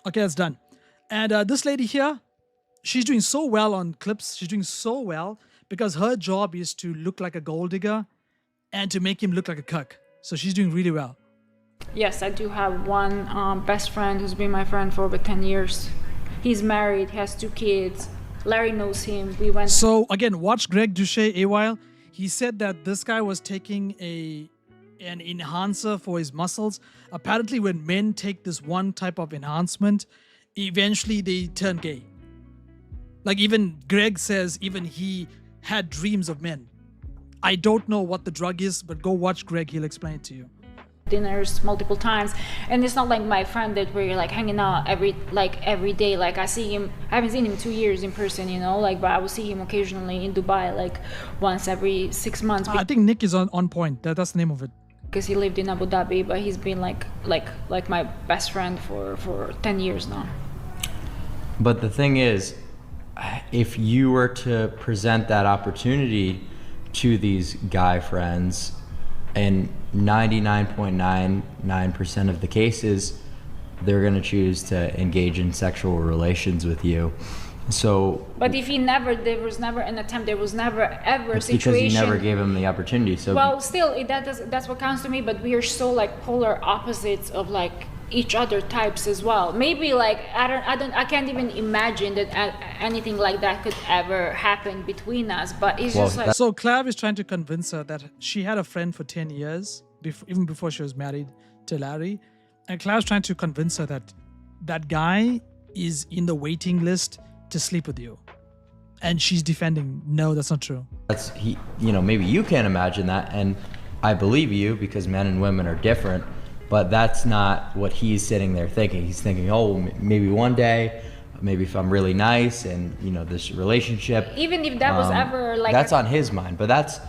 Okay, that's done. And this lady here, she's doing so well on clips. She's doing so well because her job is to look like a gold digger and to make him look like a cuck. So she's doing really well. Yes, I do have one best friend who's been my friend for over 10 years. He's married, he has 2 kids. Larry knows him. We went. So again, watch Greg Duche a while. He said that this guy was taking an enhancer for his muscles. Apparently, when men take this one type of enhancement, eventually they turn gay. Like, even Greg says, even he had dreams of men. I don't know what the drug is, but go watch Greg. He'll explain it to you. Dinners multiple times, and it's not like my friend that we're like hanging out every day. Like, I see him, I haven't seen him 2 years in person, you know, like, but I will see him occasionally in Dubai, like once every 6 months. I think Nick is on point. That's the name of it. Because he lived in Abu Dhabi, but he's been like my best friend for 10 years now. But the thing is, if you were to present that opportunity to these guy friends, and 99.99% of the cases, they're going to choose to engage in sexual relations with you. So, but if there was never an attempt, there was never ever a situation. Because you never gave him the opportunity. So, well, still, that's what counts to me. But we are so like polar opposites of like each other types as well. Maybe like I can't even imagine that anything like that could ever happen between us. But it's just like. So Clav is trying to convince her that she had a friend for 10 years, even before she was married to Larry, and Clav's trying to convince her that that guy is in the waiting list to sleep with you, and she's defending. No, that's not true. Maybe you can't imagine that, and I believe you because men and women are different. But that's not what he's sitting there thinking. He's thinking, oh, maybe one day, maybe if I'm really nice and, this relationship. Even if that was ever like. That's on his mind, but that's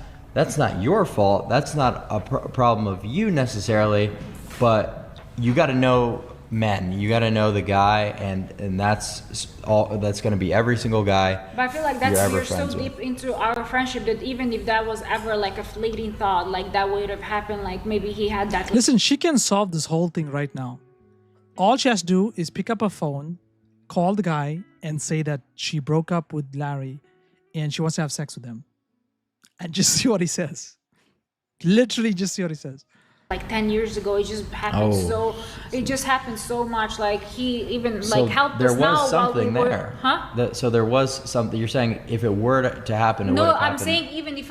not your fault. That's not a problem of you necessarily, but you got to know men. You got to know the guy, and that's all. That's going to be every single guy. But I feel like you're so deep into our friendship that even if that was ever like a fleeting thought, like that would have happened, like maybe he had that. Listen, she can solve this whole thing right now. All she has to do is pick up her phone, call the guy, and say that she broke up with Larry, and she wants to have sex with him, and just see what he says. Literally, just see what he says. Like 10 years ago, it just happened it just happened so much. Like he even like helped us now. There was something while we there. Were, huh? So there was something. You're saying if it were to happen, it would have happened. I'm saying even if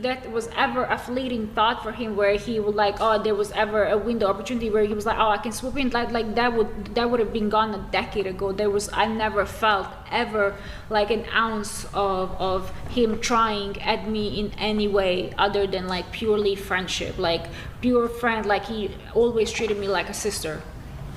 that was ever a fleeting thought for him, where he would like, oh, there was ever a window opportunity where he was like, oh, I can swoop in, like that would have been gone a decade ago. I never felt ever like an ounce of him trying at me in any way other than like purely friendship, like pure friend. Like he always treated me like a sister.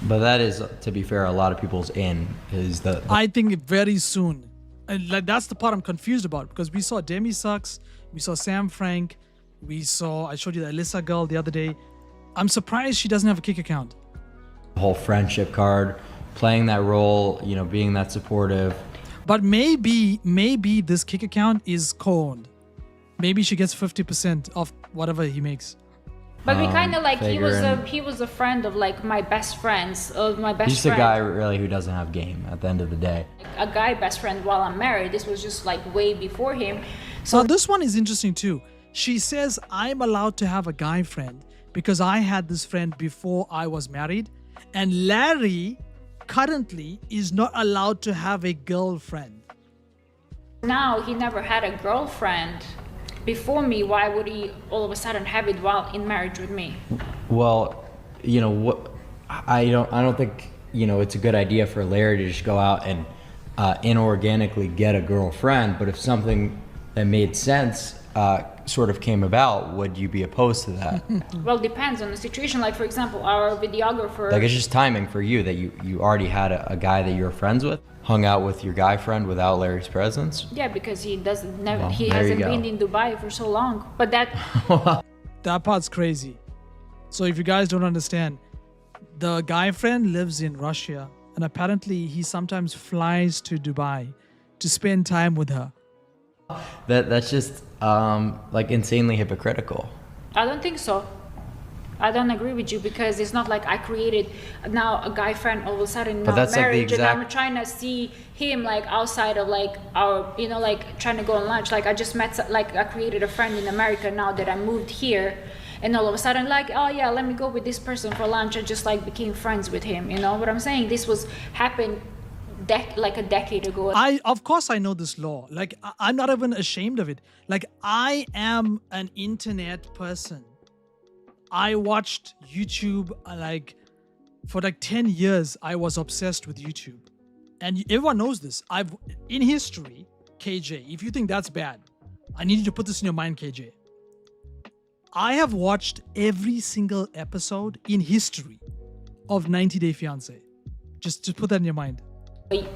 But that is, to be fair, a lot of people's is the I think very soon, and like that's the part I'm confused about, because we saw Demi Sucks, we saw Sam Frank, I showed you the Alyssa girl the other day. I'm surprised she doesn't have a Kick account. The whole friendship card, playing that role, being that supportive. But maybe this Kick account is co-owned. Maybe she gets 50% of whatever he makes. But we kind of like he was a friend of like my best friends, of my best He's friend. He's a guy really who doesn't have game at the end of the day. A guy best friend while I'm married. This was just like way before him. So this one is interesting too. She says I'm allowed to have a guy friend because I had this friend before I was married, and Larry currently is not allowed to have a girlfriend. Now he never had a girlfriend before me. Why would he all of a sudden have it while in marriage with me? Well, I don't think it's a good idea for Larry to just go out and inorganically get a girlfriend, but if something that made sense sort of came about, would you be opposed to that? Well, depends on the situation. Like, for example, our videographer. Like, it's just timing for you that you already had a guy that you were friends with, hung out with your guy friend without Larry's presence. Yeah, because he doesn't never Well, he there you hasn't go. been in Dubai for so long. But that That part's crazy. So if you guys don't understand, the guy friend lives in Russia, and apparently he sometimes flies to Dubai to spend time with her. That's just like insanely hypocritical. I don't think so. I don't agree with you because it's not like I created now a guy friend all of a sudden But now that's like the marriage and exact- I'm trying to see him like outside of like our like trying to go on lunch. Like I just met like I created a friend in America now that I moved here, and all of a sudden like, oh yeah, let me go with this person for lunch and just like became friends with him. You know what I'm saying? This was happened like a decade ago. Of course I know this law. Like I'm not even ashamed of it. Like I am an internet person. I watched YouTube like for like 10 years. I was obsessed with YouTube, and everyone knows this. I've in history, KJ. If you think that's bad, I need you to put this in your mind, KJ. I have watched every single episode in history of 90 Day Fiancé. Just to put that in your mind.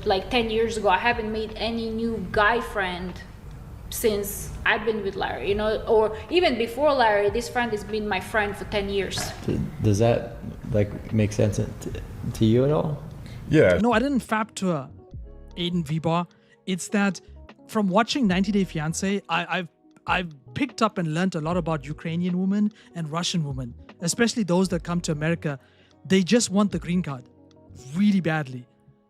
Like 10 years ago, I haven't made any new guy friend since I've been with Larry, you know, or even before Larry, this friend has been my friend for 10 years. Does that like make sense to you at all? Yeah. No, I didn't fap to her, Aiden V-Bar. It's that from watching 90 Day Fiancé, I've picked up and learned a lot about Ukrainian women and Russian women, especially those that come to America. They just want the green card really badly.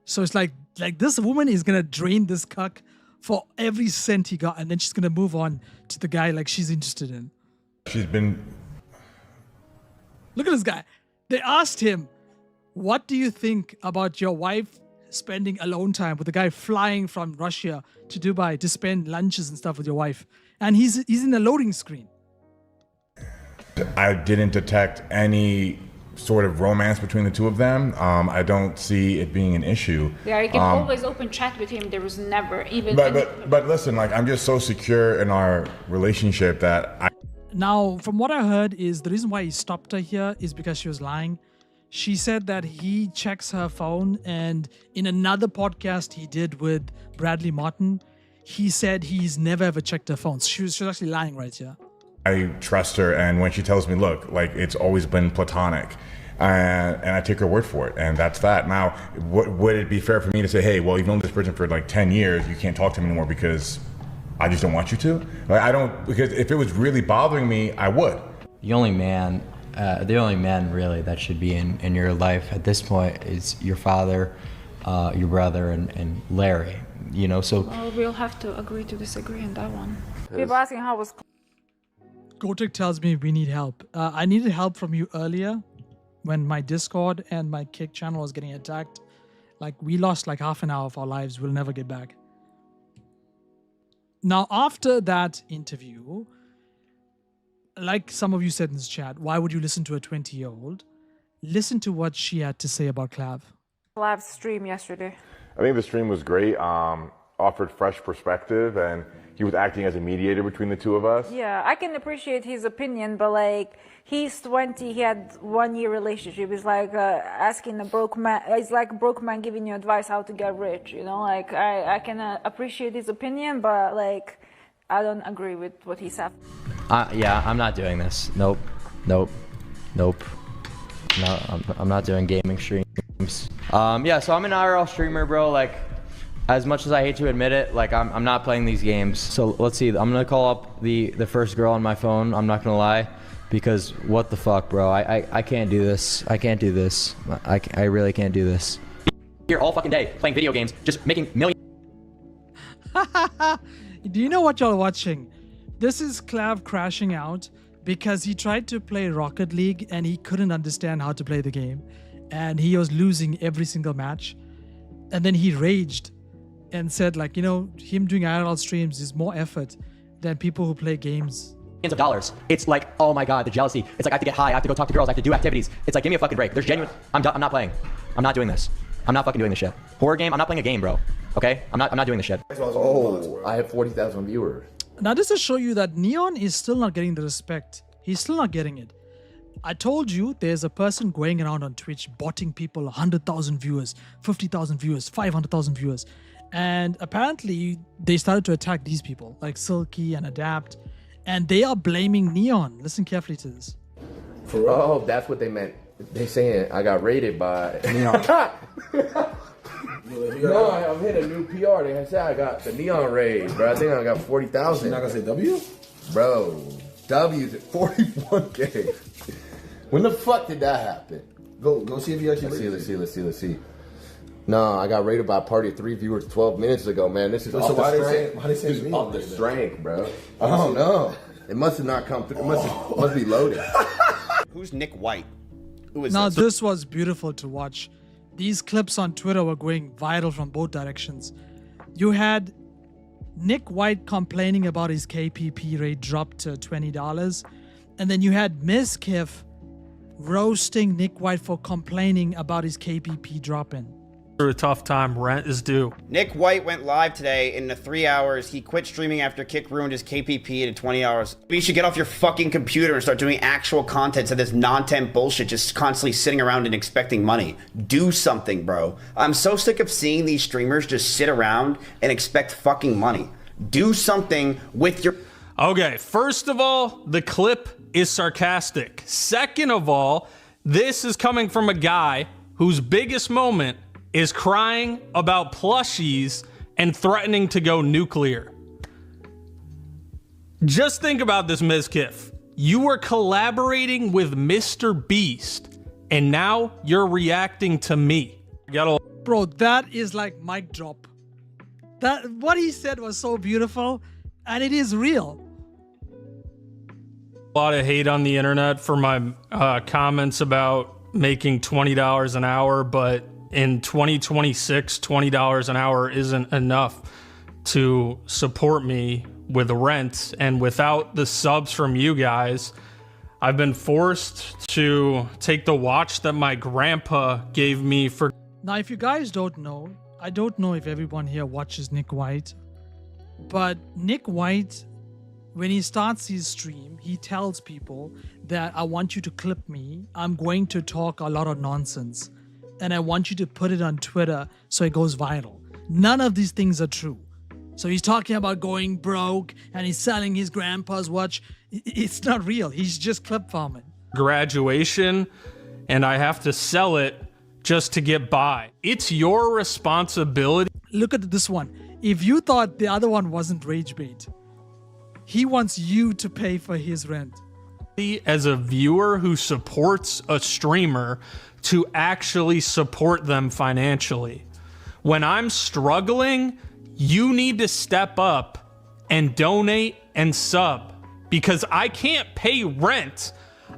So it's like this woman is gonna drain this cuck for every cent he got, and then she's gonna move on to the guy like she's interested in. She's been. Look at this guy. They asked him, "What do you think about your wife spending alone time with a guy flying from Russia to Dubai to spend lunches and stuff with your wife?" And he's in a loading screen. I didn't detect any sort of romance between the two of them. I don't see it being an issue. Yeah, you can always open chat with him. There was never even. But listen, like I'm just so secure in our relationship that Now, from what I heard is the reason why he stopped her here is because she was lying. She said that he checks her phone, and in another podcast he did with Bradley Martin, he said he's never ever checked her phone. She was actually lying right here. I trust her, and when she tells me, look, like it's always been platonic, and I take her word for it, and that's that. Now, would it be fair for me to say, hey, well, you've known this person for like 10 years, you can't talk to him anymore because I just don't want you to? Like, I don't, because if it was really bothering me, I would. The only man really that should be in your life at this point is your father, your brother, and Larry. You know, so Well, we'll have to agree to disagree on that one. People asking how was. Kotick tells me we need help. I needed help from you earlier when my Discord and my Kick channel was getting attacked. Like, we lost like half an hour of our lives. We'll never get back. Now, after that interview, like some of you said in this chat, why would you listen to a 20-year-old? Listen to what she had to say about Clav. Live stream yesterday. I think the stream was great, offered fresh perspective, and he was acting as a mediator between the two of us. Yeah, I can appreciate his opinion, but like he's 20, he had 1 year relationship. It's like asking a broke man. It's like a broke man giving you advice how to get rich. You know, like I can appreciate his opinion, but like I don't agree with what he said. yeah, I'm not doing this. Nope. No, I'm not doing gaming streams. Yeah, so I'm an IRL streamer, bro. Like, as much as I hate to admit it, like I'm not playing these games. So let's see. I'm gonna call up the first girl on my phone. I'm not gonna lie, because what the fuck, bro? I can't do this. I can't do this. I really can't do this. Here all fucking day playing video games, just making millions. Do you know what y'all are watching? This is Clav crashing out because he tried to play Rocket League and he couldn't understand how to play the game. And he was losing every single match. And then he raged and said, like, you know, him doing IRL streams is more effort than people who play games. Of dollars. It's like, oh my god, the jealousy. It's like I have to get high, I have to go talk to girls, I have to do activities. It's like, give me a fucking break. There's genuine. I'm not playing. I'm not doing this. I'm not fucking doing this shit. Horror game. I'm not playing a game, bro. Okay, I'm not doing the shit. Oh, I have 40,000 viewers. Now this to show you that Neon is still not getting the respect. He's still not getting it. I told you there's a person going around on Twitch botting people 100,000 viewers, 50,000 viewers, 500,000 viewers. And apparently they started to attack these people like Silky and Adapt. And they are blaming Neon. Listen carefully to this. Oh, that's what they meant. They saying I got raided by Neon. No, I'm hitting a new PR. They said I got the Neon raid, bro. I think I got 40,000. You're not gonna say W? Bro, W's at 41K. When the fuck did that happen? Go see if you actually. Let's see. No, I got raided by a party of 3 viewers 12 minutes ago, man. This is off the strength. Why they say This is off the strength, bro. I don't know. It must have not come through. It must be loaded. Who's Nick White? Who is Now this? this was beautiful to watch. These clips on Twitter were going viral from both directions. You had Nick White complaining about his KPP rate dropped to $20. And then you had mizkif roasting Nick White for complaining about his KPP dropping. Through a tough time, rent is due. Nick White went live today in the 3 hours. He quit streaming after Kick ruined his KPP in 20 hours. You should get off your fucking computer and start doing actual content to this non-temp bullshit, just constantly sitting around and expecting money. Do something, bro. I'm so sick of seeing these streamers just sit around and expect fucking money. Do something with your... Okay, first of all, the clip is sarcastic. Second of all, this is coming from a guy whose biggest moment is crying about plushies and threatening to go nuclear. Just think about this, mizkif. You were collaborating with Mr. Beast, and now you're reacting to me. Bro, that is like mic drop. That what he said was so beautiful, and it is real. A lot of hate on the internet for my comments about making $20 an hour, but in 2026, $20 an hour isn't enough to support me with rent. And without the subs from you guys, I've been forced to take the watch that my grandpa gave me for... Now, if you guys don't know, I don't know if everyone here watches Nick White, but Nick White, when he starts his stream, he tells people that I want you to clip me. I'm going to talk a lot of nonsense. And I want you to put it on Twitter so it goes viral. None of these things are true. So he's talking about going broke and he's selling his grandpa's watch. It's not real. He's just clip farming. Graduation, and I have to sell it just to get by. It's your responsibility. Look at this one. If you thought the other one wasn't rage bait, he wants you to pay for his rent. As a viewer who supports a streamer, to actually support them financially. When I'm struggling, you need to step up and donate and sub, because I can't pay rent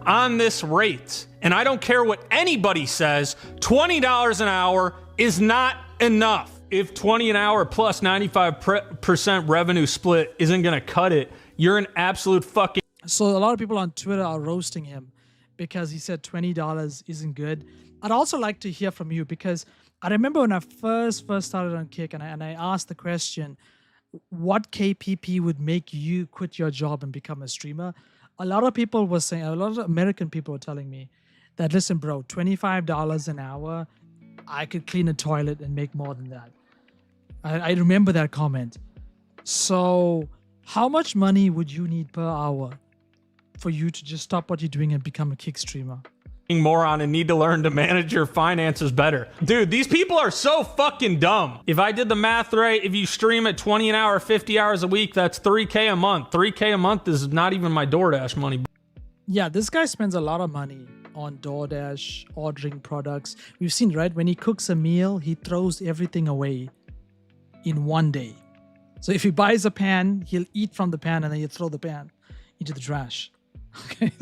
on this rate. And I don't care what anybody says, $20 an hour is not enough. If 20 an hour plus 95% revenue split isn't gonna cut it, you're an absolute fucking... So a lot of people on Twitter are roasting him because he said $20 isn't good. I'd also like to hear from you, because I remember when I first started on Kick and I asked the question, what KPP would make you quit your job and become a streamer? A lot of people were saying, a lot of American people were telling me that, listen, bro, $25 an hour, I could clean a toilet and make more than that. I remember that comment. So how much money would you need per hour for you to just stop what you're doing and become a Kick streamer? Moron and need to learn to manage your finances better. Dude, these people are so fucking dumb. If I did the math right, if you stream at 20 an hour, 50 hours a week, that's $3K a month. $3K a month is not even my DoorDash money. Yeah, this guy spends a lot of money on DoorDash, ordering products. We've seen, right? When he cooks a meal, he throws everything away in one day. So if he buys a pan, he'll eat from the pan and then he'll throw the pan into the trash. Okay,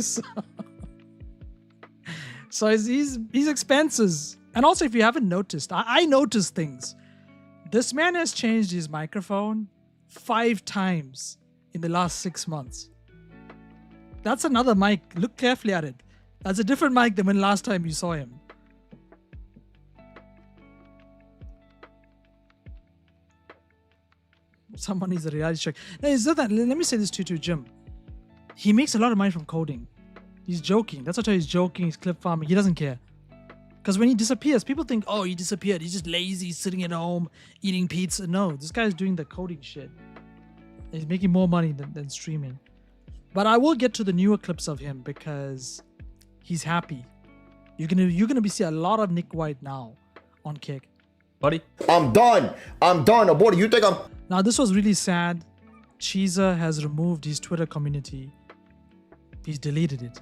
so his expenses. And also, if you haven't noticed, I noticed things. This man has changed his microphone 5 times in the last 6 months. That's another mic. Look carefully at it. That's a different mic than when last time you saw him. someone needs a reality check. No, it's not that. Let me say this to you, Jim. He makes a lot of money from coding. He's joking. That's what he's joking. He's clip farming. He doesn't care. Because when he disappears, people think, oh, he disappeared. He's just lazy, he's sitting at home, eating pizza. No, this guy's doing the coding shit. He's making more money than streaming. But I will get to the newer clips of him because he's happy. You're gonna be seeing a lot of Nick White now on Kick. Buddy? I'm done. Aborted. You think I'm... Now, this was really sad. Cheezer has removed his Twitter community. He's deleted it.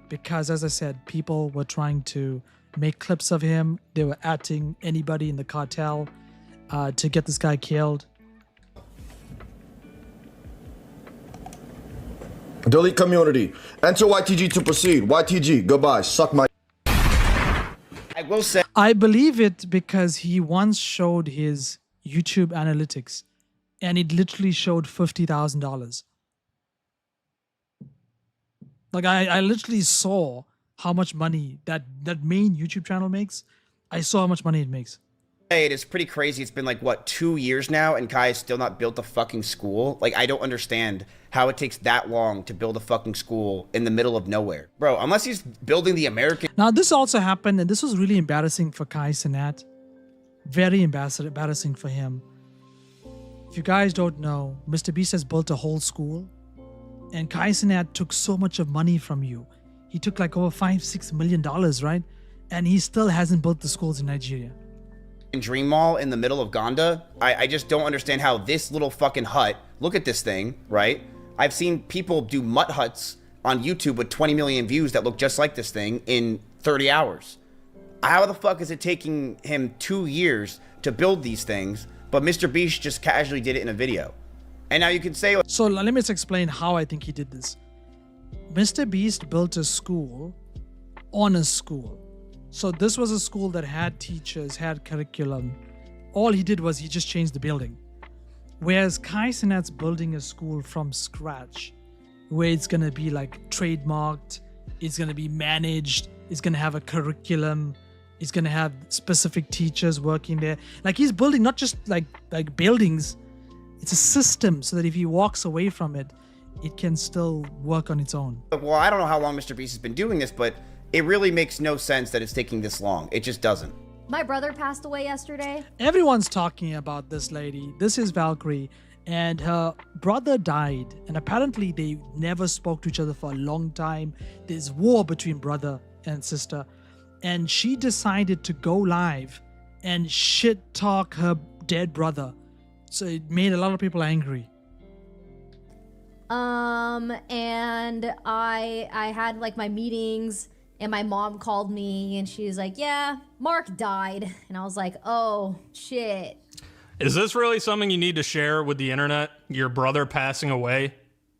Because, as I said, people were trying to make clips of him. They were atting anybody in the cartel to get this guy killed. Delete community. Enter YTG to proceed. YTG, goodbye. Suck my... I will say... I believe it because he once showed his YouTube analytics and it literally showed $50,000. Like I literally saw how much money that main YouTube channel makes. I saw how much money it makes. It is pretty crazy. It's been like, what, 2 years now, and Kai has still not built a fucking school? Like, I don't understand how it takes that long to build a fucking school in the middle of nowhere. Bro, unless he's building the American... Now, this also happened, and this was really embarrassing for Kai Cenat. Very embarrassing for him. If you guys don't know, Mr. Beast has built a whole school, and Kai Cenat took so much of money from you. He took like over $5-6 million, right? And he still hasn't built the schools in Nigeria. Dream Mall in the middle of Gonda. I just don't understand how this little fucking hut, look at this thing, right? I've seen people do mutt huts on YouTube with 20 million views that look just like this thing in 30 hours. How the fuck is it taking him 2 years to build these things, but Mr. Beast just casually did it in a video? And now you can say... So let me just explain how I think he did this. Mr. Beast built a school on a school. So this was a school that had teachers, had curriculum. All he did was he just changed the building. Whereas Kai Cenat's building a school from scratch, where it's going to be like trademarked, it's going to be managed, it's going to have a curriculum, it's going to have specific teachers working there. Like he's building not just like buildings, it's a system so that if he walks away from it, it can still work on its own. Well, I don't know how long Mr. Beast has been doing this, but it really makes no sense that it's taking this long. It just doesn't. My brother passed away yesterday. Everyone's talking about this lady. This is Valkyrie, and her brother died, and apparently they never spoke to each other for a long time. There's war between brother and sister, and she decided to go live and shit talk her dead brother. So it made a lot of people angry. And I had like my meetings, and my mom called me and she was like, yeah, Mark died. And I was like, oh shit. Is this really something you need to share with the internet? Your brother passing away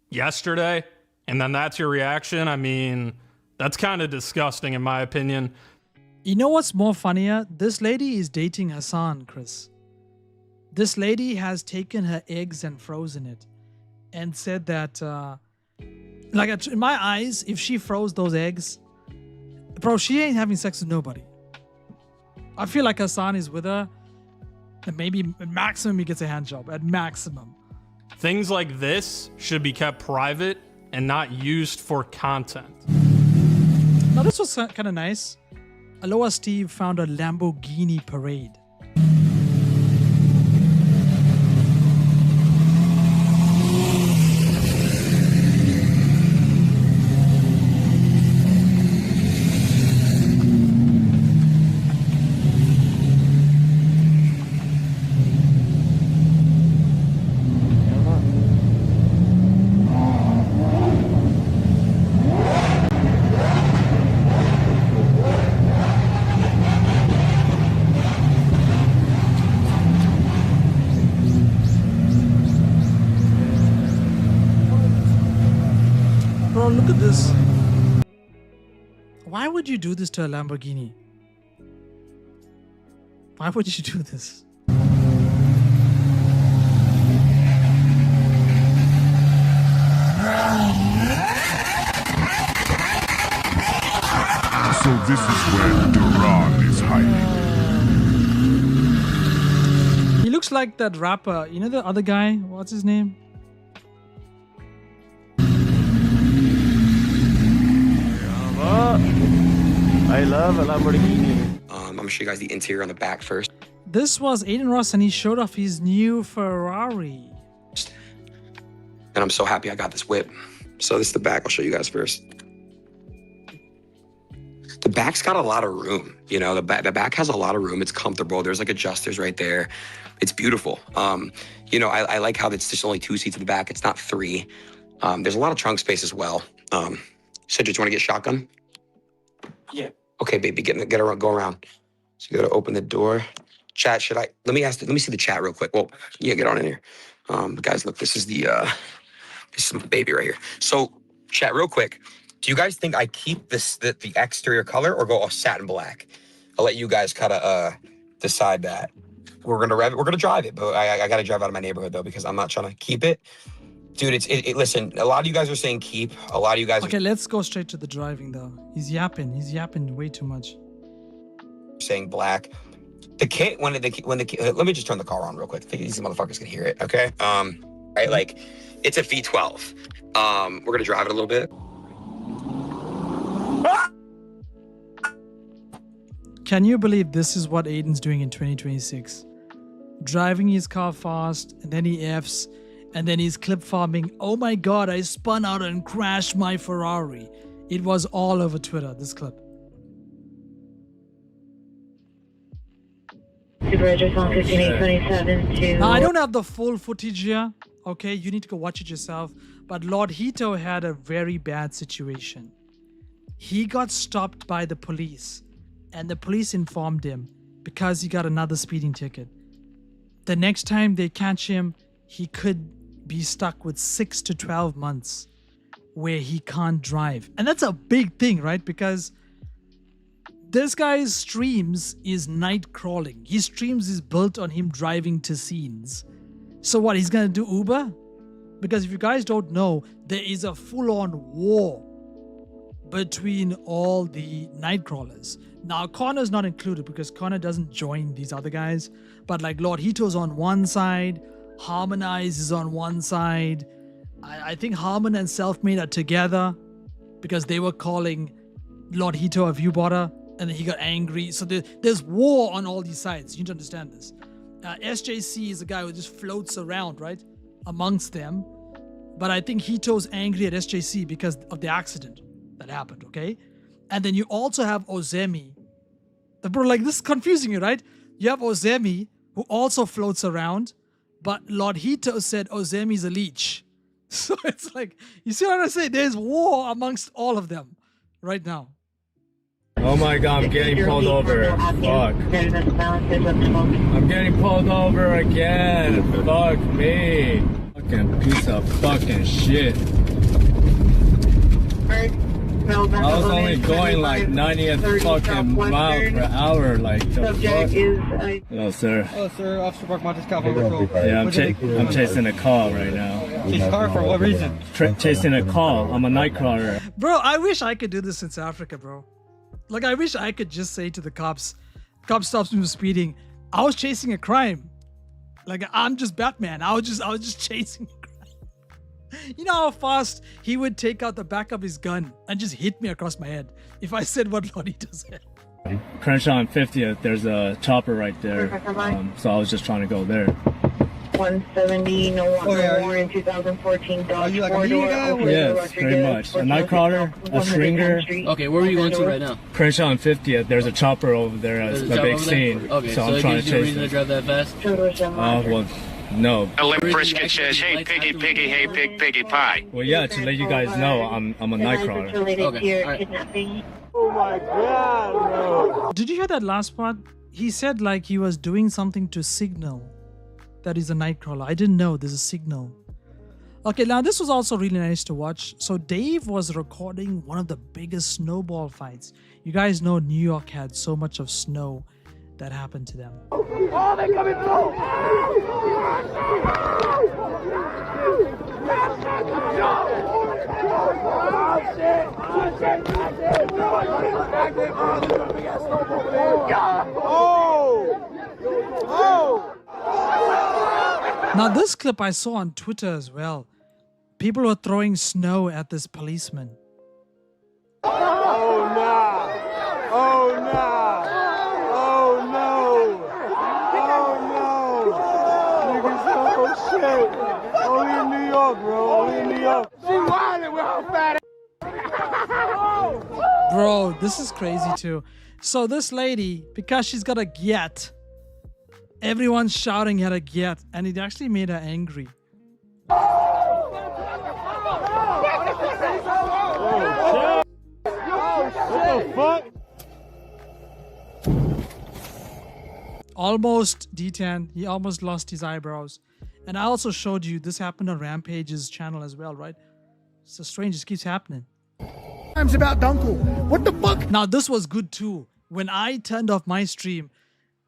yesterday? And then that's your reaction? I mean, that's kind of disgusting in my opinion. You know what's more funnier? This lady is dating Hassan, Chris. This lady has taken her eggs and frozen it and said that, like in my eyes, if she froze those eggs, bro, she ain't having sex with nobody. I feel like Hassan is with her, and maybe at maximum he gets a hand job, at maximum. Things like this should be kept private and not used for content. Now this was kind of nice. Aloha Steve found a Lamborghini parade. Bro, look at this. Why would you do this to a Lamborghini? Why would you do this? So this is where Duran is hiding. He looks looks like that rapper. You know the other guy? What's his name? I love a Lamborghini. I'm gonna show you guys the interior on the back first. This was Adin Ross, and he showed off his new Ferrari. And I'm so happy I got this whip. So this is the back. I'll show you guys first. The back's got a lot of room. You know, the back has a lot of room. It's comfortable. There's like adjusters right there. It's beautiful. You know, I like how it's just only 2 seats in the back. It's not 3. There's a lot of trunk space as well. So do you want to get shotgun? Yeah. Okay, baby, go around. So you gotta open the door. Chat, let me see the chat real quick. Well, yeah, get on in here. Guys, look, this is my baby right here. So chat real quick. Do you guys think I keep the exterior color or go satin black? I'll let you guys kind of decide that. We're gonna drive it, but I gotta drive out of my neighborhood though because I'm not trying to keep it. Dude, listen, a lot of you guys are saying keep. A lot of you guys Okay, let's go straight to the driving though. He's yapping way too much. Saying black. The kit let me just turn the car on real quick. I think these motherfuckers can hear it, okay? Right, like it's a V12. We're gonna drive it a little bit. Can you believe this is what Aiden's doing in 2026? Driving his car fast, and then he Fs, and then he's clip farming. Oh my god, I spun out and crashed my Ferrari. It was all over Twitter, this clip. Now, I don't have the full footage here, okay? You need to go watch it yourself. But Lord Hito had a very bad situation. He got stopped by the police, and the police informed him because he got another speeding ticket. The next time they catch him, he could be stuck with 6 to 12 months where he can't drive. And that's a big thing, right? Because this guy's streams is night crawling. His streams is built on him driving to scenes. So what, he's gonna do Uber? Because if you guys don't know, there is a full-on war between all the night crawlers. Now, Connor's not included because Connor doesn't join these other guys. But like Lord Hito's on one side, Harmonize is on one side. I think Harmon and Selfmade are together because they were calling Lord Hito a viewbotter, and then he got angry. So there's war on all these sides. You need to understand this. SJC is a guy who just floats around, right, amongst them. But I think Hito's angry at SJC because of the accident that happened, okay? And then you also have Ozemi. Bro, like, this is confusing you, right? You have Ozemi, who also floats around, but Lord Hito said Ozemi's a leech. So it's like, you see what I'm saying? There's war amongst all of them right now. Oh my god, I'm getting pulled over. Fuck. I'm getting pulled over again. Fuck me. Fucking piece of fucking shit. I was only going like 90th fucking mile per hour, like the fuck. Hello, sir. Hello, sir. Officer Mark Montes, California Patrol. Yeah, I'm chasing a call right now. Chase a car for what reason? Chasing a call. I'm a nightcrawler. Bro, I wish I could do this in South Africa, bro. Like, I wish I could just say to the cops stops me from speeding. I was chasing a crime. Like, I'm just Batman. I was just chasing a crime. You know how fast he would take out the back of his gun and just hit me across my head if I said what Lolita said. Crenshaw and 50th, there's a chopper right there. So I was just trying to go there. 170, no one in 2014 Dodge. Are you like a media guy? Yes, very much. A nightcrawler, a stringer. Okay, where are you going to right now? Crenshaw and 50th, there's a chopper over there as a big scene. Okay, so I'm trying to chase to drive that fast? Well, no. A Limp Brisket says, hey piggy, piggy, hey pig, piggy pie. Well, yeah, to let you guys know, I'm a nightcrawler. Okay. Right. Oh my god, bro. Did you hear that last part? He said like he was doing something to signal that he's a nightcrawler. I didn't know there's a signal. Okay, now this was also really nice to watch. So Dave was recording one of the biggest snowball fights. You guys know New York had so much of snow that happened to them. Oh, they're coming through! Oh! Now, this clip I saw on Twitter as well. People were throwing snow at this policeman. Oh, nah. Oh, nah. Oh, no. Oh, no. Niggas, oh, shit. Only in New York, bro. Only in New York. She wildin' with her fat ass. Bro, this is crazy too. So this lady, because she's got a gyat, everyone's shouting at a gyat, and it actually made her angry. What the fuck? Almost D10. He almost lost his eyebrows. And I also showed you this happened on Rampage's channel as well, right? So strange, it keeps happening. Times about Dunkel. What the fuck? Now this was good too. When I turned off my stream,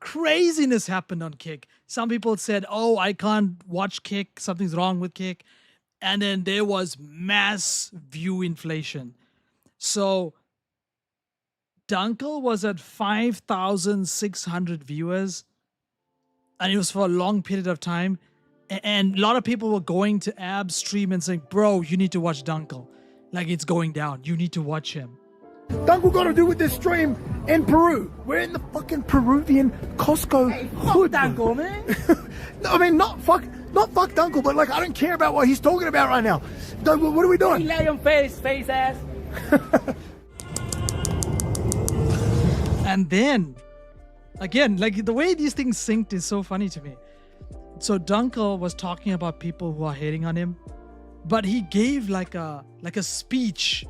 craziness happened on Kick. Some people said, oh, I can't watch Kick. Something's wrong with Kick. And then there was mass view inflation. So Dunkel was at 5,600 viewers. And it was for a long period of time. And a lot of people were going to Ab's stream and saying, bro, you need to watch Dunkel. Like, it's going down. You need to watch him. Dunkel got to do with this stream in Peru. We're in the fucking Peruvian Costco hood. Dunkel, man. No, I mean, not fuck Dunkel, but like, I don't care about what he's talking about right now. Dunkel, what are we doing? Lay on face ass. And then, again, like the way these things synced is so funny to me. So Dunkel was talking about people who are hating on him, but he gave like a speech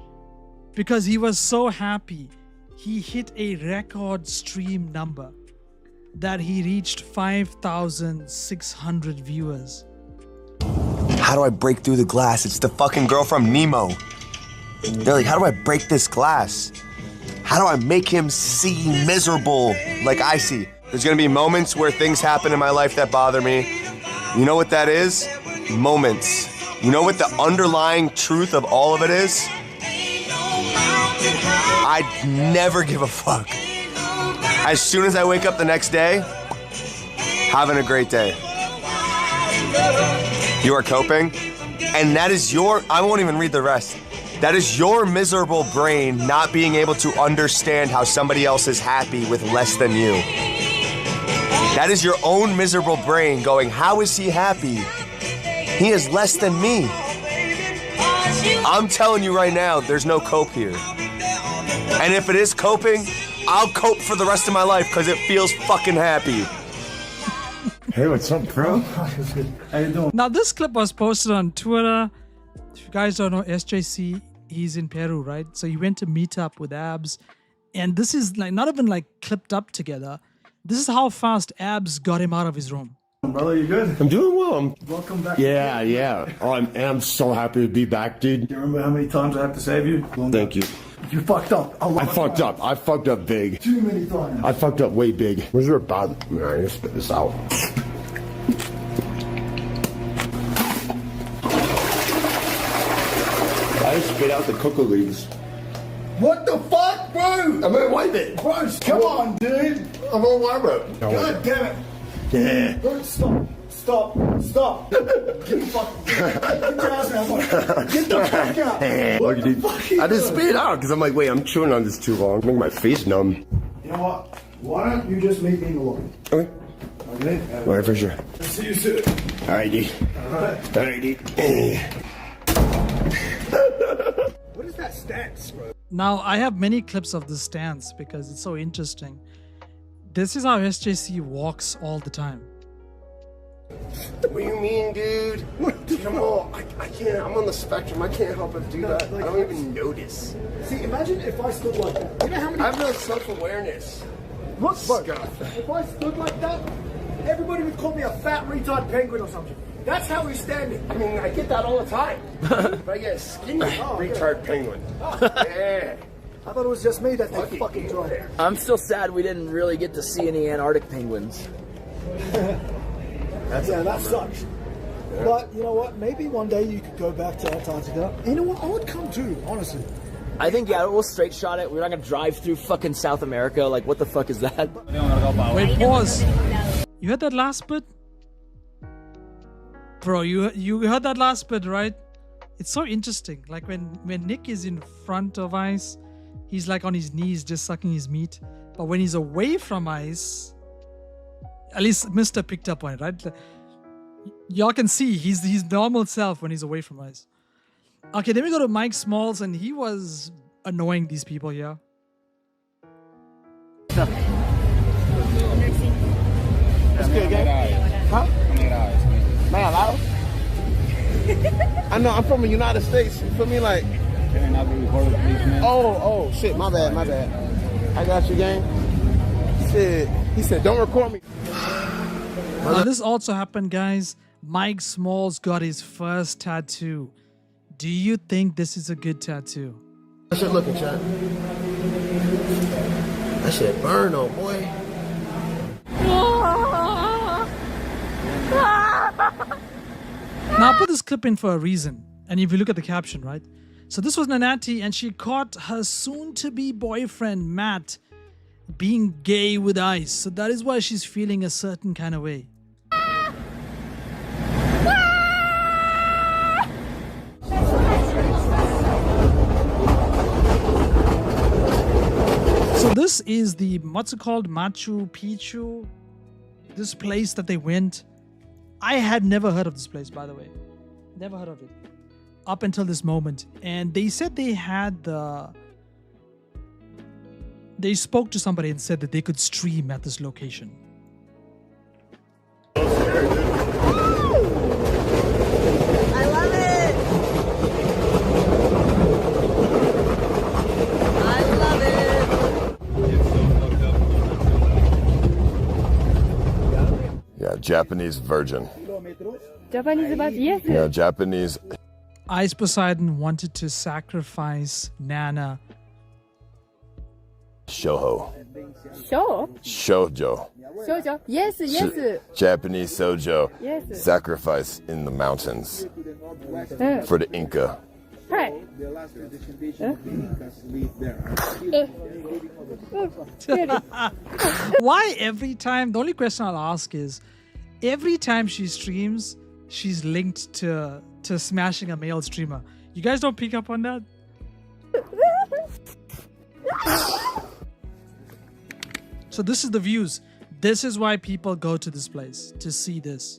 because he was so happy. He hit a record stream number that he reached 5,600 viewers. How do I break through the glass? It's the fucking girl from Nemo. They're like, how do I break this glass? How do I make him see miserable like I see? There's gonna be moments where things happen in my life that bother me. You know what that is? Moments. You know what the underlying truth of all of it is? I never give a fuck. As soon as I wake up the next day, having a great day. You are coping, and that is I won't even read the rest. That is your miserable brain not being able to understand how somebody else is happy with less than you. That is your own miserable brain going, how is he happy? He is less than me. I'm telling you right now, there's no cope here. And if it is coping, I'll cope for the rest of my life because it feels fucking happy. Hey, what's up, bro? How you doing? Now, this clip was posted on Twitter. If you guys don't know, SJC, he's in Peru, right? So he went to meet up with Abs. And this is like not even like clipped up together. This is how fast Abs got him out of his room. Brother, you good? I'm doing well. Welcome back. Yeah. Oh, I'm so happy to be back, dude. Do you remember how many times I have to save you? Thank you. You fucked up. I fucked up. I fucked up big. Too many times. I fucked up way big. Where's your bad? Man, I need to spit this out. I just spit out the cocoa leaves. What the fuck, bro? I'm gonna wipe it. Bro, come on, dude. I'm gonna wipe it. God damn it. Yeah. Bro, stop. Get the fuck. Get your ass out. Get the fuck out. Look, dude. I just spit it out because I'm like, wait, I'm chewing on this too long. Make my face numb. You know what? Why don't you just meet me in the lobby? Okay. Okay? Alright, for sure. See you soon. Alright, dude. Alright, dude. What is that stance, bro? Now, I have many clips of this stance because it's so interesting. This is how SJC walks all the time. What do you mean, dude? Come on. I can't. I'm on the spectrum. I can't help but do that. I don't even notice. See, imagine if I stood like that. You know how many... I have no self-awareness. Look, bro. If I stood like that, everybody would call me a fat retard penguin or something. That's how he's standing. I mean, I get that all the time. But I get a skinny retard penguin. Yeah. I thought it was just me that they fucking tried. I'm still sad we didn't really get to see any Antarctic penguins. That sucks. Yeah. But you know what? Maybe one day you could go back to Antarctica. You know what? I would come too, honestly. I think, yeah, we'll straight shot it. We're not gonna drive through fucking South America. Like, what the fuck is that? Wait, pause. You heard that last bit? Bro, you heard that last bit, right? It's so interesting. Like when Nick is in front of Ice, he's like on his knees just sucking his meat. But when he's away from Ice, at least Mr. picked up on it, right? Y'all can see he's his normal self when he's away from Ice. Okay, then we go to Mike Smalls, and he was annoying these people here. That's good, gang. Huh? Man, I know, I'm from the United States. You feel me? Like, oh, shit, my bad. I got you, gang. Shit. He said, don't record me. This also happened, guys. Mike Smalls got his first tattoo. Do you think this is a good tattoo? That shit looking, chat. That shit burn, oh boy. Now I put this clip in for a reason. And if you look at the caption, right? So this was Nanati, and she caught her soon-to-be boyfriend, Matt, being gay with Ice. So that is why she's feeling a certain kind of way. So this is the, what's it called? Machu Picchu. This place that they went. I had never heard of this place, by the way. Never heard of it. Up until this moment. And they said they had the... They spoke to somebody and said that they could stream at this location. I love it. I love it. Yeah, Japanese virgin. Japanese virgin, yes. Yeah, Japanese. Iceposeidon wanted to sacrifice Nana. Shoho. Shoujo? Shoujo. Yes. Japanese sojo. Yes. Sacrifice in the mountains for the Inca. Hi. Why every time? The only question I'll ask is, every time she streams, she's linked to smashing a male streamer. You guys don't pick up on that? So this is the views. This is why people go to this place, to see this.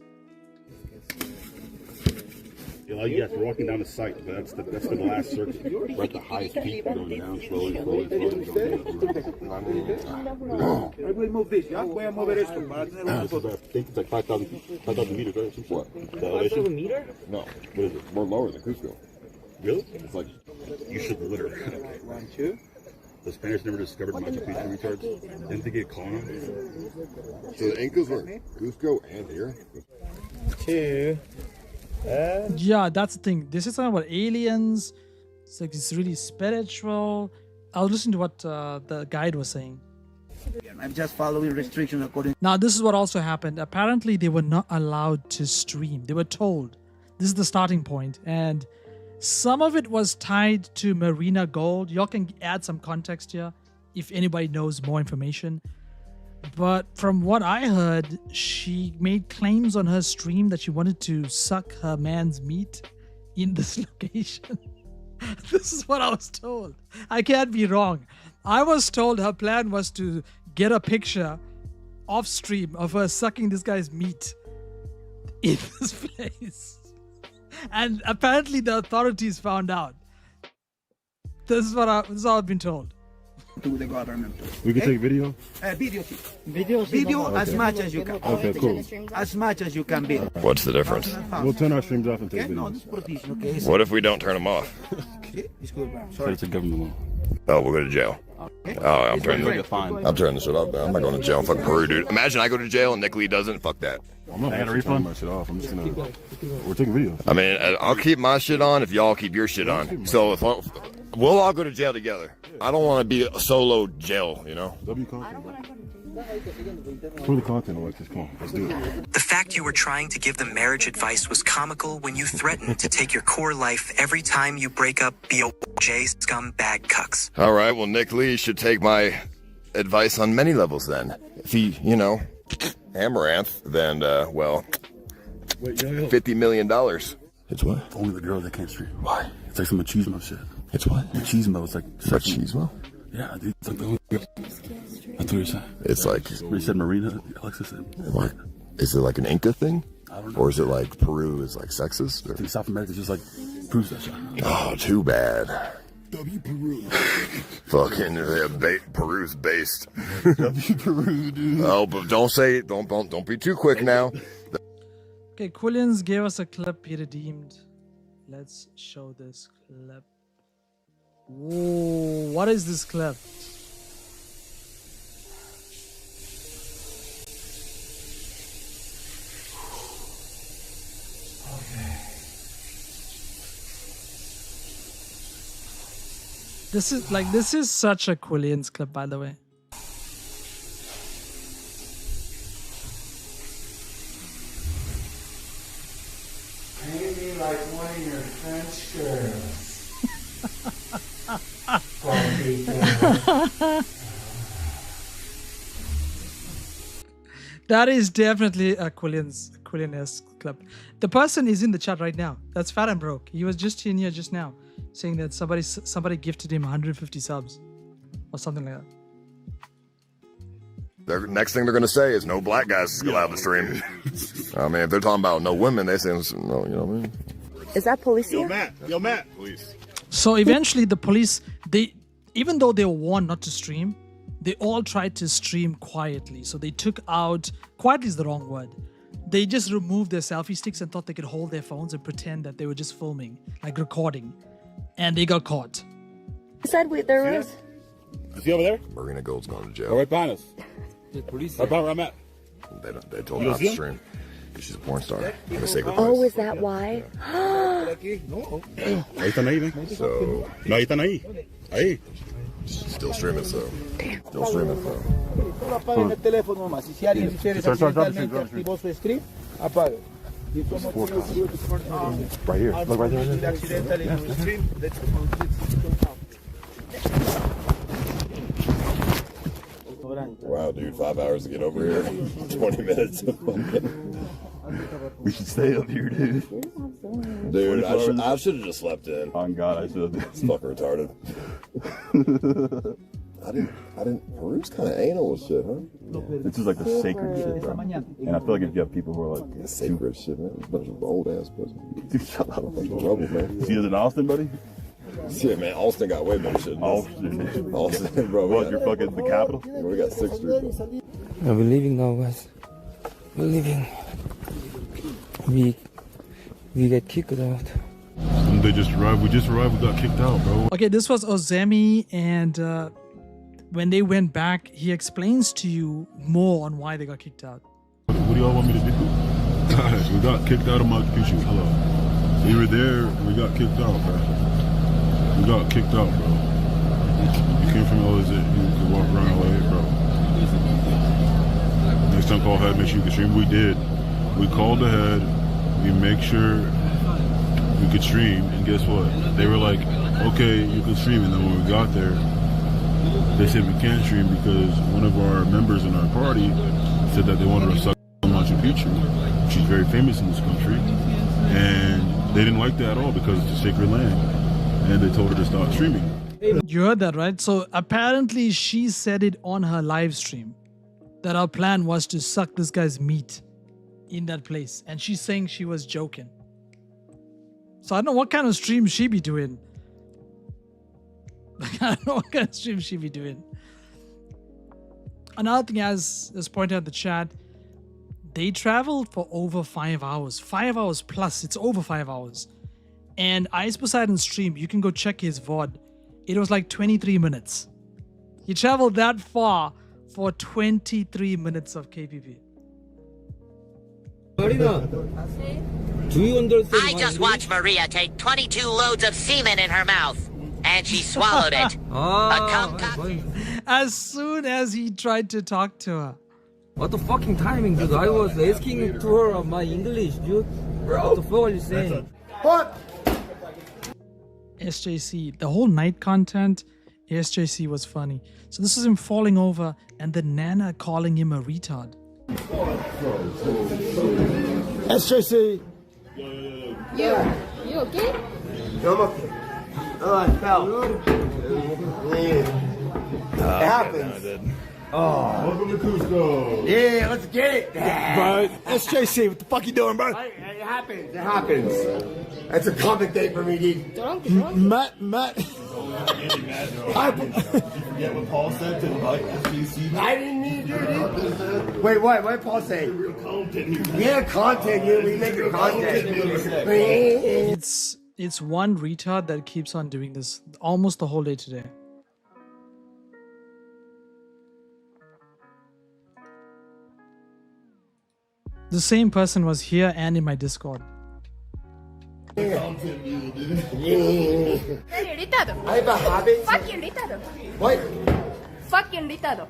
Yes, we're walking down the site, but that's the last circuit. We're at the highest peak, going down slowly. Everybody move this, yeah? Voy a mover esto para tener I think it's like 5,000 meters, right? What? 5,000 meters? No. What is it? More lower than Cusco. Really? It's like, you should literally. Okay. 1, 2. The Spanish never discovered Machu Picchu, retards. Didn't they get colonized? So the Incas were Cusco and here? 2. Yeah, that's the thing. This is something about aliens. It's like it's really spiritual. I was listening to what the guide was saying. I'm just following restrictions according. Now, this is what also happened. Apparently, they were not allowed to stream. They were told. This is the starting point. And some of it was tied to Marina Gold. Y'all can add some context here if anybody knows more information. But from what I heard, she made claims on her stream that she wanted to suck her man's meat in this location. This is what I was told. I can't be wrong. I was told her plan was to get a picture off stream of her sucking this guy's meat in this place. And apparently the authorities found out. This is what I've been told. To the government. We can take video? Video as much as you can. Okay, cool. As much as you can be. What's the difference? We'll turn our streams off and take No, videos. this politician, okay? What if we don't turn them off? It's good, man. So Sorry. it's a government law. Oh, we'll go to jail. Oh, I'm turning this shit off, man. I'm not going to jail in fucking Peru, dude. Imagine I go to jail and Nick Lee doesn't. Fuck that. I'm not actually turning my shit off. I'm just gonna. We're taking videos. I mean, I'll keep my shit on if y'all keep your shit on. So if we'll all go to jail together. I don't want to be a solo jail, you know? For the content, Alexis, come on, let's do it. The fact you were trying to give them marriage advice was comical when you threatened to take your core life every time you break up BOJ scumbag cucks. All right, well, Nick Lee should take my advice on many levels then. If he, Amaranth, then, well, $50 million. It's what? Only the girls that can't stream. Why? It's like some machismo shit. It's what? Machismo. It's like Machismo? Yeah, dude. It's like the only girls. That's what you're saying. It's like... You said Marina, Alexis said. What? Is it like an Inca thing? I don't know. Or is it like Peru is like sexist? Or? I think South America just like proves that shit. Oh, too bad. W Peru. Fucking Peru's based. W Peru, dude. Oh, but don't say it. Don't be too quick now. Okay, Quillians gave us a clip he redeemed. Let's show this clip. Whoa, what is this clip? This is such a Quillians clip, by the way. Paint me like one of your French girls. That is definitely a Quillian-esque clip. The person is in the chat right now. That's Fat and Broke. He was just in here just now, saying that somebody gifted him 150 subs or something like that. The next thing they're going to say is no black guys allowed to stream. I mean, if they're talking about no women, they say no, you know what I mean? Is that police? Yo, Matt. Police. So eventually the police, even though they were warned not to stream, they all tried to stream quietly. So they took out, quietly is the wrong word. They just removed their selfie sticks and thought they could hold their phones and pretend that they were just filming, like recording. And they got caught. You said there was. Is he over there? Marina Gold's going to jail. Oh, right behind us. The police. Right behind where I'm at. They told her not to stream. Because she's a porn star. In a sacred place. Oh, is that why? Ahí están ahí, ven. So... No, ahí están ahí. Ahí. Still streaming, so... Still streaming, so... Solo apaguen el teléfono nomás. Y si alguien quiere accidentalmente activó su stream, apague. Right here. Look right there. Wow, dude, 5 hours to get over here. 20 minutes. We should stay up here, dude. Dude, I should have just slept in. On God, I should have. It's fucking retarded. I didn't. Peru's kind of anal with shit, huh? Yeah. This is like the sacred shit, bro. And I feel like if you have people who are like sacred shit, man, it's a bunch of old ass pussy. Dude, shut up. Bunch of rubble, man. See us in Austin, buddy? Shit, man, Austin got way better shit. Austin, bro. What, you're fucking the capital? We got 6th Street. We're leaving now, guys. We're leaving. We get kicked out. They just arrived. We just arrived. We got kicked out, bro. Okay, this was Ozemi, and when they went back, he explains to you more on why they got kicked out. What do y'all want me to do? Guys, we got kicked out of Machu Picchu. Hello. We were there. We got kicked out, bro. We got kicked out, bro. You came from LZ. You could walk around LA, bro. Next time, call ahead. Make sure you can stream. We did. We called ahead. We make sure we could stream, and guess what? They were like, okay, you can stream. And then when we got there, they said we can't stream because one of our members in our party said that they wanted to suck on Machu Picchu, which is very famous in this country, and they didn't like that at all because it's a sacred land, and they told her to stop streaming. You heard that, right? So apparently she said it on her live stream that our plan was to suck this guy's meat in that place, and she's saying she was joking. So I don't know what kind of stream she be doing. Like, I don't know what kind of stream she be doing. Another thing, as pointed out in the chat, they traveled for over 5 hours. 5 hours plus. It's over 5 hours. And iceposeidon's stream, you can go check his VOD. It was like 23 minutes. He traveled that far for 23 minutes of KPP. Marina, do you understand? I just watched Maria take 22 loads of semen in her mouth, and she swallowed it. As soon as he tried to talk to her. What the fucking timing, dude? I was asking to her my English, dude. What the fuck are you saying? What? SJC, the whole night content, SJC was funny. So this is him falling over and the Nana calling him a retard. SJC. You okay? No, I'm okay. Oh, I fell. It happens. Oh. Welcome to Cusco. Yeah, let's get it. Bro, SJC, what the fuck you doing, bro? It happens. It happens. That's a comic day for me, dude. Matt. You forget what Paul said to invite SBC? I didn't need you, dude. Wait, what? What did Paul say? Yeah, content, dude. We make it content. It's one retard that keeps on doing this almost the whole day today. The same person was here and in my Discord. I have a habit. Fucking retard. What? Fucking retard.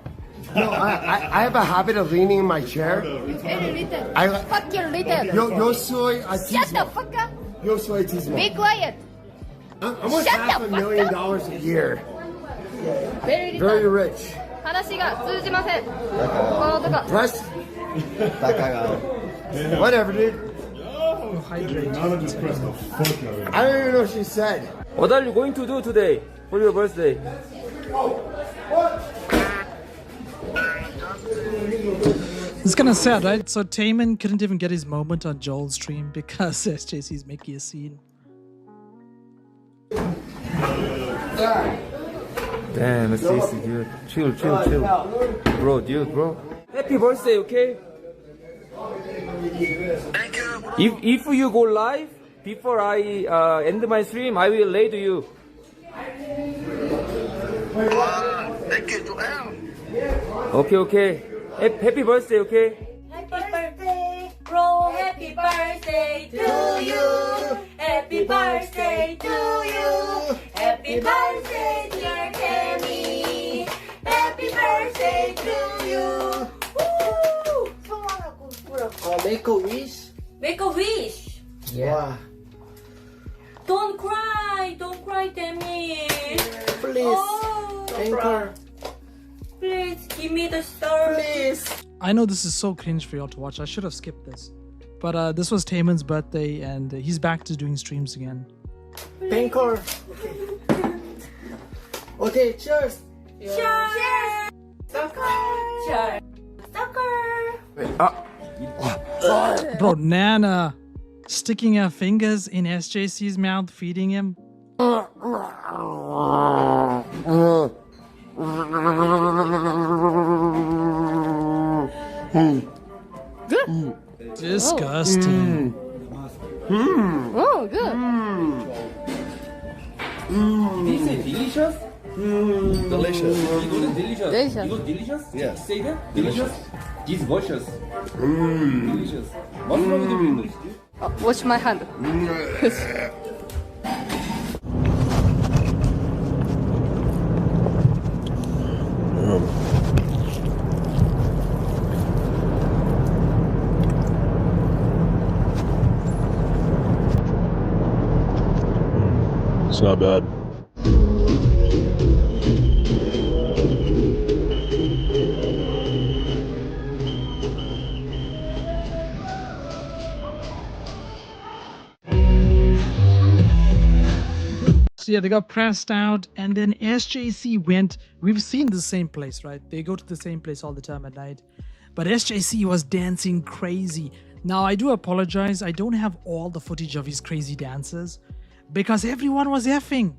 No, I have a habit of leaning in my chair. Very retard. I Fucking retard. Yo soy Shut the fuck up. Yo soy autismo. Be quiet. I'm worth Shut half the $1 fuck million up. a year. Very Very retard. rich. 話が通じません。この男。 Press. That guy got it. Whatever, dude. Hydrate. None of this pressed the fuck out of it. I don't even know what she said. What are you going to do today for your birthday? It's kind of sad, right? So Taman couldn't even get his moment on Joel's stream because SJC's making a scene. Damn, it's easy, dude. Chill. Bro, dude, bro. Happy birthday, okay? If you go live before I end my stream, I will lay to you. Okay. Happy birthday, okay? Happy birthday, bro. Happy birthday to you. Happy birthday to you. Happy birthday, dear Tammy. Happy birthday to you. Woo! Make a wish. Make a wish. Yeah. Don't cry, Tammy. Please. Oh, Anchor. please give me the star. Please. I know this is so cringe for y'all to watch. I should have skipped this. But this was Taman's birthday and he's back to doing streams again. Anchor. Okay, cheers. Cheers. Sucker. Bro, Nana sticking her fingers in SJC's mouth, feeding him. Disgusting. Oh, good. Did you say delicious? Delicious. Delicious. Delicious. You go delicious? Yes. Say that? Delicious? Delicious. Delicious. What's wrong with your English, dude? Wash my hand. It's not bad. So yeah, they got pressed out and then SJC went. We've seen the same place, right? They go to the same place all the time at night. But SJC was dancing crazy. Now, I do apologize. I don't have all the footage of his crazy dances because everyone was effing.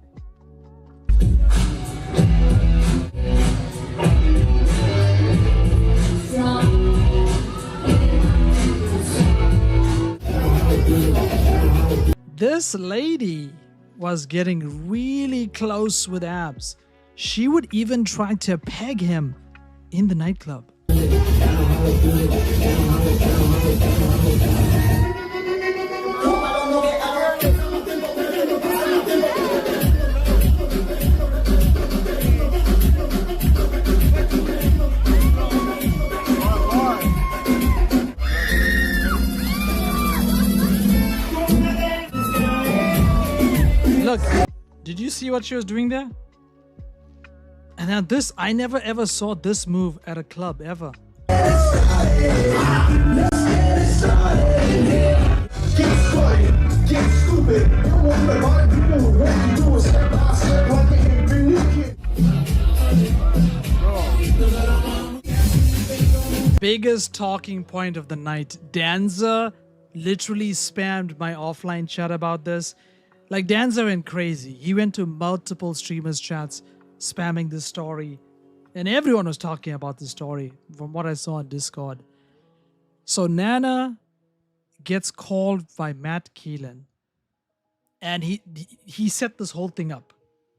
This lady was getting really close with abs. She would even try to peg him in the nightclub. Look, did you see what she was doing there? And now this, I never ever saw this move at a club ever. Biggest talking point of the night. Danza literally spammed my offline chat about this. Like, Danza went crazy. He went to multiple streamers' chats spamming this story. And everyone was talking about this story from what I saw on Discord. So Nana gets called by Matt Keelan. And he set this whole thing up.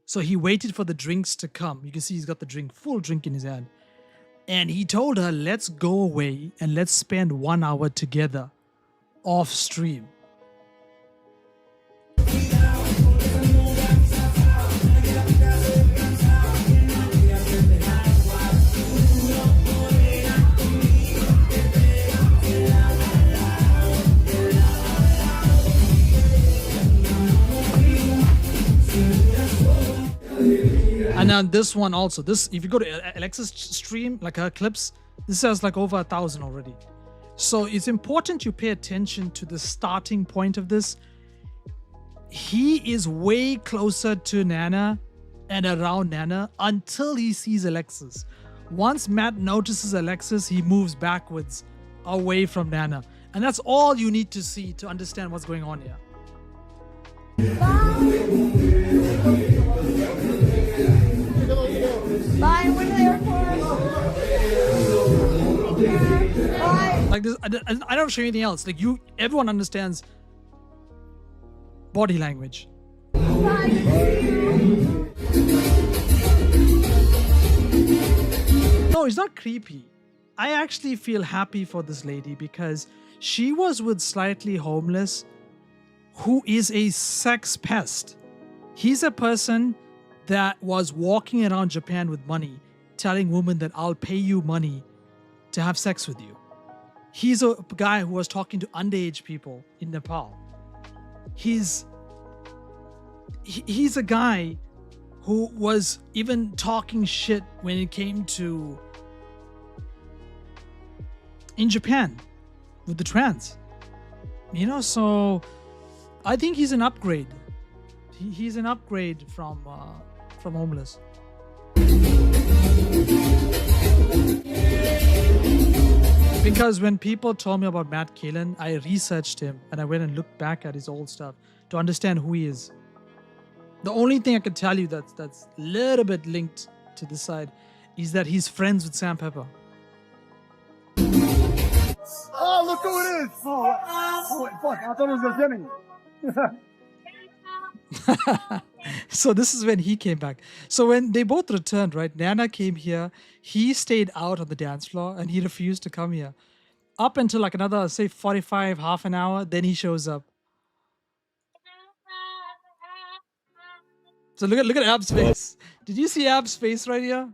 So he waited for the drinks to come. You can see he's got the drink, full drink in his hand. And he told her, let's go away and let's spend 1 hour together off stream. And now this one also, this, if you go to Alexa's stream, like her clips, this has like over 1,000 already. So it's important you pay attention to the starting point of this. He is way closer to Nana and around Nana until he sees Alexis. Once Matt notices Alexis, he moves backwards away from Nana. And that's all you need to see to understand what's going on here. Bye, we're to the airport. Bye. Like this, I don't show you anything else. Like everyone understands body language. No, it's not creepy. I actually feel happy for this lady because she was with Slightly Homeless, who is a sex pest. He's a person that was walking around Japan with money, telling women that I'll pay you money to have sex with you. He's a guy who was talking to underage people in Nepal. He's a guy who was even talking shit when it came to in Japan with the trans. You know, so I think he's an upgrade. He's an upgrade from homeless. Because when people told me about Matt Keelan, I researched him and I went and looked back at his old stuff to understand who he is. The only thing I can tell you that's a little bit linked to this side is that he's friends with Sam Pepper. Oh, look who it is! Oh, fuck! I thought it was Jimmy. So this is when he came back. So when they both returned, right? Nana came here. He stayed out on the dance floor and he refused to come here. Up until like another, say, 45, half an hour, then he shows up. So look at Ab's face. Did you see Ab's face right here?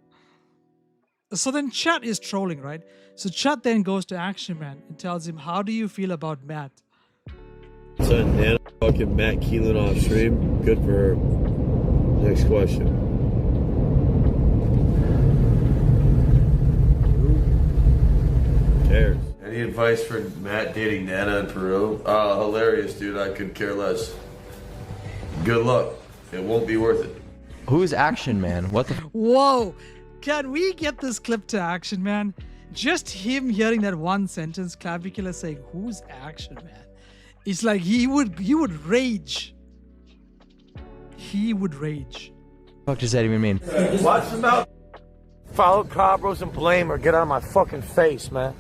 So then chat is trolling, right? So chat then goes to Action Man and tells him, how do you feel about Matt? Son, Nana fucking Matt Keelan off stream. Good for her. Next question. Who cares? Any advice for Matt dating Nana in Peru? Hilarious, dude. I could care less. Good luck. It won't be worth it. Who's Action Man? What the? Whoa! Can we get this clip to Action Man? Just him hearing that one sentence, Clavicula saying, "Who's Action Man?" It's like he would rage. He would rage. What does that even mean? Watch them out. Follow Cabros and blame or get out of my fucking face, man.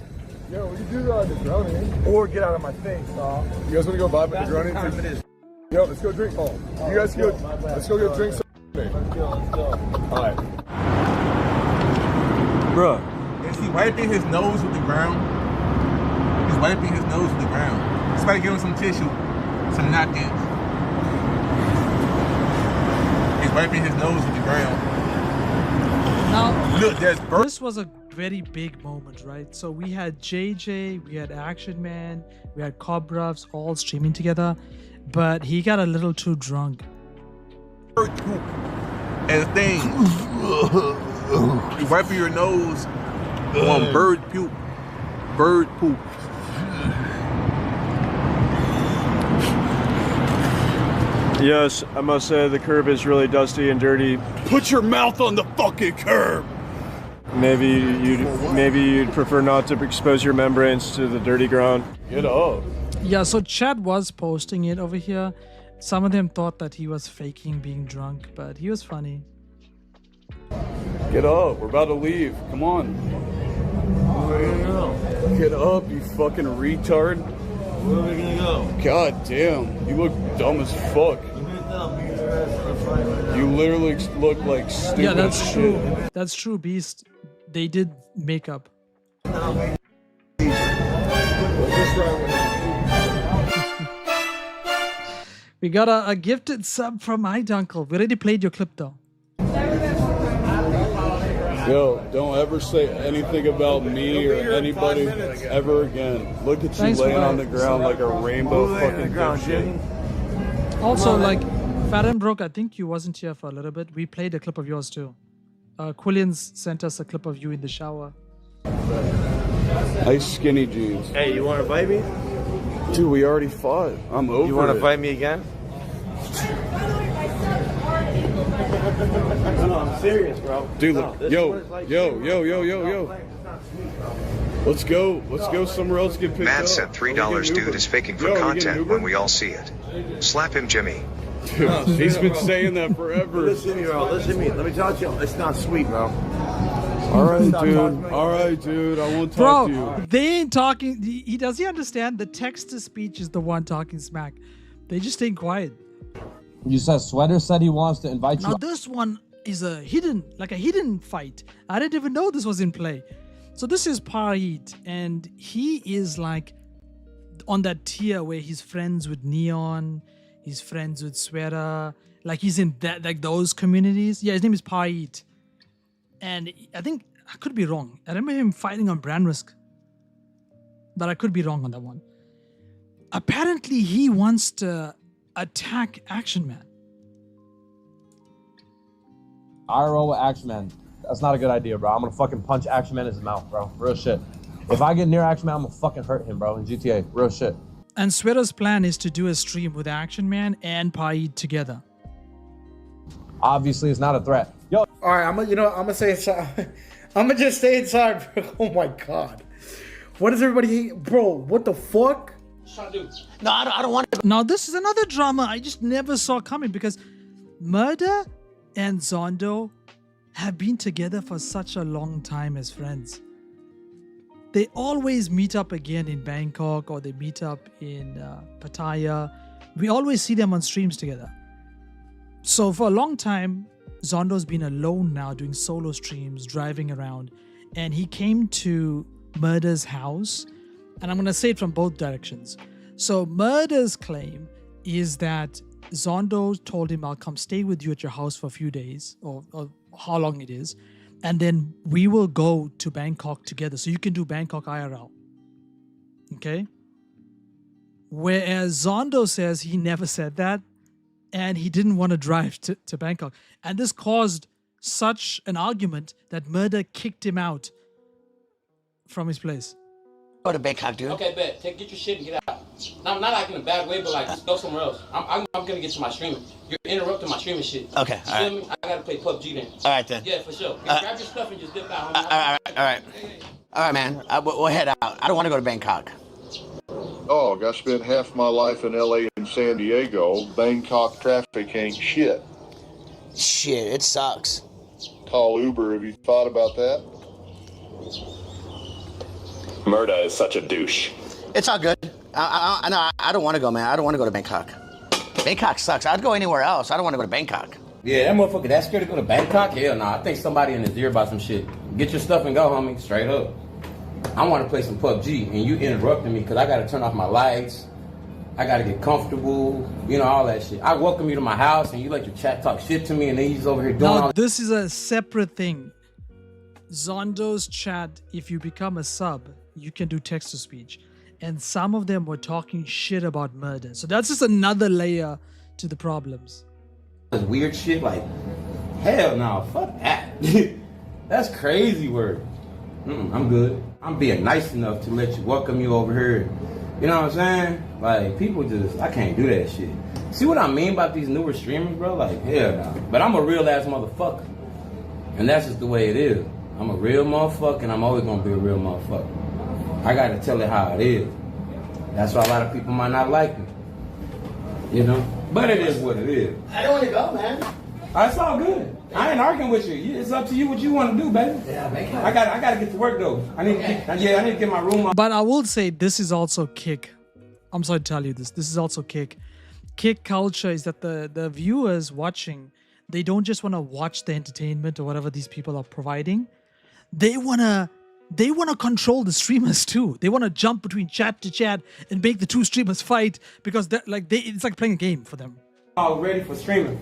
Yo, you do the Negroni. Or get out of my face, dog. You guys want to go vibe with Negroni? Yo, let's go drink. Oh, you guys go. Let's go get drinks. All right. Bruh, is he wiping his nose with the ground? He's wiping his nose with the ground. Somebody give him some tissue, some napkins. He's wiping his nose with the ground. Now, look, this was a very big moment, right? So we had JJ, we had Action Man, we had Cobruffs all streaming together, but he got a little too drunk. And thing, you wiping your nose on bird puke. Bird poop. Yes, I must say the curb is really dusty and dirty. Put your mouth on the fucking curb. Maybe you'd prefer not to expose your membranes to the dirty ground. Get up. Yeah, so Chad was posting it over here. Some of them thought that he was faking being drunk, but he was funny. Get up. We're about to leave. Come on. Where are we gonna go? Get up, you fucking retard. Where are we gonna go? God damn. You look dumb as fuck. You literally look like stupid. Yeah, that's shit. true. That's true, Beast. They did makeup. We got a gifted sub from Uncle. We already played your clip though. Yo, don't ever say anything about me or anybody ever again. Look at you Thanks laying for on that. the ground like a rainbow fucking dipshit. Also, like, Fat and Broke, I think you wasn't here for a little bit. We played a clip of yours too. Quillian's sent us a clip of you in the shower. Nice skinny jeans. Hey, you want to fight me? Dude, we already fought. I'm over You want it. to fight me again? No, I'm serious, bro. Dude, No, this yo. is what it's like. Let's go somewhere else, get picked Matt up. said $3 dude is faking for Yo, we get content Uber? when we all see it. Slap him, Jimmy. Dude, he's been saying that forever. Listen to me, bro. Listen to me. Let me talk to you. It's not sweet, bro. All right, dude. I won't talk to you. Bro, they ain't talking. Does he understand? The text-to-speech is the one talking smack. They just staying quiet. You said Sweater said he wants to invite you. Now this one is a hidden fight. I didn't even know this was in play. So this is Parit, and he is like on that tier where he's friends with Neon, he's friends with Sweater, like he's in that like those communities. Yeah, his name is Parit. And I think I could be wrong. I remember him fighting on Brand Risk. But I could be wrong on that one. Apparently he wants to attack Action Man. IRL with Action Man. That's not a good idea, bro. I'm gonna fucking punch Action Man in his mouth, bro. Real shit. If I get near Action Man, I'm gonna fucking hurt him, bro, in GTA. Real shit. And Sweater's plan is to do a stream with Action Man and Paid together. Obviously, it's not a threat. Yo. All right, I'm gonna say inside. I'm gonna just stay inside, bro. Oh my god, what does everybody hate, bro? What the fuck? No, I don't want to. Now this is another drama I just never saw coming because Murder and Zondo have been together for such a long time as friends. They always meet up again in Bangkok or they meet up in Pattaya. We always see them on streams together. So for a long time, Zondo's been alone now doing solo streams, driving around. And he came to Murder's house. And I'm going to say it from both directions. So Murder's claim is that Zondo told him, I'll come stay with you at your house for a few days or how long it is. And then we will go to Bangkok together. So you can do Bangkok IRL. Okay? Whereas Zondo says he never said that. And he didn't want to drive to Bangkok. And this caused such an argument that Murder kicked him out from his place. Go to Bangkok, dude. Okay, bet. Get your shit and get out. Not like in a bad way, but like just go somewhere else. I'm gonna get to my streaming. You're interrupting my streaming shit. Okay, you all feel me? I gotta play PUBG then. All right, then. Yeah, for sure. Grab your stuff and just dip out. All right, man. We'll head out. I don't want to go to Bangkok. Dog, I spent half my life in LA and San Diego. Bangkok traffic ain't shit. Shit, it sucks. Call Uber. Have you thought about that? Murda is such a douche. It's all good. I don't want to go, man. I don't want to go to Bangkok. Bangkok sucks. I'd go anywhere else. I don't want to go to Bangkok. Yeah, that motherfucker that scared to go to Bangkok? Hell no. I think somebody in his ear about some shit. Get your stuff and go, homie. Straight up. I want to play some PUBG, and you interrupting me because I got to turn off my lights. I got to get comfortable, all that shit. I welcome you to my house, and you let your chat talk shit to me, and then you just over here doing all Now, that. this is a separate thing. Zondo's chat, if you become a sub, you can do text-to-speech. And some of them were talking shit about Murder. So that's just another layer to the problems. This weird shit, like, hell no, fuck that. That's crazy word. I'm good. I'm being nice enough to let you welcome you over here. You know what I'm saying? Like, people just, I can't do that shit. See what I mean about these newer streamers, bro? Like, hell no. But I'm a real ass motherfucker. And that's just the way it is. I'm a real motherfucker, and I'm always gonna be a real motherfucker. I gotta tell it how it is. That's why a lot of people might not like me. You know? But it is what it is. I don't want to go, man. It's all good. I ain't arguing with you. It's up to you what you want to do, baby. Yeah, make it. I gotta get to work though. I need to get my room. But I will say this is also kick. I'm sorry to tell you this. This is also kick. Kick culture is that the viewers watching, they don't just want to watch the entertainment or whatever these people are providing. They wanna control the streamers too. They want to jump between chat to chat and make the two streamers fight because it's like playing a game for them. All ready for streaming.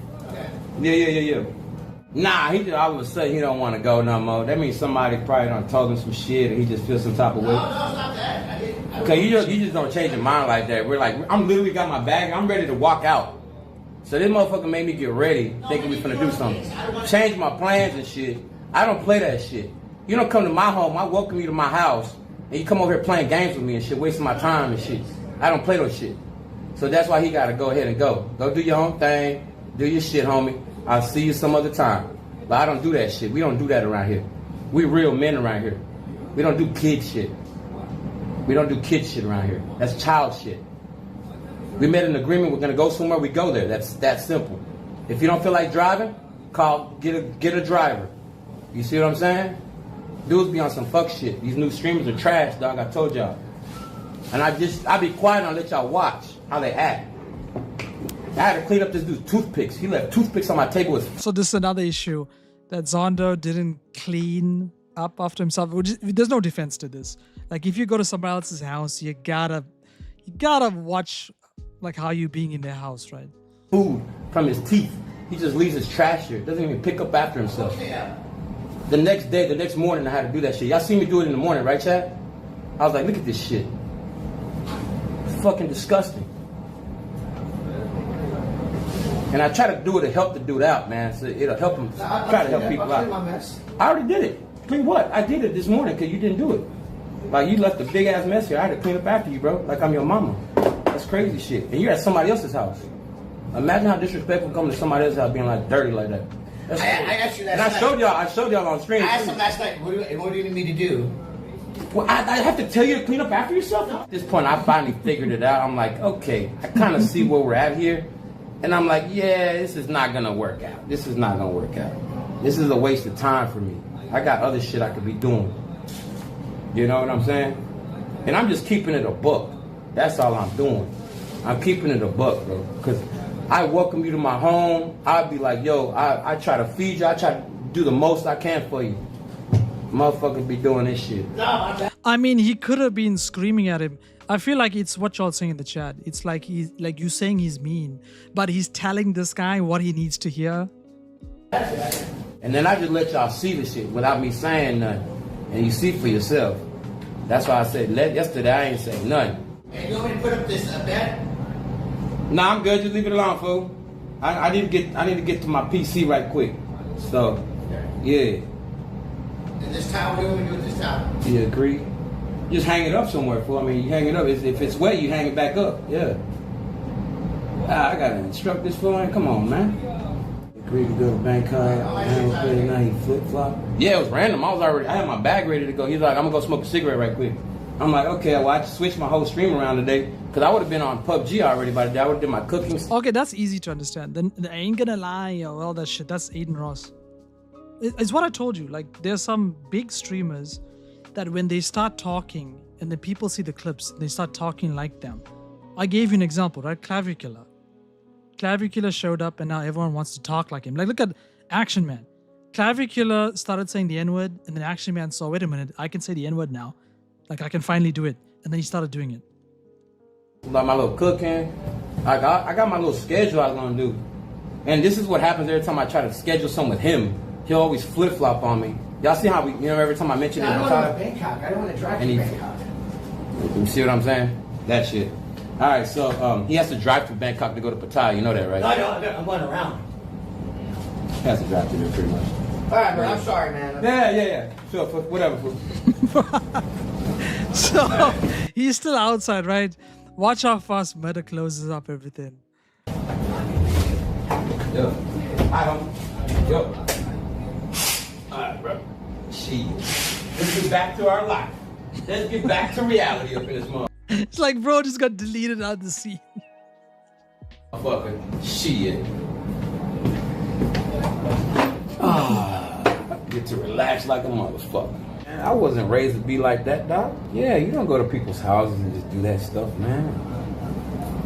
Yeah. Nah, he just all of a sudden he don't want to go no more. That means somebody probably done told him some shit and he just feels some type of way. No, it's not that. Okay, you just don't change your mind like that. We're like, I'm literally got my bag. I'm ready to walk out. So this motherfucker made me get ready, thinking we finna do something. Change my plans and shit. I don't play that shit. You don't come to my home. I welcome you to my house, and you come over here playing games with me and shit, wasting my time and shit. I don't play those shit. So that's why he gotta go ahead and go. Go do your own thing. Do your shit, homie. I'll see you some other time. But I don't do that shit. We don't do that around here. We real men around here. We don't do kid shit. We don't do kid shit around here. That's child shit. We made an agreement. We're gonna go somewhere. We go there. That's that simple. If you don't feel like driving, get a driver. You see what I'm saying? Dudes be on some fuck shit. These new streamers are trash, dog. I told y'all. And I be quiet and I let y'all watch how they act. I had to clean up this dude's toothpicks. He left toothpicks on my table. So this is another issue that Zondo didn't clean up after himself. There's no defense to this. Like if you go to somebody else's house, you gotta watch like how you being in their house, right? Food from his teeth. He just leaves his trash here. Doesn't even pick up after himself. The next morning I had to do that shit. Y'all see me do it in the morning, right, Chad? I was like, look at this shit. It's fucking disgusting. And I try to do it to help the dude out, man. So it'll help him. Try to help people out. My mess. I already did it. Clean what? I did it this morning because you didn't do it. Like you left a big ass mess here. I had to clean up after you, bro. Like I'm your mama. That's crazy shit. And you're at somebody else's house. Imagine how disrespectful coming to somebody else's house being like dirty like that. I asked you last night. And I showed y'all on stream. I asked him last night, what do you need me to do? Well, I have to tell you to clean up after yourself? At this point, I finally figured it out. I'm like, okay, I kind of see where we're at here. And I'm like, yeah, this is not going to work out. This is not going to work out. This is a waste of time for me. I got other shit I could be doing. You know what I'm saying? And I'm just keeping it a buck. That's all I'm doing. I'm keeping it a buck, bro. Because I welcome you to my home. I'll be like, yo, I try to feed you. I try to do the most I can for you. Motherfuckers be doing this shit. I mean, he could have been screaming at him. I feel like it's what y'all saying in the chat. It's like you saying he's mean, but he's telling this guy what he needs to hear. And then I just let y'all see the shit without me saying nothing. And you see for yourself. That's why I said yesterday I ain't say nothing. Hey, you want me to put up this bed? Nah, I'm good. Just leave it alone, fool. I need to get to my PC right quick. So, yeah. And this towel, what do you want me to do with this towel? You agree? Just hang it up somewhere, fool. I mean, you hang it up. If it's wet, you hang it back up. Yeah. I gotta instruct this fool. Come on, man. Agreed to go to Bangkok. Now he flip flop. Yeah, it was random. I had my bag ready to go. He's like, I'm gonna go smoke a cigarette right quick. I'm like, okay, well, I switched my whole stream around today because I would have been on PUBG already by the day. I would have done my cooking. Okay, that's easy to understand. Then I ain't gonna lie, or all that shit. That's Adin Ross. It's what I told you. Like, there's some big streamers that when they start talking and the people see the clips, they start talking like them. I gave you an example, right? Clavicula. Clavicula showed up and now everyone wants to talk like him. Like, look at Action Man. Clavicula started saying the N-word and then Action Man saw, wait a minute, I can say the N-word now. Like, I can finally do it. And then he started doing it. Like my little cooking. I got my little schedule I was going to do. And this is what happens every time I try to schedule something with him. He'll always flip-flop on me. Y'all see how every time I mention it, I don't want to Bangkok. I don't want to drive to Bangkok. You see what I'm saying? That shit. All right, so he has to drive to Bangkok to go to Pattaya. You know that, right? No, I'm going around. He has to drive to there pretty much. All right, bro. I'm sorry, man. Yeah. Sure, whatever. So he's still outside, right? Watch how fast Murder closes up everything. Yo. Hi, homie. Yo. Alright, bro. Shit. Let's get back to our life. Let's get back to reality up in this month. It's like, bro, just got deleted out of the scene. Fucking shit. Get to relax like a motherfucker. Man, I wasn't raised to be like that, dog. Yeah, you don't go to people's houses and just do that stuff, man.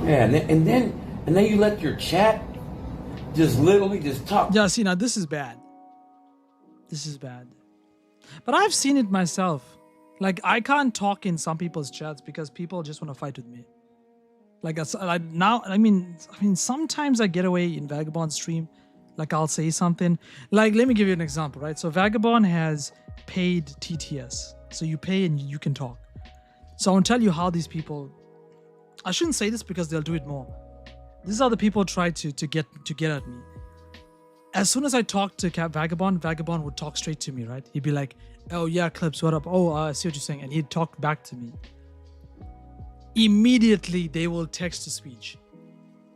Yeah, and then you let your chat just literally just talk. Yeah, see, now this is bad. This is bad. But I've seen it myself. Like, I can't talk in some people's chats because people just want to fight with me. Like, now, I mean, sometimes I get away in Vagabond stream. Like, I'll say something. Like, let me give you an example, right? So Vagabond has paid TTS. So you pay and you can talk. So I want to tell you how these people... I shouldn't say this because they'll do it more. This is how the people try to get at me. As soon as I talk to Vagabond would talk straight to me, right? He'd be like, oh yeah, Clips, what up? Oh, I see what you're saying. And he'd talk back to me. Immediately, they will text to speech.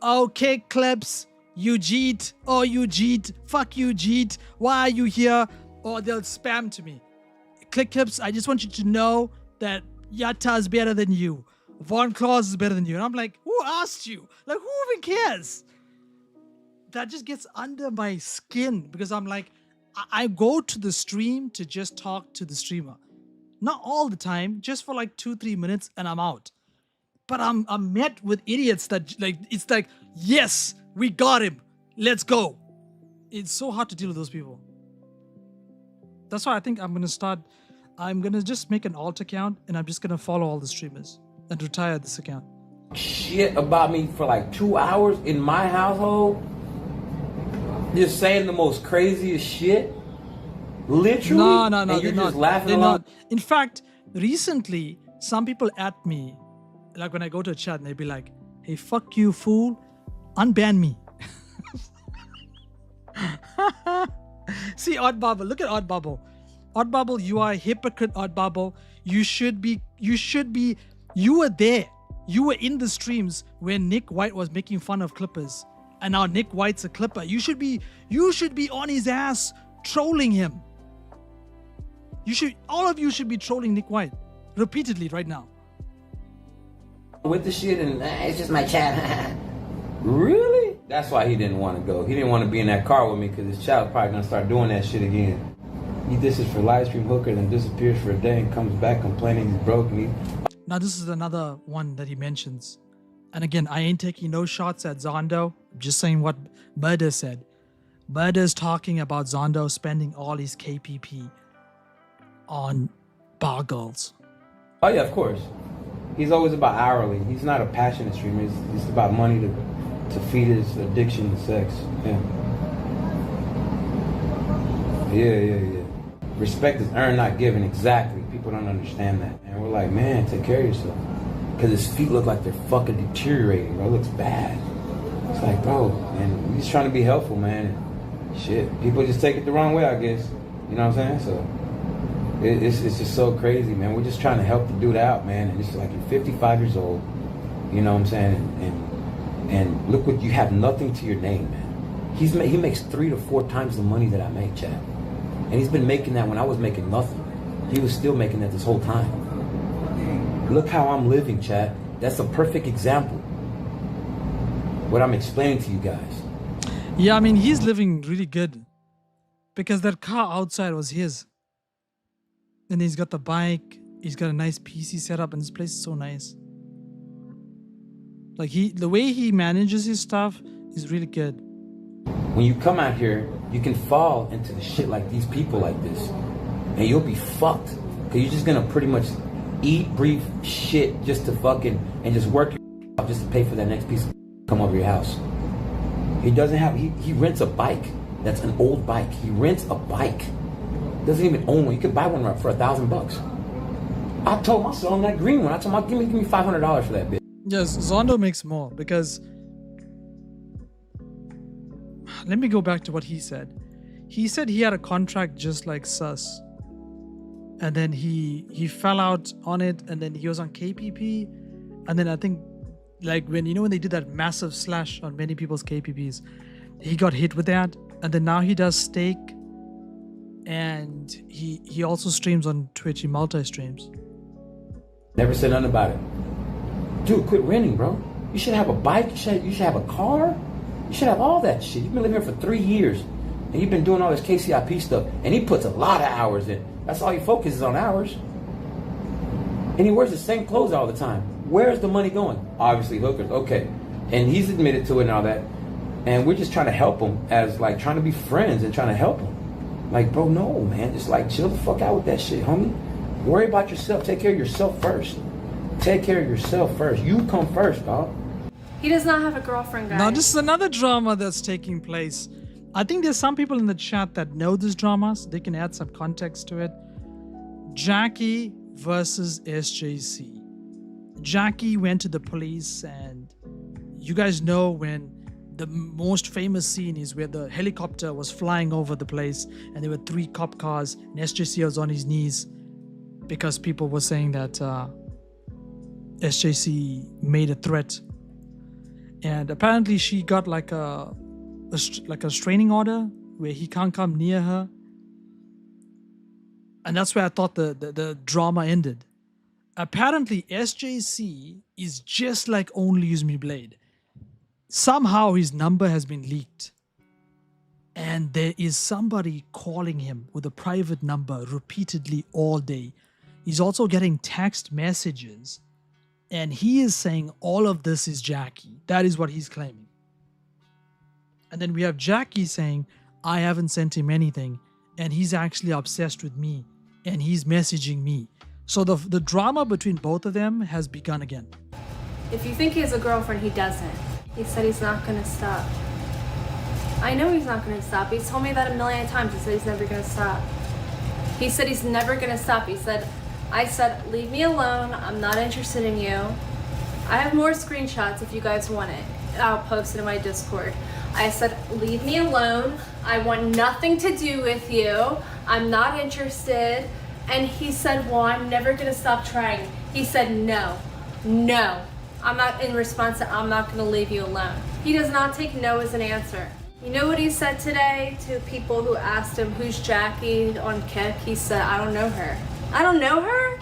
Okay, Clips, you cheat. Oh, you cheat. Fuck you, cheat. Why are you here? Or they'll spam to me. Clips, I just want you to know that Yatta is better than you. Von Claus is better than you. And I'm like, who asked you? Like, who even cares? That just gets under my skin because I'm like, I go to the stream to just talk to the streamer. Not all the time, just for like 2-3 minutes and I'm out. But I'm met with idiots that like, it's like, yes, we got him. Let's go. It's so hard to deal with those people. That's why I think I'm going to just make an alt account and I'm just going to follow all the streamers and retire this account. Shit about me for like 2 hours in my household. Just saying the most craziest shit. Literally. No. And you're just not. laughing They're along. not. In fact, recently, some people at me, like when I go to a chat and they'd be like, hey, fuck you, fool. Unban me. See, Odd Bubble. Look at Odd Bubble. Odd Bubble, you are a hypocrite, Odd Bubble. You were there. You were in the streams when Nick White was making fun of Clippers. And now Nick White's a Clipper. You should be on his ass trolling him. All of you should be trolling Nick White repeatedly right now. With the shit and it's just my chat. Really? That's why he didn't want to go. He didn't want to be in that car with me because his child's probably going to start doing that shit again. He dishes for live stream hooker, then disappears for a day and comes back complaining he's broke. Now this is another one that he mentions. And again, I ain't taking no shots at Zondo. I'm just saying what Murder said. Murder's talking about Zondo spending all his KPP on bar girls. Oh yeah, of course. He's always about hourly. He's not a passionate streamer. It's about money to feed his addiction to sex. Yeah. Respect is earned, not given. Exactly. People don't understand that. And we're like, man, take care of yourself. Because his feet look like they're fucking deteriorating, bro. It looks bad. It's like, bro, man, he's trying to be helpful, man. Shit. People just take it the wrong way, I guess. You know what I'm saying? So it's just so crazy, man. We're just trying to help the dude out, man. And it's like you're 55 years old. You know what I'm saying? And look what you have, nothing to your name, man. He makes 3 to 4 times the money that I make, Chad. And he's been making that when I was making nothing. He was still making that this whole time. Look how I'm living, Chad. That's a perfect example. What I'm explaining to you guys. Yeah, I mean, he's living really good. Because that car outside was his. And he's got the bike. He's got a nice PC setup. And this place is so nice. Like, the way he manages his stuff is really good. When you come out here, you can fall into the shit like these people like this. And you'll be fucked. Because you're just going to pretty much eat, breathe shit just to fucking, and just work your just to pay for that next piece of come over your house. He doesn't have, he rents a bike. That's an old bike. He rents a bike. Doesn't even own one. You could buy one for $1,000. I told my son that green one. I told him, give me $500 for that bitch. Yes, Zondo makes more because... Let me go back to what he said. He said he had a contract just like Sus. and then he fell out on it, and then he was on KPP, and then I think like when they did that massive slash on many people's KPPs, he got hit with that, and then now he does stake, and he also streams on Twitch. He multi-streams. Never said nothing about it. Dude, quit renting, bro. You should have a bike. You should have a car. You should have all that shit. You've been living here for 3 years, and you've been doing all this KCIP stuff, and he puts a lot of hours in. That's all he focuses on, hours. And he wears the same clothes all the time. Where's the money going? Obviously, hookers. Okay. And he's admitted to it and all that. And we're just trying to help him as, like, trying to be friends and trying to help him. Like, bro, no, man. Just, like, chill the fuck out with that shit, homie. Worry about yourself. Take care of yourself first. Take care of yourself first. You come first, dog. He does not have a girlfriend, guys. Now, this is another drama that's taking place. I think there's some people in the chat that know this drama, so they can add some context to it. Jackie versus SJC. Jackie went to the police, and you guys know when the most famous scene is where the helicopter was flying over the place, and there were 3 cop cars, and SJC was on his knees because people were saying that SJC made a threat. And apparently she got like a restraining order where he can't come near her. And that's where I thought the drama ended. Apparently SJC is just like Only Use Me Blade. Somehow his number has been leaked. And there is somebody calling him with a private number repeatedly all day. He's also getting text messages. And he is saying all of this is Jackie. That is what he's claiming. And then we have Jackie saying, I haven't sent him anything. And he's actually obsessed with me. And he's messaging me. So the drama between both of them has begun again. If you think he has a girlfriend, he doesn't. He said he's not going to stop. I know he's not going to stop. He's told me that a million times. He said he's never going to stop. He said he's never going to stop. I said, leave me alone. I'm not interested in you. I have more screenshots if you guys want it. I'll post it in my Discord. I said, leave me alone. I want nothing to do with you. I'm not interested. And he said, well, I'm never going to stop trying. He said, no. I'm not in response to, I'm not going to leave you alone. He does not take no as an answer. You know what he said today to people who asked him, who's Jackie on Kick? He said, I don't know her. I don't know her?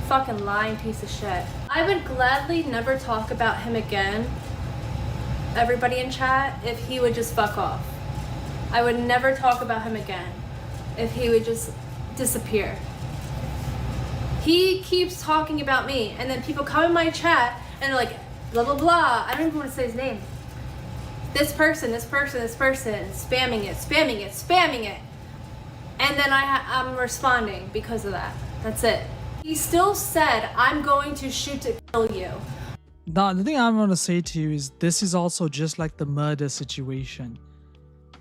Fucking lying piece of shit. I would gladly never talk about him again, everybody in chat, if he would just fuck off. I would never talk about him again if he would just disappear. He keeps talking about me, and then people come in my chat and they're like, blah, blah, blah. I don't even want to say his name. This person, spamming it. And then I'm responding because of that. That's it. He still said, I'm going to shoot to kill you. Now, the thing I'm going to say to you is this is also just like the murder situation.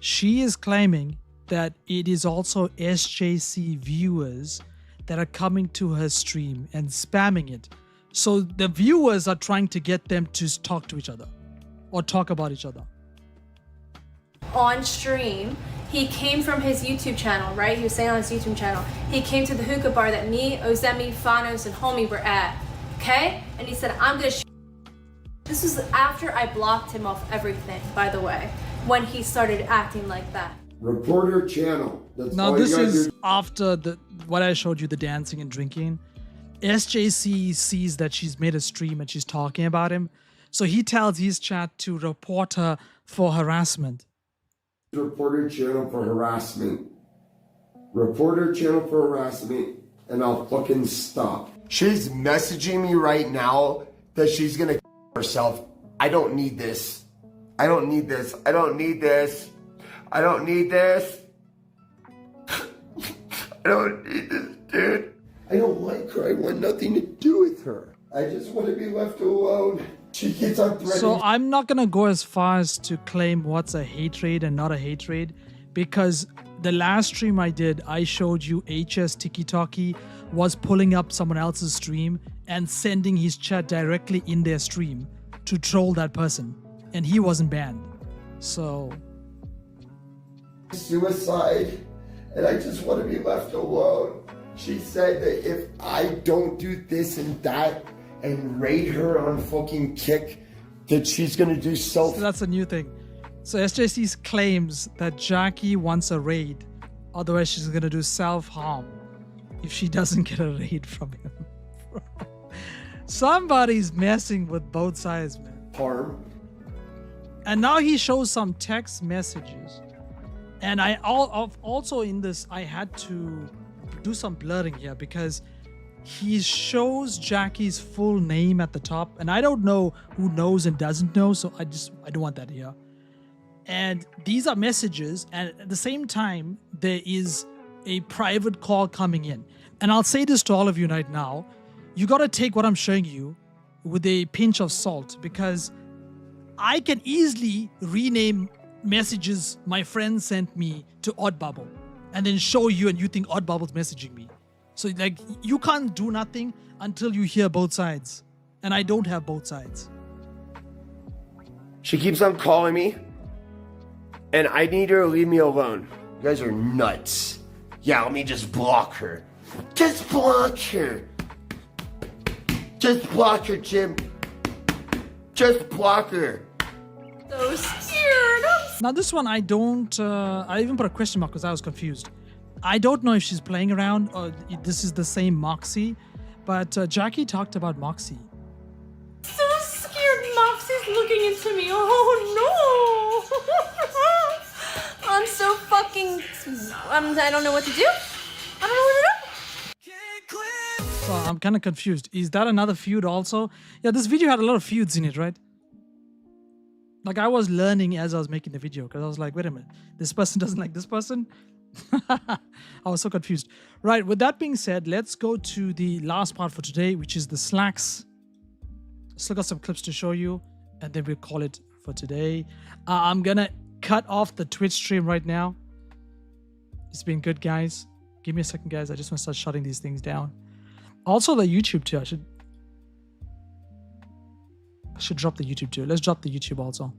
She is claiming that it is also SJC viewers that are coming to her stream and spamming it. So the viewers are trying to get them to talk to each other or talk about each other. On stream, he came from his YouTube channel, right? He was saying on his YouTube channel, he came to the hookah bar that me, Ozemi, Fanos, and Homie were at, okay? And he said, I'm gonna shoot. This was after I blocked him off everything, by the way, when he started acting like that. Reporter channel. That's now this is after what I showed you, the dancing and drinking. SJC sees that she's made a stream and she's talking about him. So he tells his chat to report her for harassment. Reporter channel for harassment. Reporter channel for harassment, and I'll fucking stop. She's messaging me right now that she's gonna herself. I don't need this. I don't need this. I don't need this. I don't need this. I don't need this, dude. I don't like her. I want nothing to do with her. I just want to be left alone. She keeps on threatening. So I'm not going to go as far as to claim what's a hate raid and not a hate raid, because the last stream I did, I showed you HS Tiki was pulling up someone else's stream and sending his chat directly in their stream to troll that person, and he wasn't banned. So suicide, and I just want to be left alone. She said that if I don't do this and that and raid her on fucking Kick, that she's gonna do self. So that's a new thing. So SJC claims that Jackie wants a raid, otherwise she's gonna do self-harm if she doesn't get a raid from him. Somebody's messing with both sides, man. Harm. And now he shows some text messages. And also in this, I had to do some blurring here because he shows Jackie's full name at the top. And I don't know who knows and doesn't know, so I don't want that here. And these are messages, and at the same time, there is a private call coming in. And I'll say this to all of you right now. You got to take what I'm showing you with a pinch of salt, because I can easily rename messages my friend sent me to Odd Bubble and then show you, and you think Odd Bubble's messaging me. So like, you can't do nothing until you hear both sides. And I don't have both sides. She keeps on calling me, and I need her to leave me alone. You guys are nuts. Yeah, let me just block her. Just block her. Just block her, Jim. Just block her. So scared. Now this one I don't, I even put a question mark because I was confused. I don't know if she's playing around or this is the same Moxie, but Jackie talked about Moxie. So scared. Moxie's looking into me. Oh no. I'm so fucking, I don't know what to do. I don't know what to do. So I'm kind of confused. Is that another feud also? Yeah, this video had a lot of feuds in it, right? Like I was learning as I was making the video because I was like, wait a minute, this person doesn't like this person? I was so confused. Right, with that being said, let's go to the last part for today, which is the slacks. Still got some clips to show you, and then we'll call it for today. I'm gonna cut off the Twitch stream right now. It's been good, guys. Give me a second, guys. I just want to start shutting these things down. Also the YouTube too. I should drop the YouTube too. Let's drop the YouTube also.